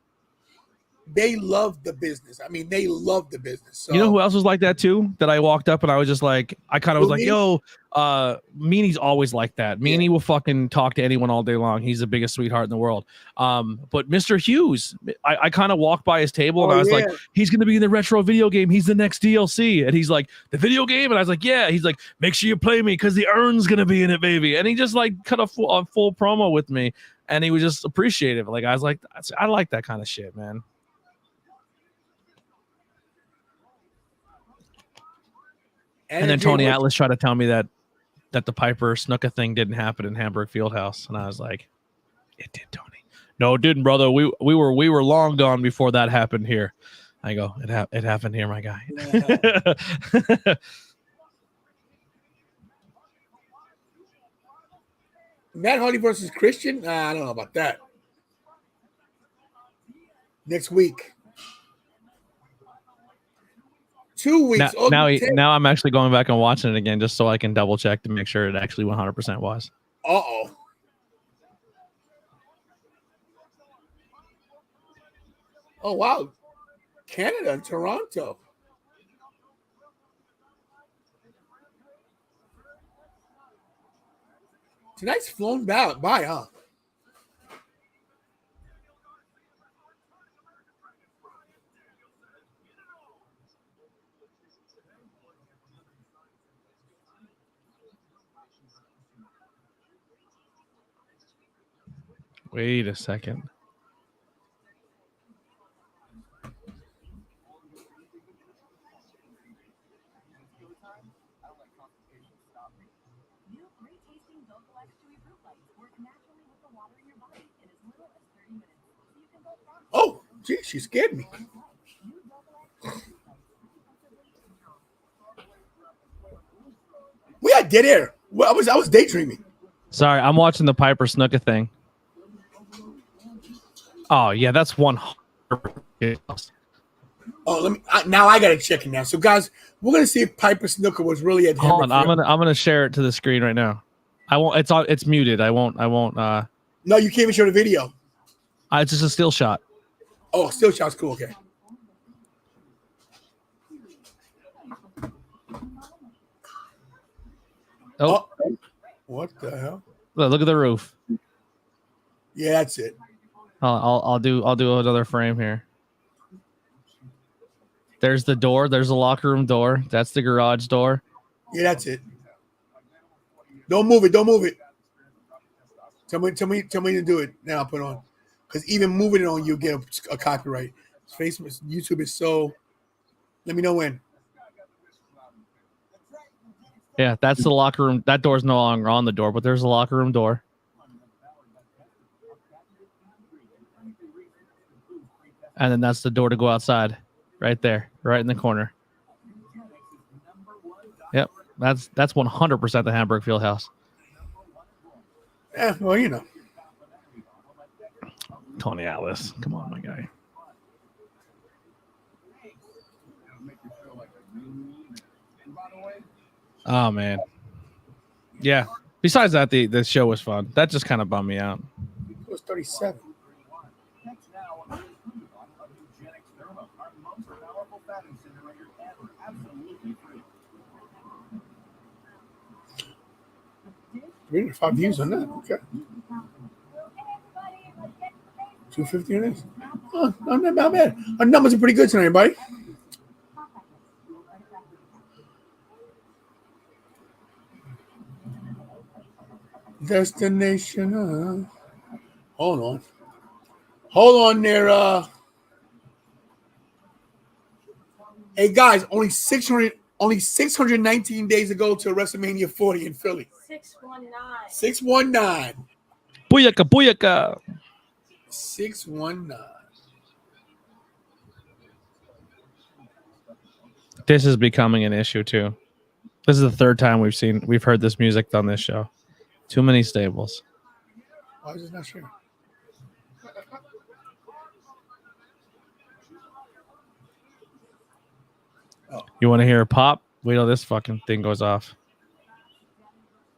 They loved the business. I mean, they loved the business. So. You know who else was like that too? That I walked up and I was just like, I kind of was like, "Yo, Meanie's always like that. Meanie will fucking talk to anyone all day long. He's the biggest sweetheart in the world." But Mr. Hughes, I kind of walked by his table and I was like, "He's gonna be in the retro video game. He's the next DLC." And he's like, "The video game?" And I was like, "Yeah." He's like, "Make sure you play me because the urn's gonna be in it, baby." And he just like cut a full promo with me, and he was just appreciative. Like I was like, I like that kind of shit, man. And then Tony Atlas tried to tell me that the Piper Snuka thing didn't happen in Hamburg Fieldhouse, and I was like, "It did, Tony." "No, it didn't, brother. We were long gone before that happened here." I go, "It happened here, my guy." Yeah. Matt Hardy versus Christian? I don't know about that. Next week. 2 weeks. Now I'm actually going back and watching it again just so I can double check to make sure it actually 100% was. Uh-oh. Oh, wow. Canada and Toronto. Tonight's flown by, huh? Wait a second. Oh, gee, she scared me. We had dead air. Well, I was daydreaming. Sorry, I'm watching the Piper Snuka thing. Oh yeah, that's 100%. Oh, now I gotta check it now. So guys, we're gonna see if Piper Snuka was really at. Hold on, I'm gonna share it to the screen right now. I won't. It's muted. I won't. No, you can't even show the video. It's just a still shot. Oh, still shot's cool. Okay. Oh, what the hell? look at the roof. Yeah, that's it. I'll do another frame here. There's the door. There's the locker room door. That's the garage door. Yeah, that's it. Don't move it. Don't move it. Tell me to do it. Now I'll put it on. Because even moving it on, you'll get a copyright. Facebook, YouTube is so. Let me know when. Yeah, that's the locker room. That door's no longer on the door, but there's a locker room door. And then that's the door to go outside. Right there. Right in the corner. Yep. That's 100% the Hamburg Fieldhouse. Yeah, well, you know. Tony Atlas. Come on, my guy. Oh, man. Yeah. Besides that, the show was fun. That just kind of bummed me out. It was 37. Really, 5 views on that. Okay. 250 on this. Oh, not bad. Our numbers are pretty good tonight, buddy. Destination. Hold on there. Hey guys, only 619 days ago to WrestleMania 40 in Philly. 619. Booyaka, booyaka. 619. This is becoming an issue too. This is the third time we've heard this music on this show. Too many stables. Why is this not sure? You want to hear a pop? Wait till this fucking thing goes off.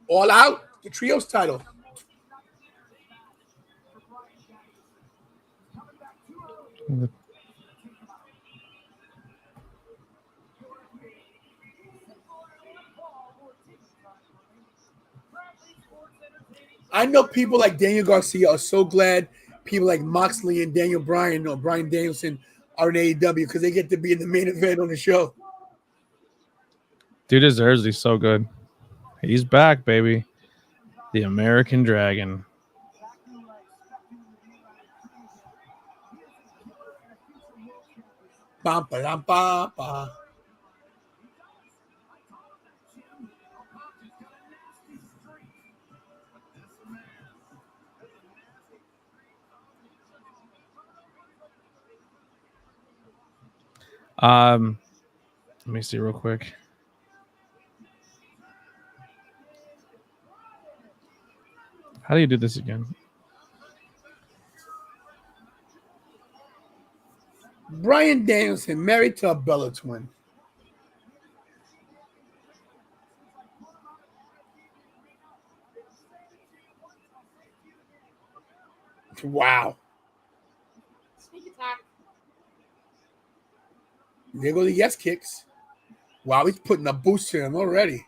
All Out, the trios title. I know people like Daniel Garcia are so glad people like Moxley and Daniel Bryan or Bryan Danielson are in AEW because they get to be in the main event on the show. Dude deserves. He's so good. He's back, baby. The American Dragon. Ba, ba, ba, ba. Let me see real quick. How do you do this again? Bryan Danielson married to a Bella twin. Wow. Sneak attack. There go the yes kicks. Wow, he's putting a boost to him already.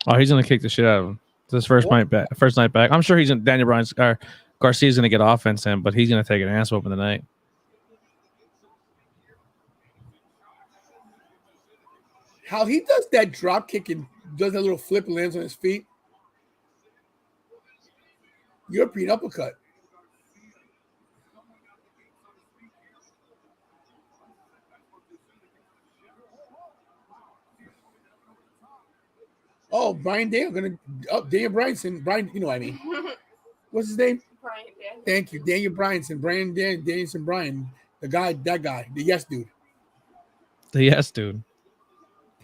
Oh, he's gonna kick the shit out of him. This first night back. I'm sure he's in Daniel Bryan's Garcia's gonna get offense in, but he's gonna take an ass whooping tonight. How he does that drop kick and does that little flip and lands on his feet. European uppercut. Oh, Bryan Daniel Daniel Bryanson. Brian, you know what I mean. What's his name? Bryan Danielson. Thank you. Daniel Bryanson. Bryan Danielson Bryan. The guy, the yes dude. The yes dude.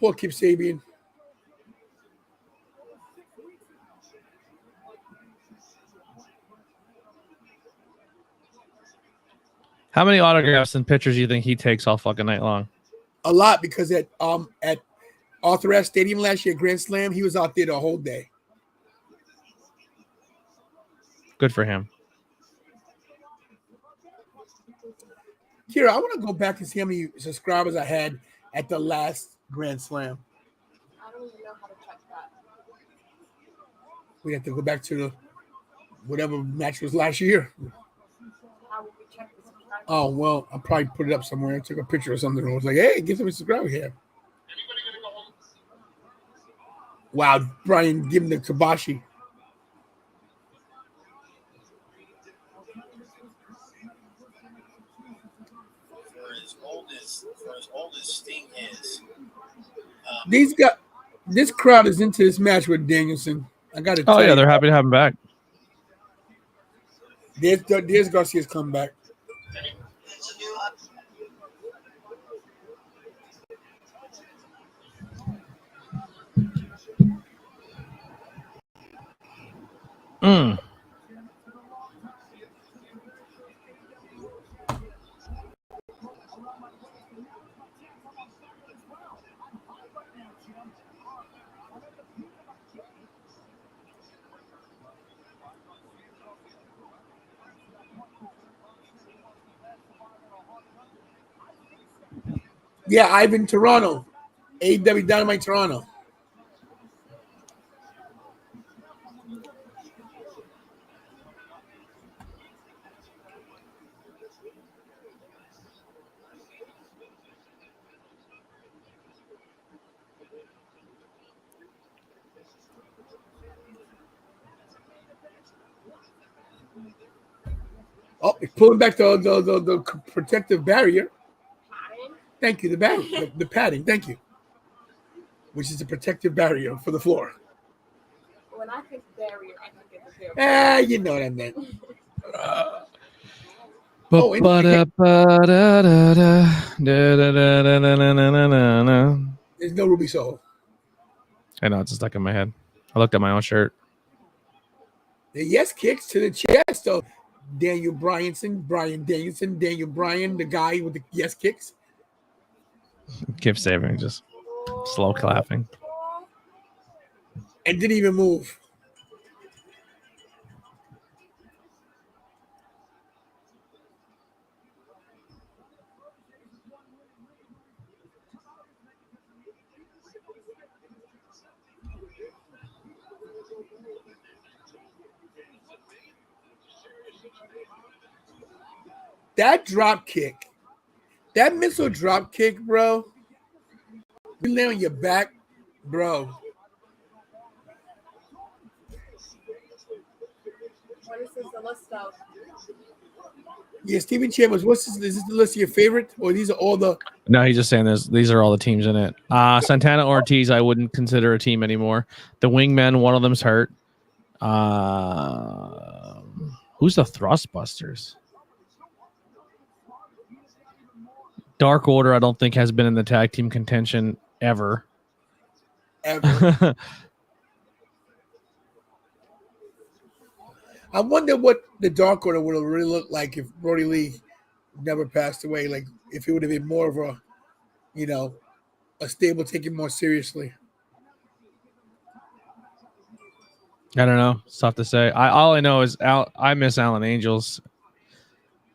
Poor Kip Sabian. How many autographs and pictures do you think he takes all fucking night long? A lot, because at Arthur Ashe Stadium last year, Grand Slam, he was out there the whole day. Good for him. Kira, I want to go back and see how many subscribers I had at the last Grand Slam. I don't even know how to check that. We have to go back to the whatever match was last year. How would we check the subscribers? Oh, well, I probably put it up somewhere. I took a picture or something and was like, hey, get some subscriber here. Wow, Brian, give him the kiboshi. For as old as Sting is. This crowd is into this match with Danielson. I got to tell Oh you. yeah, they're happy to have him back. There's Garcia's comeback. Mm. Yeah, Ivan Toronto. AEW Dynamite Toronto. Oh, it's pulling back the protective barrier. Thank you, the padding. Thank you, which is a protective barrier for the floor. When I think barrier, I think it's a barrier. You know what I meant. There's no Ruby Soho. I know, it's stuck in my head. I looked at my own shirt. The yes kicks to the chest of Brian Danielson, Daniel Bryan, the guy with the yes kicks. Keep saving, just slow clapping. And didn't even move. That drop kick, that missile drop kick, bro. You lay on your back, bro. What is this the list of? Yeah, Stephen Chambers, is this the list of your favorite? Or these are all the... No, he's just saying these are all the teams in it. Santana Ortiz, I wouldn't consider a team anymore. The Wingmen, one of them's hurt. Who's the Thrustbusters? Dark Order, I don't think has been in the tag team contention ever. I wonder what the Dark Order would have really looked like if Brody Lee never passed away. Like if it would have been more of a, a stable taken more seriously. I don't know. It's tough to say. All I know is I miss Alan Angels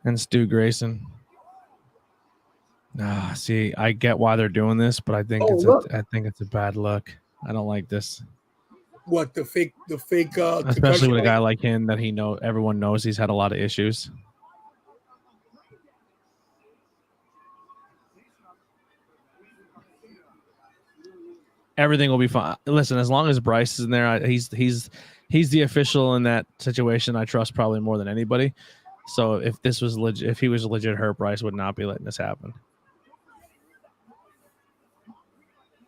and Stu Grayson. See, I get why they're doing this, but I think it's a bad look. I don't like this. What the fake especially with a guy like him that everyone knows he's had a lot of issues. Everything will be fine. Listen, as long as Bryce is in there, he's the official in that situation. I trust probably more than anybody. So if this was legit, if he was legit hurt, Bryce would not be letting this happen.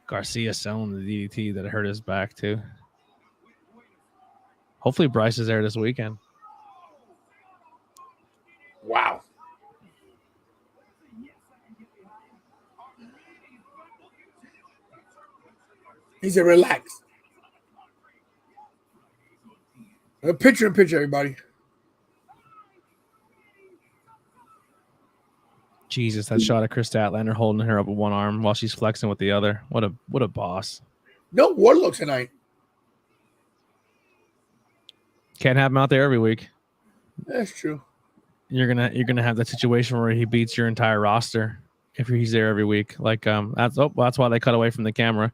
Garcia selling the DDT that hurt his back too. Hopefully Bryce is there this weekend. Wow. He said, relax. Picture in picture, everybody. Jesus, that shot of Chris Statlander holding her up with one arm while she's flexing with the other. What a boss. No Wardlow tonight. Can't have him out there every week. That's true. You're gonna have that situation where he beats your entire roster if he's there every week. Like that's why they cut away from the camera.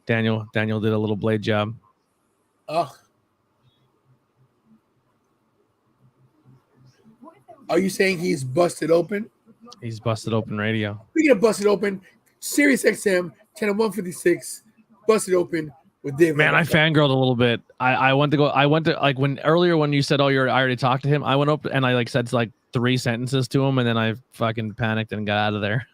Daniel did a little blade job. Oh, Are you saying he's busted open? He's busted open radio. Speaking of busted open, Sirius XM, channel 156, busted open with Dave. Man, I fangirled a little bit. I went to like when you said, "Oh, I already talked to him." I went up and I like said like 3 sentences to him, and then I fucking panicked and got out of there.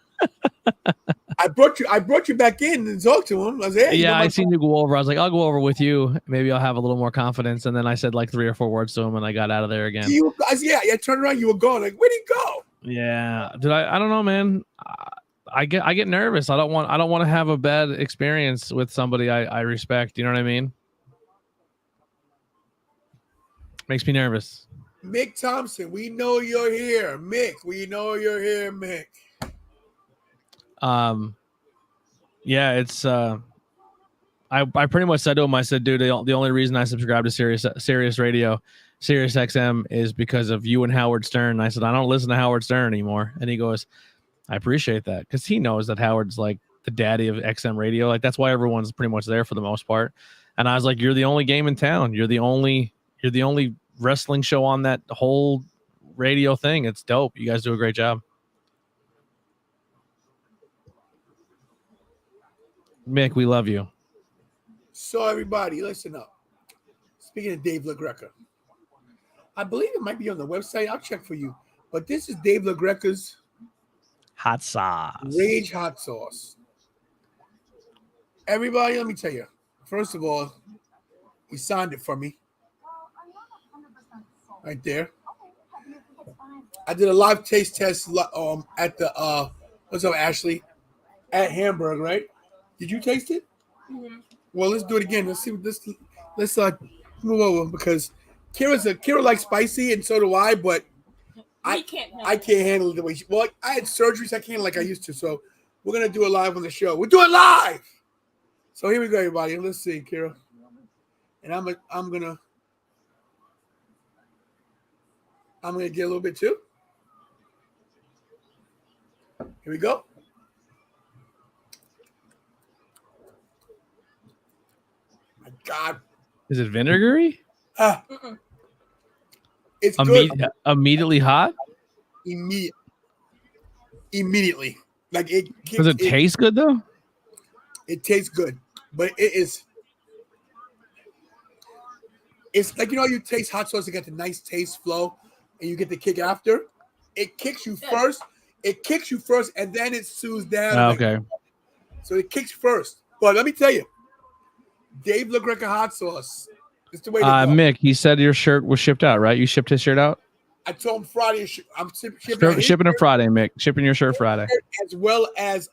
I brought you back in and talked to him. I was hey, yeah, I seen you go over. I was like, I'll go over with you. Maybe I'll have a little more confidence. And then I said like 3 or 4 words to him, and I got out of there again. I turned around. You were gone. Like, where'd he go? Yeah, I don't know, man. I get nervous. I don't want to have a bad experience with somebody I respect. You know what I mean? Makes me nervous. Mick Thompson, we know you're here. Mick, we know you're here, Mick. Yeah, it's I pretty much said to him, I said, dude, the only reason I subscribe to Sirius Radio, Sirius XM is because of you and Howard Stern. And I said, I don't listen to Howard Stern anymore. And he goes, I appreciate that, because he knows that Howard's like the daddy of XM radio. Like that's why everyone's pretty much there for the most part. And I was like, you're the only game in town. You're the only wrestling show on that whole radio thing. It's dope. You guys do a great job. Mick, we love you. So everybody, listen up. Speaking of Dave LaGreca, I believe it might be on the website. I'll check for you. But this is Dave LaGreca's hot sauce. Rage hot sauce. Everybody, let me tell you. First of all, he signed it for me. Right there. I did a live taste test at the what's up, Ashley? At Hamburg, right? Did you taste it? Mm-hmm. Well, let's do it again. Let's see what this. Let's move over because Kira likes spicy and so do I, but I can't handle it the way she. Well, I had surgery, so I can't like I used to. So we're gonna do it live on the show. We're doing live. So here we go, everybody. Let's see, Kira. And I'm gonna get a little bit too. Here we go. My God. Is it vinegary? It's good. Immediately hot? Immediately. Like it. Does it taste good though? It tastes good, but it is. It's like, you know, you taste hot sauce, you get the nice taste flow, and you get the kick after. It kicks you first. It kicks you first, and then it soothes down. Okay. So it kicks first. But let me tell you, Dave LaGreca hot sauce. It's the way to go. Mick, he said your shirt was shipped out, right? You shipped his shirt out? I told him Friday. I'm shipping it Friday, Mick. Shipping your shirt Friday. As well as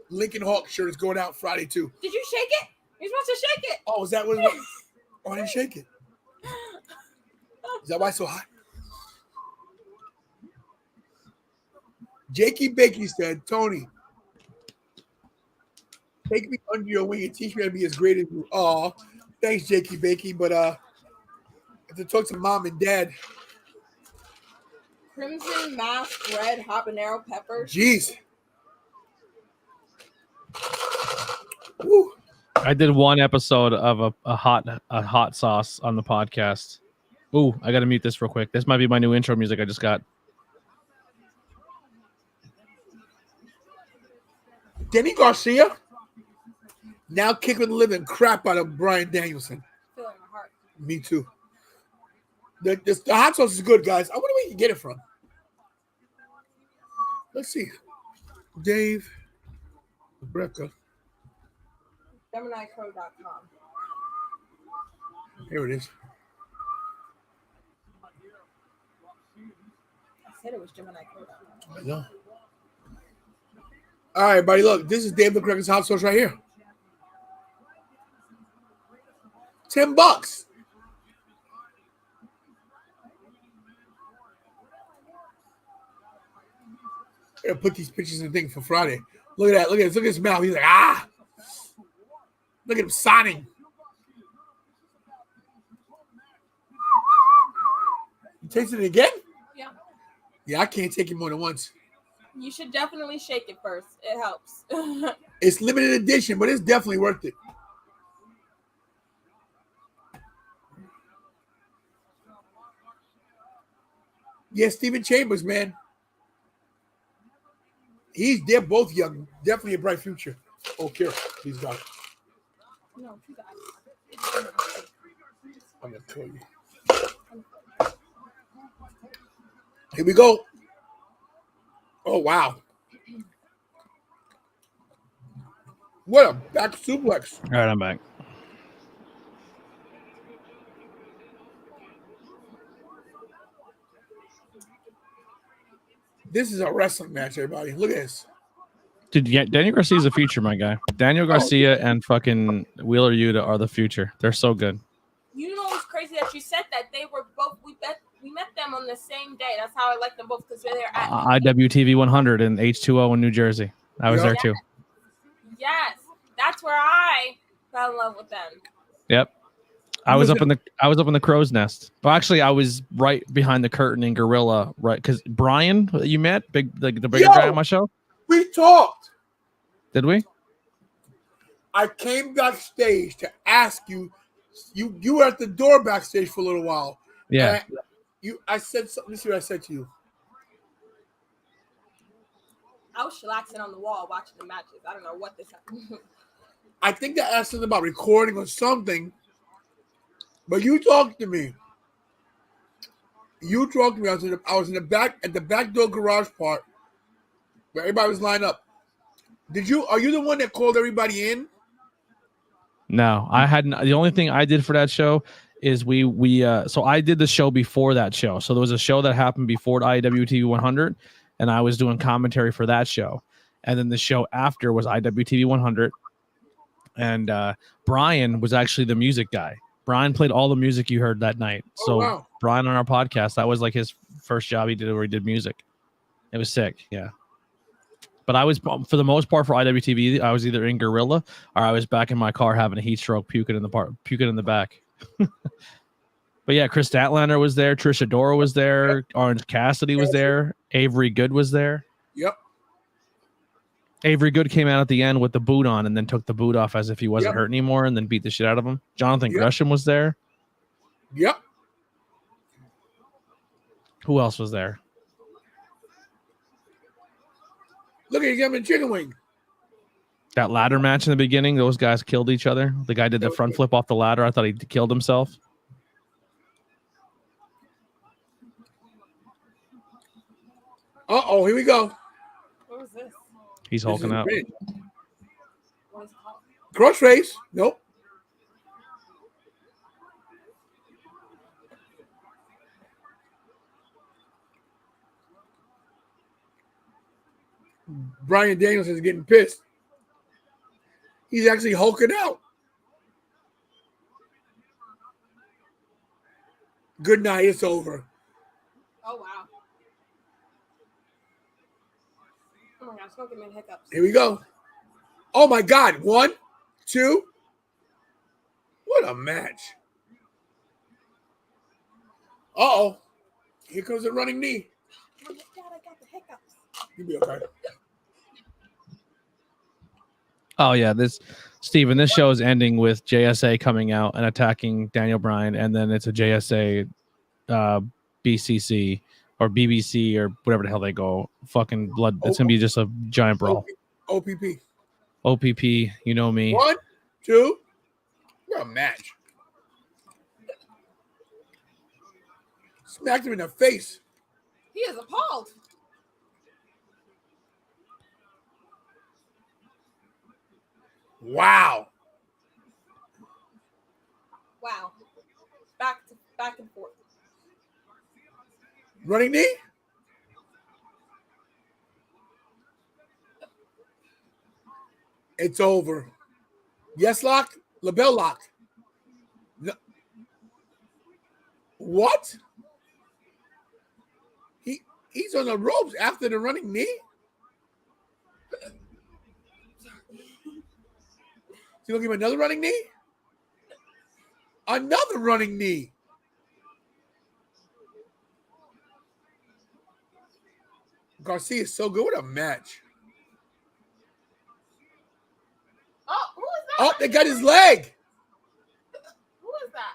Lincoln Hawk shirt is going out Friday too. Did you shake it? You're supposed to shake it. Oh, is that what it was? Oh, I didn't shake it. Is that why it's so hot? Jakey Bakey said, Tony, take me under your wing and teach me how to be as great as you. Oh, thanks, Jakey Bakey. But I have to talk to mom and dad. Crimson mask, red habanero peppers. Jeez. Woo. I did one episode of a hot sauce on the podcast. Ooh, I got to mute this real quick. This might be my new intro music I just got. Denny Garcia now kicking the living crap out of Bryan Danielson. Feeling my heart. Me too. The hot sauce is good, guys. I wonder where you can get it from. Let's see. Dave LaGreca. GeminiCrow.com. Here it is. I said it was GeminiCrow.com. I know. All right, buddy. Look, this is Dave LaGreca's hot sauce right here. $10. I gotta put these pictures in the thing for Friday. Look at that. Look at this. Look at his mouth. He's like, ah. Look at him signing. You tasted it again? Yeah. Yeah, I can't take it more than once. You should definitely shake it first. It helps. It's limited edition, but it's definitely worth it. Yeah, Steven Chambers, man. They're both young. Definitely a bright future. Oh, Kira, please God. No, you got it. I'm gonna kill you. Here we go. Oh wow. What a back suplex. All right, I'm back. This is a wrestling match, everybody. Look at this. Dude, yeah, Daniel Garcia's a future, my guy. Daniel Garcia and fucking Wheeler Yuta are the future. They're so good. You know what's crazy that you said that they were both. We met them on the same day. That's how I like them both because they're at IWTV 100 in H2O in New Jersey. I was there too. Yes, that's where I fell in love with them. Yep. I was up in the crow's nest. Well, actually, I was right behind the curtain in Gorilla, right? Because Brian, you met the bigger guy on my show. We talked. Did we? I came backstage to ask you. You were at the door backstage for a little while. Yeah. I said something. Let me see what I said to you. I was chillaxing on the wall watching the matches. I don't know what this happened. I think I asked something about recording or something. But you talked to me. You talked to me. I was in the back at the back door garage part where everybody was lined up. Are you the one that called everybody in? No, I hadn't. The only thing I did for that show is so I did the show before that show. So there was a show that happened before IWTV 100, and I was doing commentary for that show. And then the show after was IWTV 100, and Brian was actually the music guy. Brian played all the music you heard that night. So wow. Brian on our podcast, that was like his first job he did where he did music. It was sick, yeah. But I was, for the most part, for IWTV, I was either in Gorilla or I was back in my car having a heat stroke, puking in the back. But yeah, Chris Statlander was there, Trisha Dora was there, Orange Cassidy was there, Avery Good was there. Yep. Avery Good came out at the end with the boot on and then took the boot off as if he wasn't hurt anymore and then beat the shit out of him. Jonathan Gresham was there. Yep. Who else was there? Look at him in chicken wing. That ladder match in the beginning, those guys killed each other. The guy did the front flip off the ladder. I thought he killed himself. Uh-oh, here we go. What was this? He's hulking out. What is it called? Crossface. Nope. Brian Danielson is getting pissed. He's actually hulking out. Good night. It's over. Oh, wow. Oh, my gosh. Don't give me hiccups. Here we go. Oh, my God. 1, 2. What a match. Uh-oh. Here comes the running knee. Oh, my God. I got the hiccups. You'll be okay. Oh yeah, this show is ending with JSA coming out and attacking Daniel Bryan, and then it's a JSA BCC or BBC or whatever the hell they go. Fucking blood. It's gonna be just a giant brawl. OPP. OPP, you know me. 1, 2. What a match. Smacked him in the face. He is appalled. Wow. Wow. Back and forth. Running knee? It's over. Yes, lock. LaBelle lock. No. What? He's on the ropes after the running knee? You gonna give him another running knee? Another running knee. Garcia is so good. What a match. Oh, who is that? Oh, they got his leg. Who is that?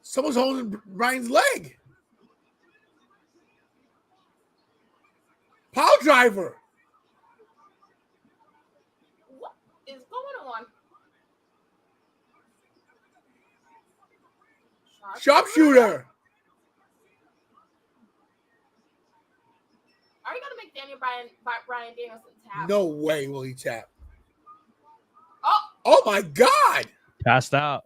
Someone's holding Brian's leg. driver. What is going on? Sharpshooter. Are you gonna make Brian Danielson tap? No way will he tap. Oh. Oh my God. Passed out.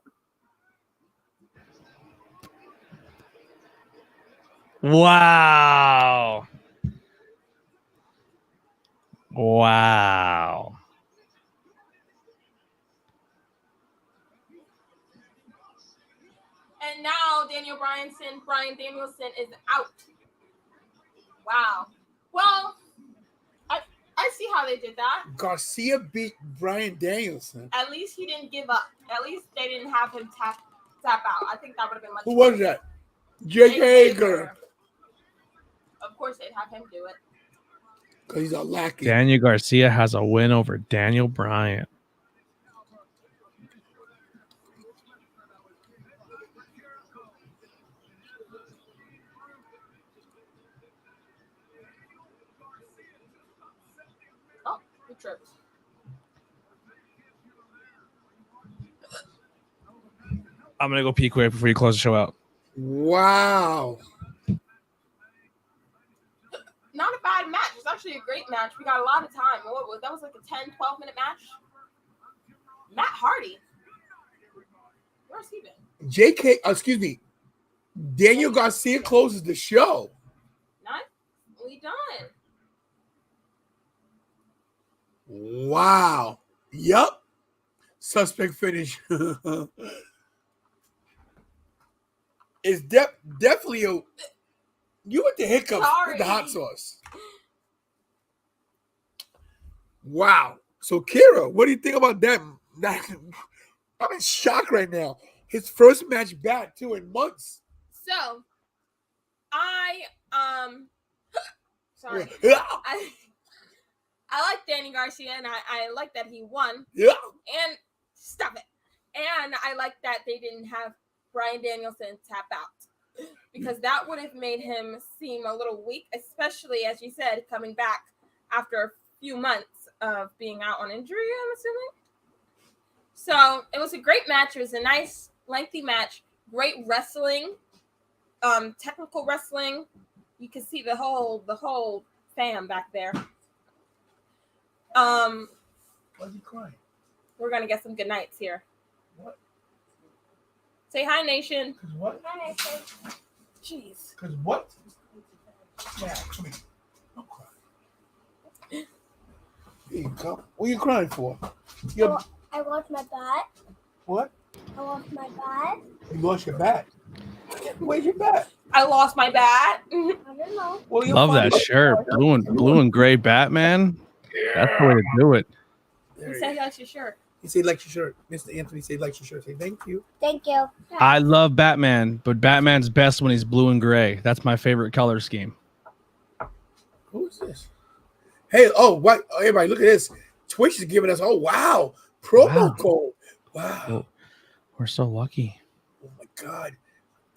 Wow. Wow. And now Brian Danielson is out. Wow. Well, I see how they did that. Garcia beat Brian Danielson. At least he didn't give up. At least they didn't have him tap out. I think that would have been much. Who was that? Jake Hager. Of course, they'd have him do it. Because he's a lackey. Daniel Garcia has a win over Daniel Bryan. Oh, he tripped. I'm going to go pee quick before you close the show out. Wow. Not a bad match. It's actually a great match. We got a lot of time. That was like a 10, 12-minute match. Matt Hardy. Where's he been? Daniel Garcia closes the show. Nicely done. Wow. Yup. Suspect finish. It's definitely a... You with the hiccups with the hot sauce. Wow. So, Kira, what do you think about that? I'm in shock right now. His first match back, too, in months. So, sorry. I like Danny Garcia, and I like that he won. Yeah. And stop it. And I like that they didn't have Brian Danielson tap out, because that would have made him seem a little weak, especially, as you said, coming back after a few months of being out on injury, I'm assuming. So it was a great match. It was a nice, lengthy match. Great wrestling, technical wrestling. You can see the whole fam back there. Why's he crying? We're gonna get some good nights here. What? Say hi, Nation. Cause what? Hi, Nation. Jeez. Cause what? Yeah, come here. Don't cry. Here you come. What are you crying for? I lost my bat. What? I lost my bat. You lost your bat. Where's your bat? I lost my bat. I don't know. Well, Love that shirt. Blue and gray Batman. That's the way to do it. He said that's your shirt. He said likes your shirt. Mr. Anthony said likes your shirt. Say thank you. Thank you. I love Batman, but Batman's best when he's blue and gray. That's my favorite color scheme. Who is this? Hey, what? Oh, everybody, look at this. Twitch is giving us, wow, promo code. Wow. Oh, we're so lucky. Oh, my God.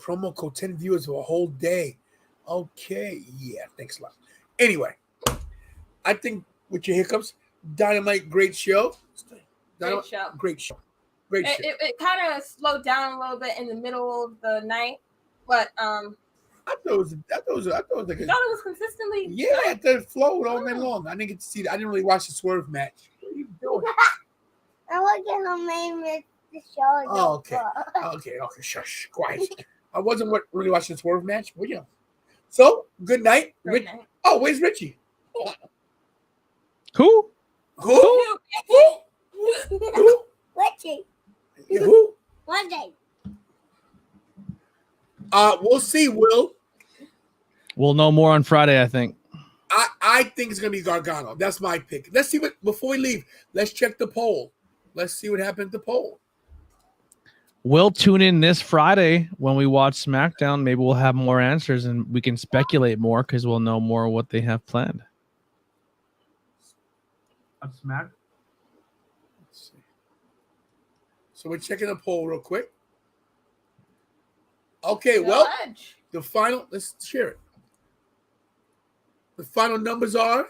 Promo code, 10 viewers for a whole day. Okay. Yeah, thanks a lot. Anyway, I think with your hiccups, Dynamite, great show. Great show. Great show. Great show. It kind of slowed down a little bit in the middle of the night, but I thought it was like it was consistently. Yeah, it flowed all night long. I didn't get to see that. I didn't really watch the Swerve match. What are you doing? I'm looking on the show. Oh, okay. Okay. Shush. Quiet. I wasn't really watching the Swerve match, but yeah. So, good night. Good night. Oh, where's Richie? Who? Who? Richie. Who? One day. We'll see, Will. We'll know more on Friday, I think. I think it's gonna be Gargano. That's my pick. Let's see what before we leave. Let's check the poll. Let's see what happened to the poll. We'll tune in this Friday when we watch SmackDown. Maybe we'll have more answers and we can speculate more because we'll know more what they have planned. Let's see. So we're checking the poll real quick. Okay, well, the final, let's share it. The final numbers are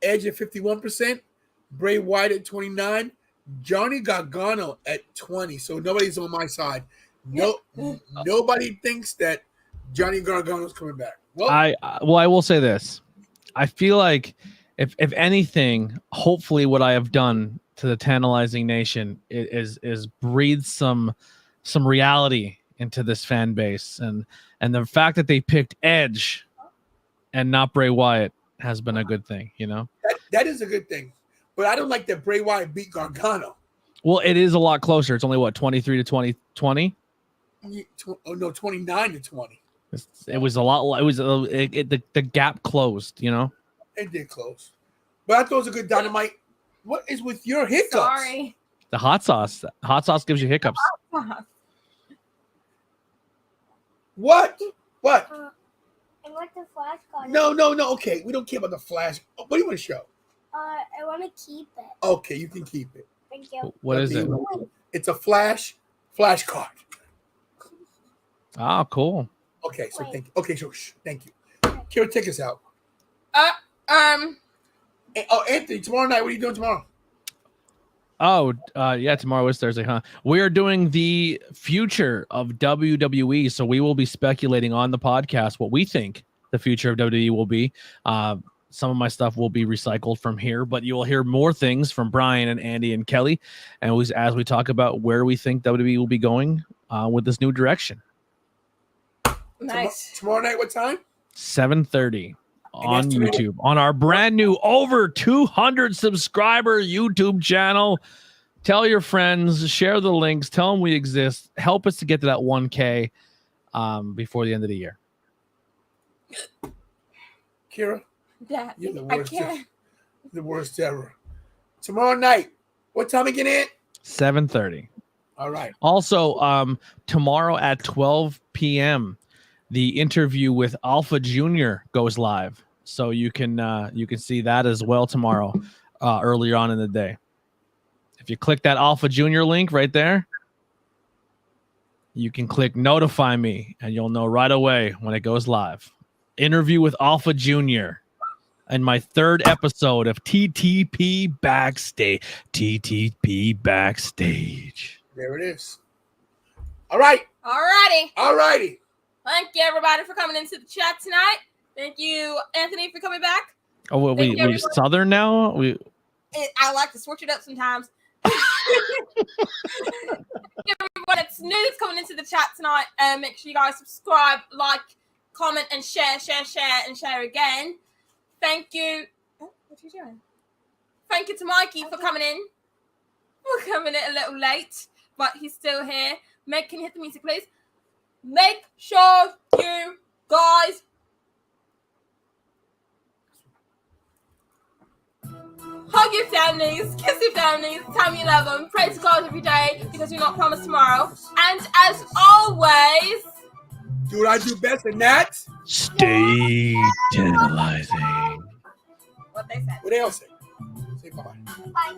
Edge at 51%, Bray Wyatt at 29%, Johnny Gargano at 20%. So nobody's on my side. Nobody thinks that Johnny Gargano's coming back. Well, I will say this. I feel like if anything, hopefully what I have done to the Tantalizing Nation is breathe some reality into this fan base, and the fact that they picked Edge and not Bray Wyatt has been a good thing, you know. that is a good thing, but I don't like that Bray Wyatt beat Gargano. Well, it is a lot closer. It's only what 23 to 20. Oh no, 29 to 20. It was a lot. It was the gap closed, you know. It did close, but I thought it was a good Dynamite. What is with your hiccups? Sorry. The hot sauce. Hot sauce gives you hiccups. What? I want the flash card. No. Okay, we don't care about the flash. What do you want to show? I want to keep it. Okay, you can keep it. Thank you. What is it? It's a flash card. Ah, cool. Okay, so thank you. Okay, so thank you. Kira, take us out. Anthony, tomorrow night, what are you doing tomorrow? Oh, yeah, tomorrow is Thursday, huh? We are doing the future of WWE, so we will be speculating on the podcast what we think the future of WWE will be. Some of my stuff will be recycled from here, but you will hear more things from Brian and Andy and Kelly, and as we talk about where we think WWE will be going with this new direction. Nice. Tomorrow night, what time? 7:30 on YouTube, on our brand new over 200 subscriber YouTube channel. Tell your friends, share the links, tell them we exist. Help us to get to that 1K before the end of the year. Kira, Dad, you're the I worst. can't. The worst ever. Tomorrow night, what time again, Ant? 7:30. All right. Also, tomorrow at 12 p.m., the interview with Alpha Jr. goes live, so you can see that as well tomorrow, earlier on in the day. If you click that Alpha Jr. link right there, you can click notify me, and you'll know right away when it goes live. Interview with Alpha Jr. and my third episode of TTP Backstage. TTP Backstage. There it is. All right. Alrighty. Thank you, everybody, for coming into the chat tonight. Thank you, Anthony, for coming back. Oh, well, we Southern now? I like to switch it up sometimes. Everyone that's new that's coming into the chat tonight, make sure you guys subscribe, like, comment, and share, and share again. Thank you. What are you doing? Thank you to Mikey for coming in. We're coming in a little late, but he's still here. Meg, can you hit the music, please? Make sure you guys hug your families, kiss your families, tell me you love them, pray to God every day because you're not promised tomorrow. And as always, do what I do best, and that's stay tantalizing. What they said. What they all say. Say bye. Bye.